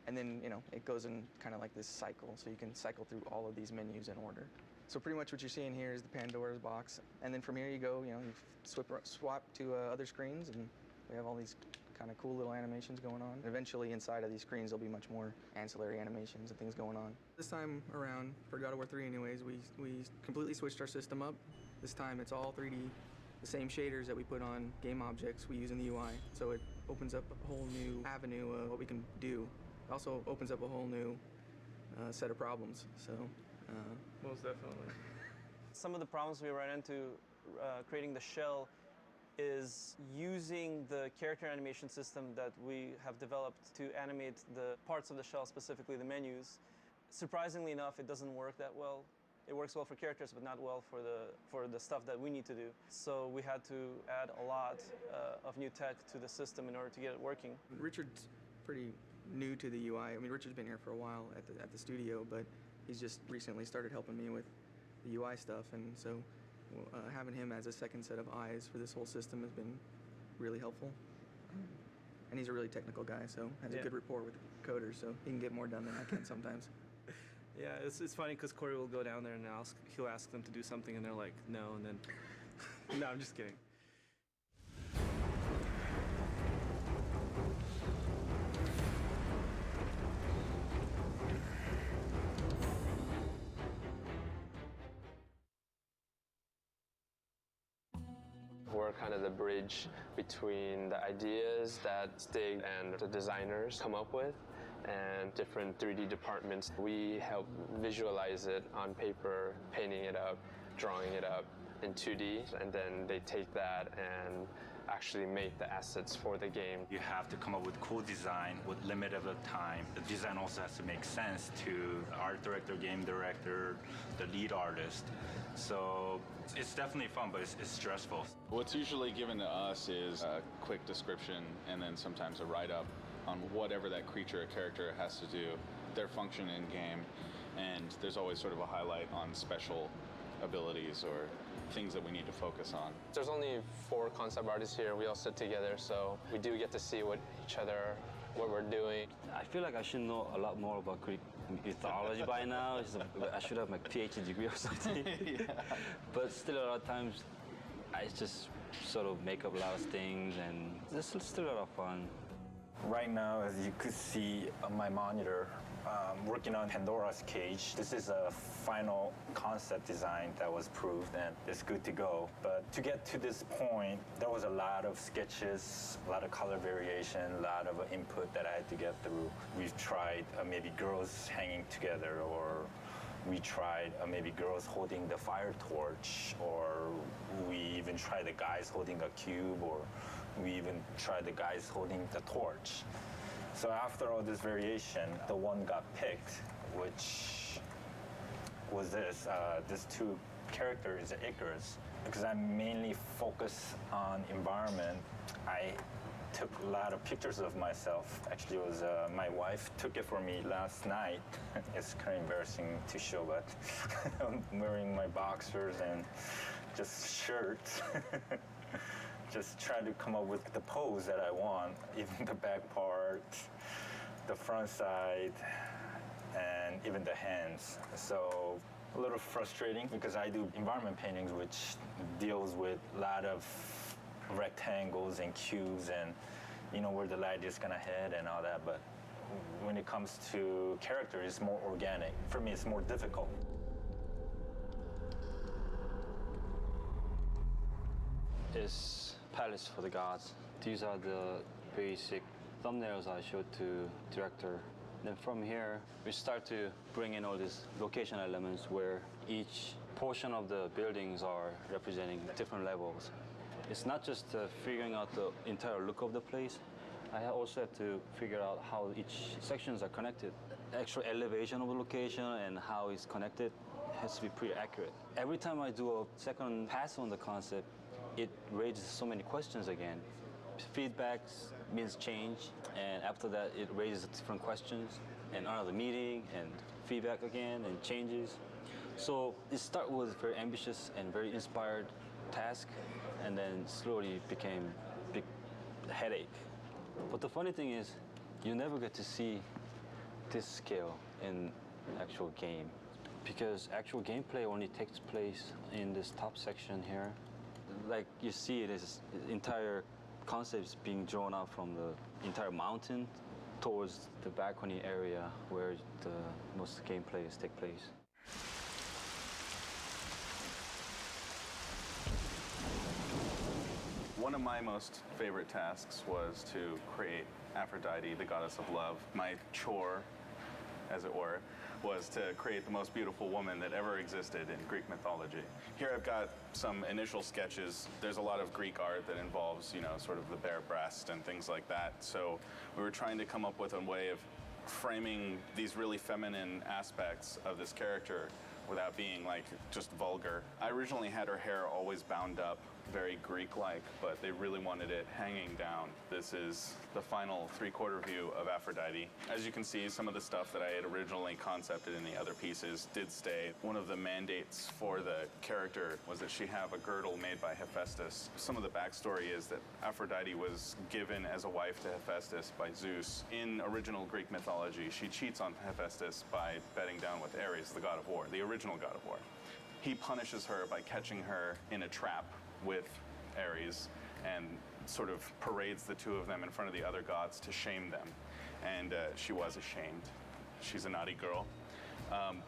And then it goes in kind of like this cycle, so you can cycle through all of these menus in order. So pretty much what you're seeing here is the Pandora's box, and then from here you go, you swap to other screens, and we have all these kind of cool little animations going on. Eventually inside of these screens there'll be much more ancillary animations and things going on. This time around, for God of War 3 anyways, we completely switched our system up. This time it's all 3D, the same shaders that we put on game objects we use in the UI. So it opens up a whole new avenue of what we can do. It also opens up a whole new set of problems. So most definitely. Some of the problems we ran into creating the shell is using the character animation system that we have developed to animate the parts of the shell, specifically the menus. Surprisingly enough, it doesn't work that well. It works well for characters, but not well for the stuff that we need to do. So we had to add a lot of new tech to the system in order to get it working. Richard's pretty new to the UI. I mean, Richard's been here for a while at the studio, but he's just recently started helping me with the UI stuff, and so having him as a second set of eyes for this whole system has been really helpful. And he's a really technical guy, so has a good rapport with coders, so he can get more done than I can sometimes. Yeah, it's funny because Corey will go down there and he'll ask them to do something, and they're like, no, and then, no, I'm just kidding. We're kind of the bridge between the ideas that Stig and the designers come up with and different 3D departments. We help visualize it on paper, painting it up, drawing it up in 2D, and then they take that and actually make the assets for the game. You have to come up with cool design with limited time. The design also has to make sense to the art director, game director, the lead artist. So it's definitely fun, but it's stressful. What's usually given to us is a quick description and then sometimes a write-up on whatever that creature or character has to do, their function in game, and there's always sort of a highlight on special abilities or things that we need to focus on. There's only 4 concept artists here. We all sit together, so we do get to see what we're doing. I feel like I should know a lot more about Greek mythology by now. I should have my PhD degree or something. Yeah. But still, a lot of times, I just sort of make up a lot of things, and it's still a lot of fun. Right now, as you could see on my monitor, working on Pandora's Cage. This is a final concept design that was proved and it's good to go. But to get to this point, there was a lot of sketches, a lot of color variation, a lot of input that I had to get through. We've tried maybe girls hanging together, or we tried maybe girls holding the fire torch, or we even tried the guys holding a cube, or we even tried the guys holding the torch. So after all this variation, the one got picked, which was this two characters, Icarus. Because I'm mainly focused on environment, I took a lot of pictures of myself. Actually, it was my wife took it for me last night. It's kind of embarrassing to show, but I'm wearing my boxers and just shirts. Just trying to come up with the pose that I want, even the back part, the front side, and even the hands. So a little frustrating because I do environment paintings, which deals with a lot of rectangles and cubes and where the light is gonna head and all that. But when it comes to character, it's more organic. For me, it's more difficult. Is Palace for the Gods. These are the basic thumbnails I showed to director. Then from here, we start to bring in all these location elements where each portion of the buildings are representing different levels. It's not just figuring out the entire look of the place. I also have to figure out how each sections are connected. Actual elevation of the location and how it's connected has to be pretty accurate. Every time I do a second pass on the concept, it raises so many questions again. Feedbacks means change, and after that, it raises different questions, and another meeting, and feedback again, and changes. So it started with very ambitious and very inspired task, and then slowly became a big headache. But the funny thing is, you never get to see this scale in actual game, because actual gameplay only takes place in this top section here. Like you see, this entire concept is being drawn out from the entire mountain towards the balcony area where the most gameplays take place. One of my most favorite tasks was to create Aphrodite, the goddess of love. My chore, as it were, was to create the most beautiful woman that ever existed in Greek mythology. Here I've got some initial sketches. There's a lot of Greek art that involves, sort of the bare breast and things like that. So we were trying to come up with a way of framing these really feminine aspects of this character without being just vulgar. I originally had her hair always bound up, very Greek-like, but they really wanted it hanging down. This is the final three-quarter view of Aphrodite. As you can see, some of the stuff that I had originally concepted in the other pieces did stay. One of the mandates for the character was that she have a girdle made by Hephaestus. Some of the backstory is that Aphrodite was given as a wife to Hephaestus by Zeus. In original Greek mythology, she cheats on Hephaestus by bedding down with Ares, the god of war, the original god of war. He punishes her by catching her in a trap with Ares and sort of parades the two of them in front of the other gods to shame them. And she was ashamed. She's a naughty girl.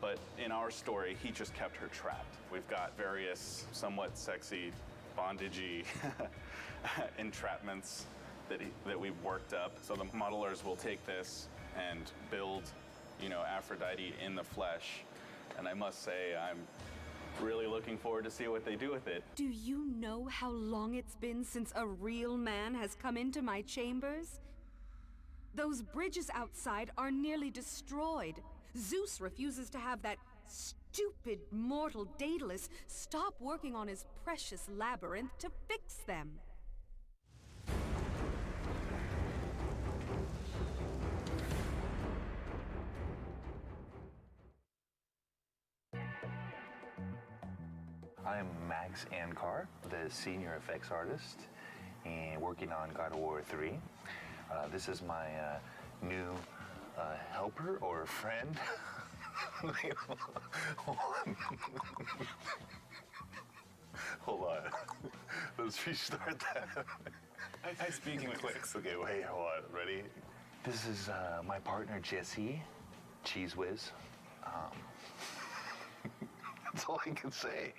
But in our story, he just kept her trapped. We've got various somewhat sexy, bondagey entrapments that we've worked up. So the modelers will take this and build, Aphrodite in the flesh. And I must say, I'm really looking forward to see what they do with it. Do you know how long it's been since a real man has come into my chambers? Those bridges outside are nearly destroyed. Zeus refuses to have that stupid mortal Daedalus stop working on his precious labyrinth to fix them. I am Max Ankar, the senior effects artist, and working on God of War 3. This is my new helper or friend. Hold on. Let's restart that. I speak in clicks. Okay, wait, hold on. Ready? This is my partner, Jesse, Cheese Whiz. That's all I can say.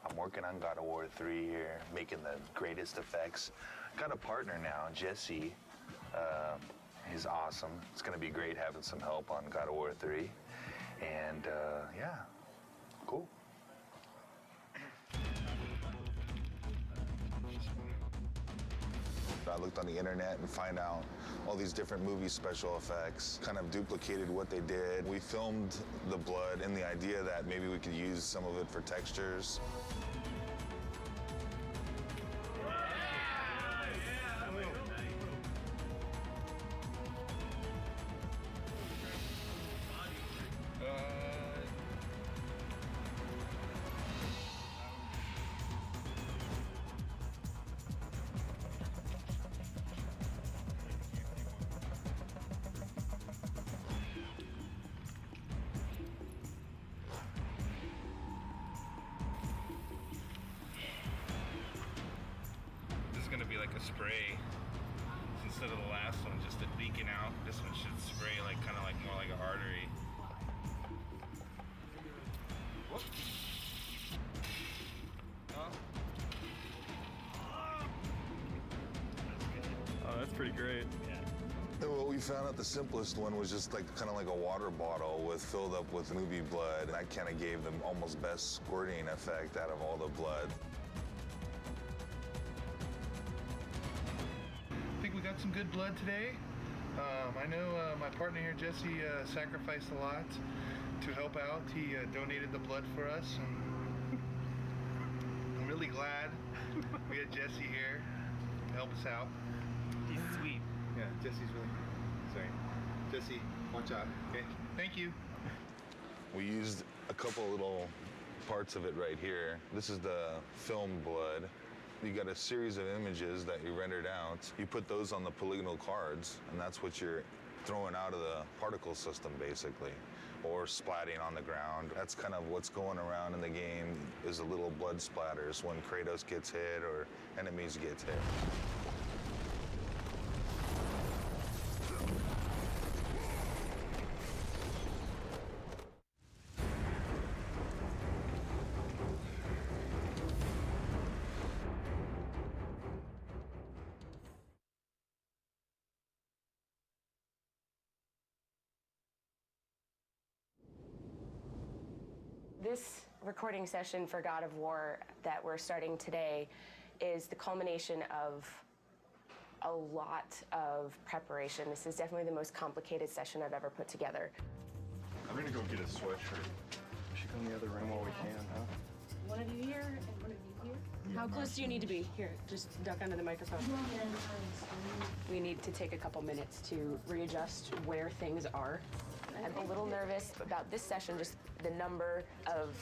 I'm working on God of War 3 here, making the greatest effects. Got a partner now, Jesse. He's awesome. It's gonna be great having some help on God of War 3. And yeah, cool. I looked on the internet and find out all these different movie special effects, kind of duplicated what they did. We filmed the blood and the idea that maybe we could use some of it for textures. Gonna be like a spray instead of the last one, just it leaking out. This one should spray like kind of like more like an artery. Oh, that's pretty great. And what we found out, the simplest one was just like kind of like a water bottle with filled up with movie blood. And that kind of gave them almost best squirting effect out of all the blood. I think we got some good blood today. I know my partner here, Jesse, sacrificed a lot to help out. He donated the blood for us, and I'm really glad we had Jesse here to help us out. He's sweet. Yeah, Jesse's really sorry. Jesse, watch out. Okay, thank you. We used a couple little parts of it right here. This is the film blood. You got a series of images that you rendered out. You put those on the polygonal cards, and that's what you're throwing out of the particle system, basically, or splatting on the ground. That's kind of what's going around in the game, is the little blood splatters when Kratos gets hit or enemies get hit. This recording session for God of War that we're starting today is the culmination of a lot of preparation. This is definitely the most complicated session I've ever put together. I'm gonna go get a sweatshirt. We should go in the other room while we can, huh? One of you here and one of you here. How close do you need to be? Here, just duck under the microphone. We need to take a couple minutes to readjust where things are. I'm a little nervous about this session, just the number of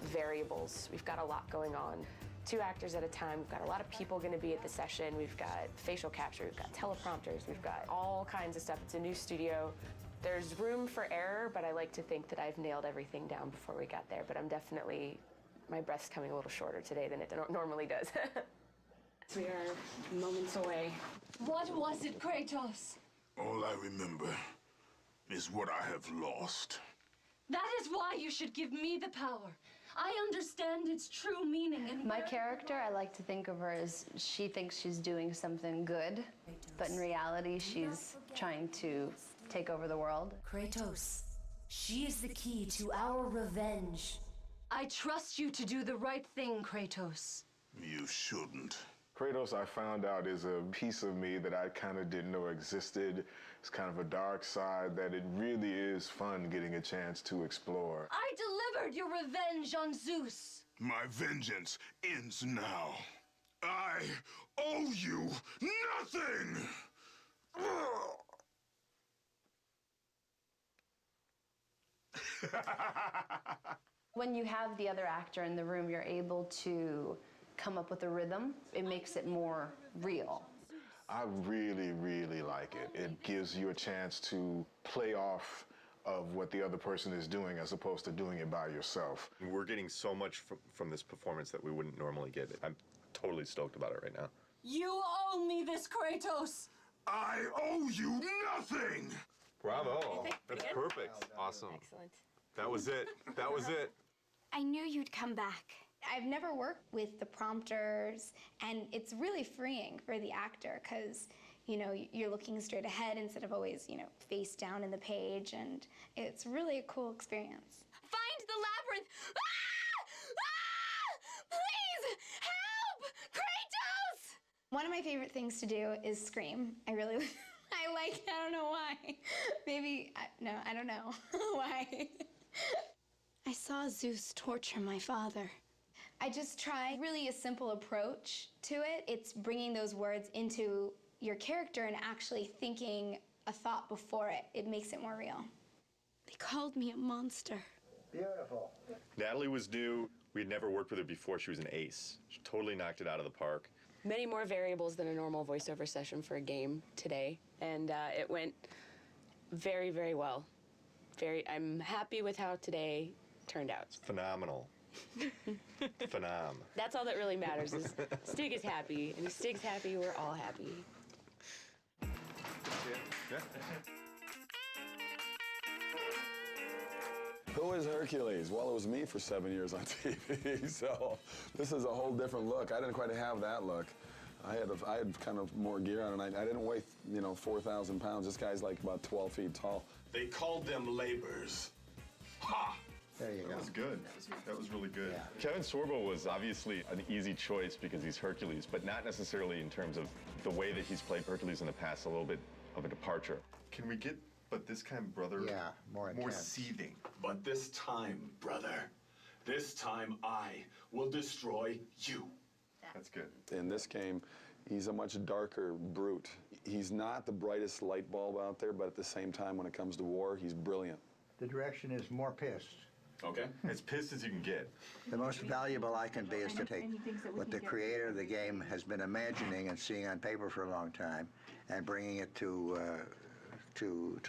variables. We've got a lot going on. 2 actors at a time. We've got a lot of people going to be at the session. We've got facial capture, we've got teleprompters, we've got all kinds of stuff. It's a new studio. There's room for error, but I like to think that I've nailed everything down before we got there. But I'm definitely, my breath's coming a little shorter today than it normally does. We are moments away. What was it, Kratos? All I remember is what I have lost. That is why you should give me the power. I understand its true meaning. And my character, I like to think of her as she thinks she's doing something good, but in reality, she's trying to take over the world. Kratos, she is the key to our revenge. I trust you to do the right thing, Kratos. You shouldn't. Kratos, I found out, is a piece of me that I kind of didn't know existed. It's kind of a dark side that it really is fun getting a chance to explore. I delivered your revenge on Zeus. My vengeance ends now. I owe you nothing! When you have the other actor in the room, you're able to come up with a rhythm. It makes it more real. I really, really like it. It gives you a chance to play off of what the other person is doing as opposed to doing it by yourself. We're getting so much from this performance that we wouldn't normally get. I'm totally stoked about it right now. You owe me this, Kratos! I owe you nothing! Bravo. That's perfect. Awesome. Excellent. That was it. That was it. I knew you'd come back. I've never worked with the prompters, and it's really freeing for the actor because, you know, you're looking straight ahead instead of always, you know, face down in the page, and it's really a cool experience. Find the labyrinth! Ah! Ah! Please! Help! Kratos! One of my favorite things to do is scream. I really, I like it. I don't know why. Maybe, no, I don't know why. I saw Zeus torture my father. I just try really a simple approach to it. It's bringing those words into your character and actually thinking a thought before it. It makes it more real. They called me a monster. Beautiful. Natalie was new. We had never worked with her before. She was an ace. She totally knocked it out of the park. Many more variables than a normal voiceover session for a game today, and it went very, very well. I'm happy with how today turned out. Phenomenal. Phenom. That's all that really matters is Stig is happy, and if Stig's happy, we're all happy. Yeah. Who is Hercules? Well, it was me for 7 years on TV, so this is a whole different look. I didn't quite have that look. I had kind of more gear on, and I didn't weigh, 4,000 pounds. This guy's like about 12 feet tall. They called them labors. Ha! There you go. That was good. That was really good. Yeah. Kevin Sorbo was obviously an easy choice because he's Hercules, but not necessarily in terms of the way that he's played Hercules in the past, a little bit of a departure. Can we get, but this time, brother, more seething? But this time, brother, this time I will destroy you. That's good. In this game, he's a much darker brute. He's not the brightest light bulb out there, but at the same time, when it comes to war, he's brilliant. The direction is more pissed. Okay. As pissed as you can get. The most valuable I can be is to take what the creator of the game has been imagining and seeing on paper for a long time and bringing it to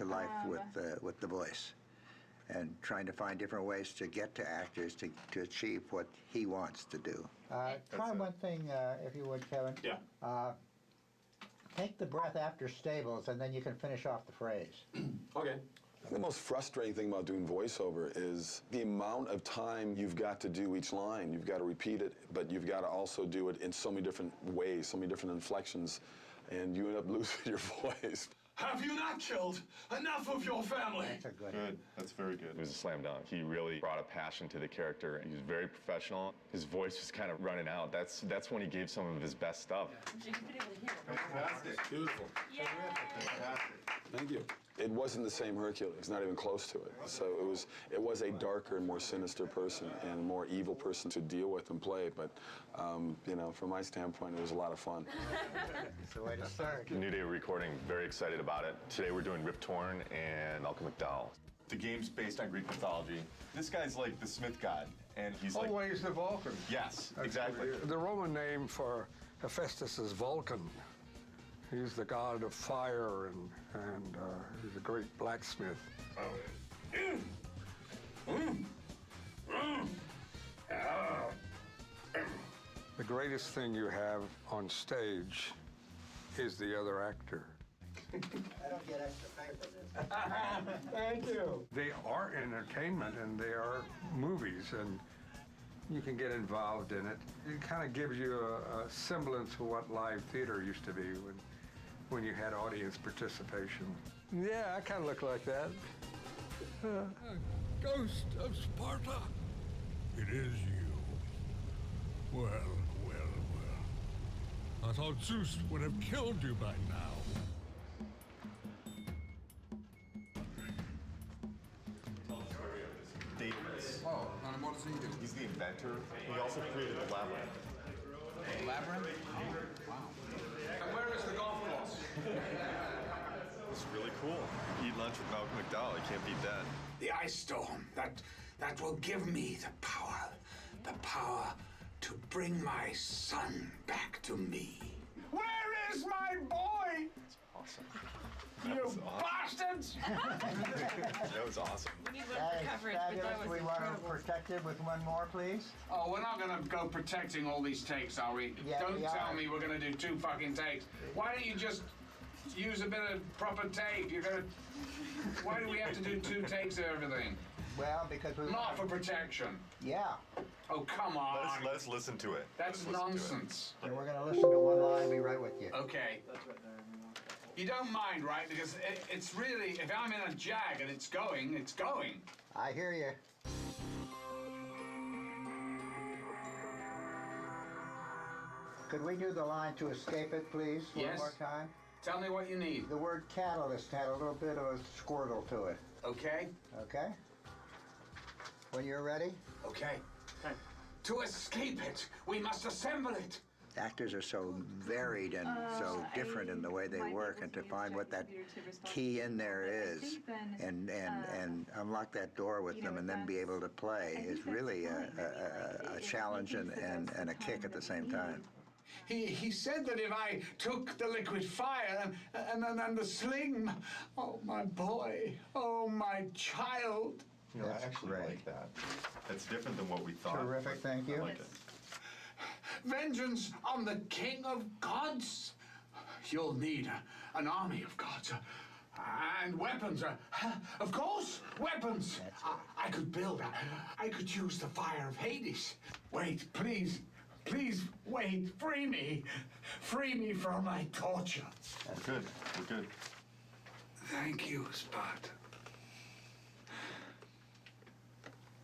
life with the voice, and trying to find different ways to get to actors to achieve what he wants to do. Try one thing, if you would, Kevin. Yeah. Take the breath after stables, and then you can finish off the phrase. Okay. The most frustrating thing about doing voiceover is the amount of time you've got to do each line. You've got to repeat it, but you've got to also do it in so many different ways, so many different inflections, and you end up losing your voice. Have you not killed enough of your family? That's a Good. That's very good. It was a slam dunk. He really brought a passion to the character. He was very professional. His voice was kind of running out. That's when he gave some of his best stuff. Fantastic. Beautiful. Yeah. Fantastic. Thank you. It wasn't the same Hercules, not even close to it. So it was a darker and more sinister person and a more evil person to deal with and play. But from my standpoint, it was a lot of fun. It's the way to start. New Day recording, very excited about it. Today we're doing Rip Torn and Malcolm McDowell. The game's based on Greek mythology. This guy's like the Smith god, and he's like... Always the Vulcan. Yes, exactly. The Roman name for Hephaestus is Vulcan. He's the god of fire, and he's a great blacksmith. The greatest thing you have on stage is the other actor. I don't get extra pay for this. Thank you. They are entertainment, and they are movies, and you can get involved in it. It kind of gives you a semblance of what live theater used to be when you had audience participation. Yeah, I kind of look like that. Ghost of Sparta, it is you. Well. I thought Zeus would have killed you by now. Daedalus. Oh, and what does he do? He's the inventor. He also created the labyrinth. The labyrinth? Wow. And where is the golf course? It's really cool. Eat lunch with Malcolm McDowell. You can't beat that. The ice storm, that will give me the power to bring my son back to me. Where is my boy? Awesome. You bastards! That was awesome. We need one for coverage, but that was we want to incredible. protect it with one more, please. Oh, we're not gonna go protecting all these takes, are we? Yeah, Don't we tell are. me we're gonna do 2 fucking takes. Why don't you just use a bit of proper tape? Why do we have to do 2 takes of everything? Well, because we Not for protection. Yeah. Oh, come on. Let us listen to it. That's nonsense. And we're going to listen to one line, be right with you. Okay. You don't mind, right? Because it's really, if I'm in a jag and it's going, it's going. I hear you. Could we do the line to escape it, please, Yes. one more time? Tell me what you need. The word catalyst had a little bit of a squirtle to it. Okay? Okay? When you're ready? Okay. To escape it, we must assemble it. Actors are so varied and so different in the way they work, and to find what that key in there is and unlock that door with them and then be able to play is really a challenge and a kick at the same time. He said that if I took the liquid fire and the sling, oh my boy, oh my child. You know, I actually like that. That's different than what we thought. Terrific, thank you. I like it. Vengeance on the king of gods. You'll need an army of gods. And weapons. Of course, weapons. I could build. I could use the fire of Hades. Wait, please. Please, wait. Free me. Free me from my torture. We're good. We're good. Thank you, Spot.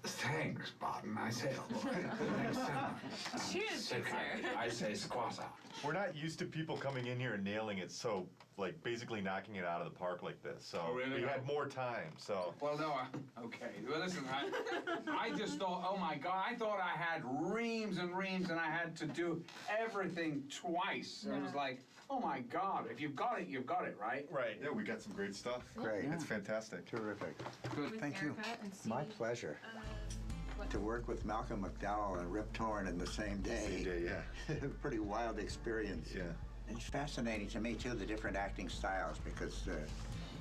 Thanks, Spartan. I say, thanks so much. Cheers, good sir. I say squatter. We're not used to people coming in here and nailing it, so like basically knocking it out of the park like this. So Oh, really? we had more time. So Well, no, okay. Well, listen, I just thought, oh my God, I thought I had reams and reams and I had to do everything twice. And it was like, oh my God, if you've got it, you've got it, right? right. Yeah, we got some great stuff. Great. It's fantastic. Terrific. Good. Thank you. My pleasure. To work with Malcolm McDowell and Rip Torn in the same day. Same day, yeah. Pretty wild experience. Yeah. It's fascinating to me, too, the different acting styles, because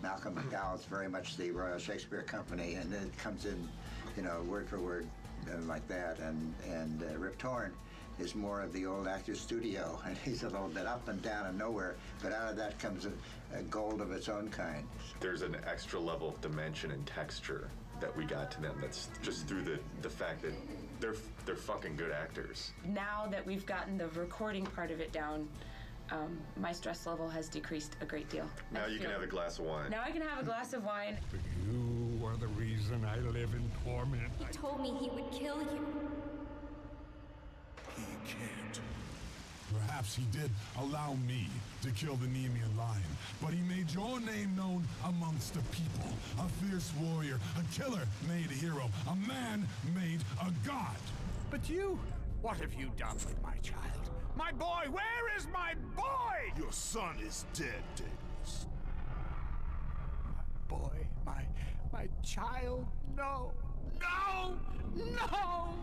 Malcolm McDowell is very much the Royal Shakespeare Company, and it comes in, you know, word for word like that. And Rip Torn is more of the old actor's studio, and he's a little bit up and down and nowhere, but out of that comes a gold of its own kind. There's an extra level of dimension and texture that we got to them. That's just through the fact that they're fucking good actors. Now that we've gotten the recording part of it down, my stress level has decreased a great deal. Now you can have a glass of wine. Now I can have a glass of wine. You are the reason I live in torment. He told me he would kill you. He can't. Perhaps he did allow me to kill the Nemean lion, but he made your name known amongst the people. A fierce warrior, a killer made a hero, a man made a god. But you, what have you done with my child? My boy, where is my boy? Your son is dead, Daedalus. Boy, my child, no, no, no!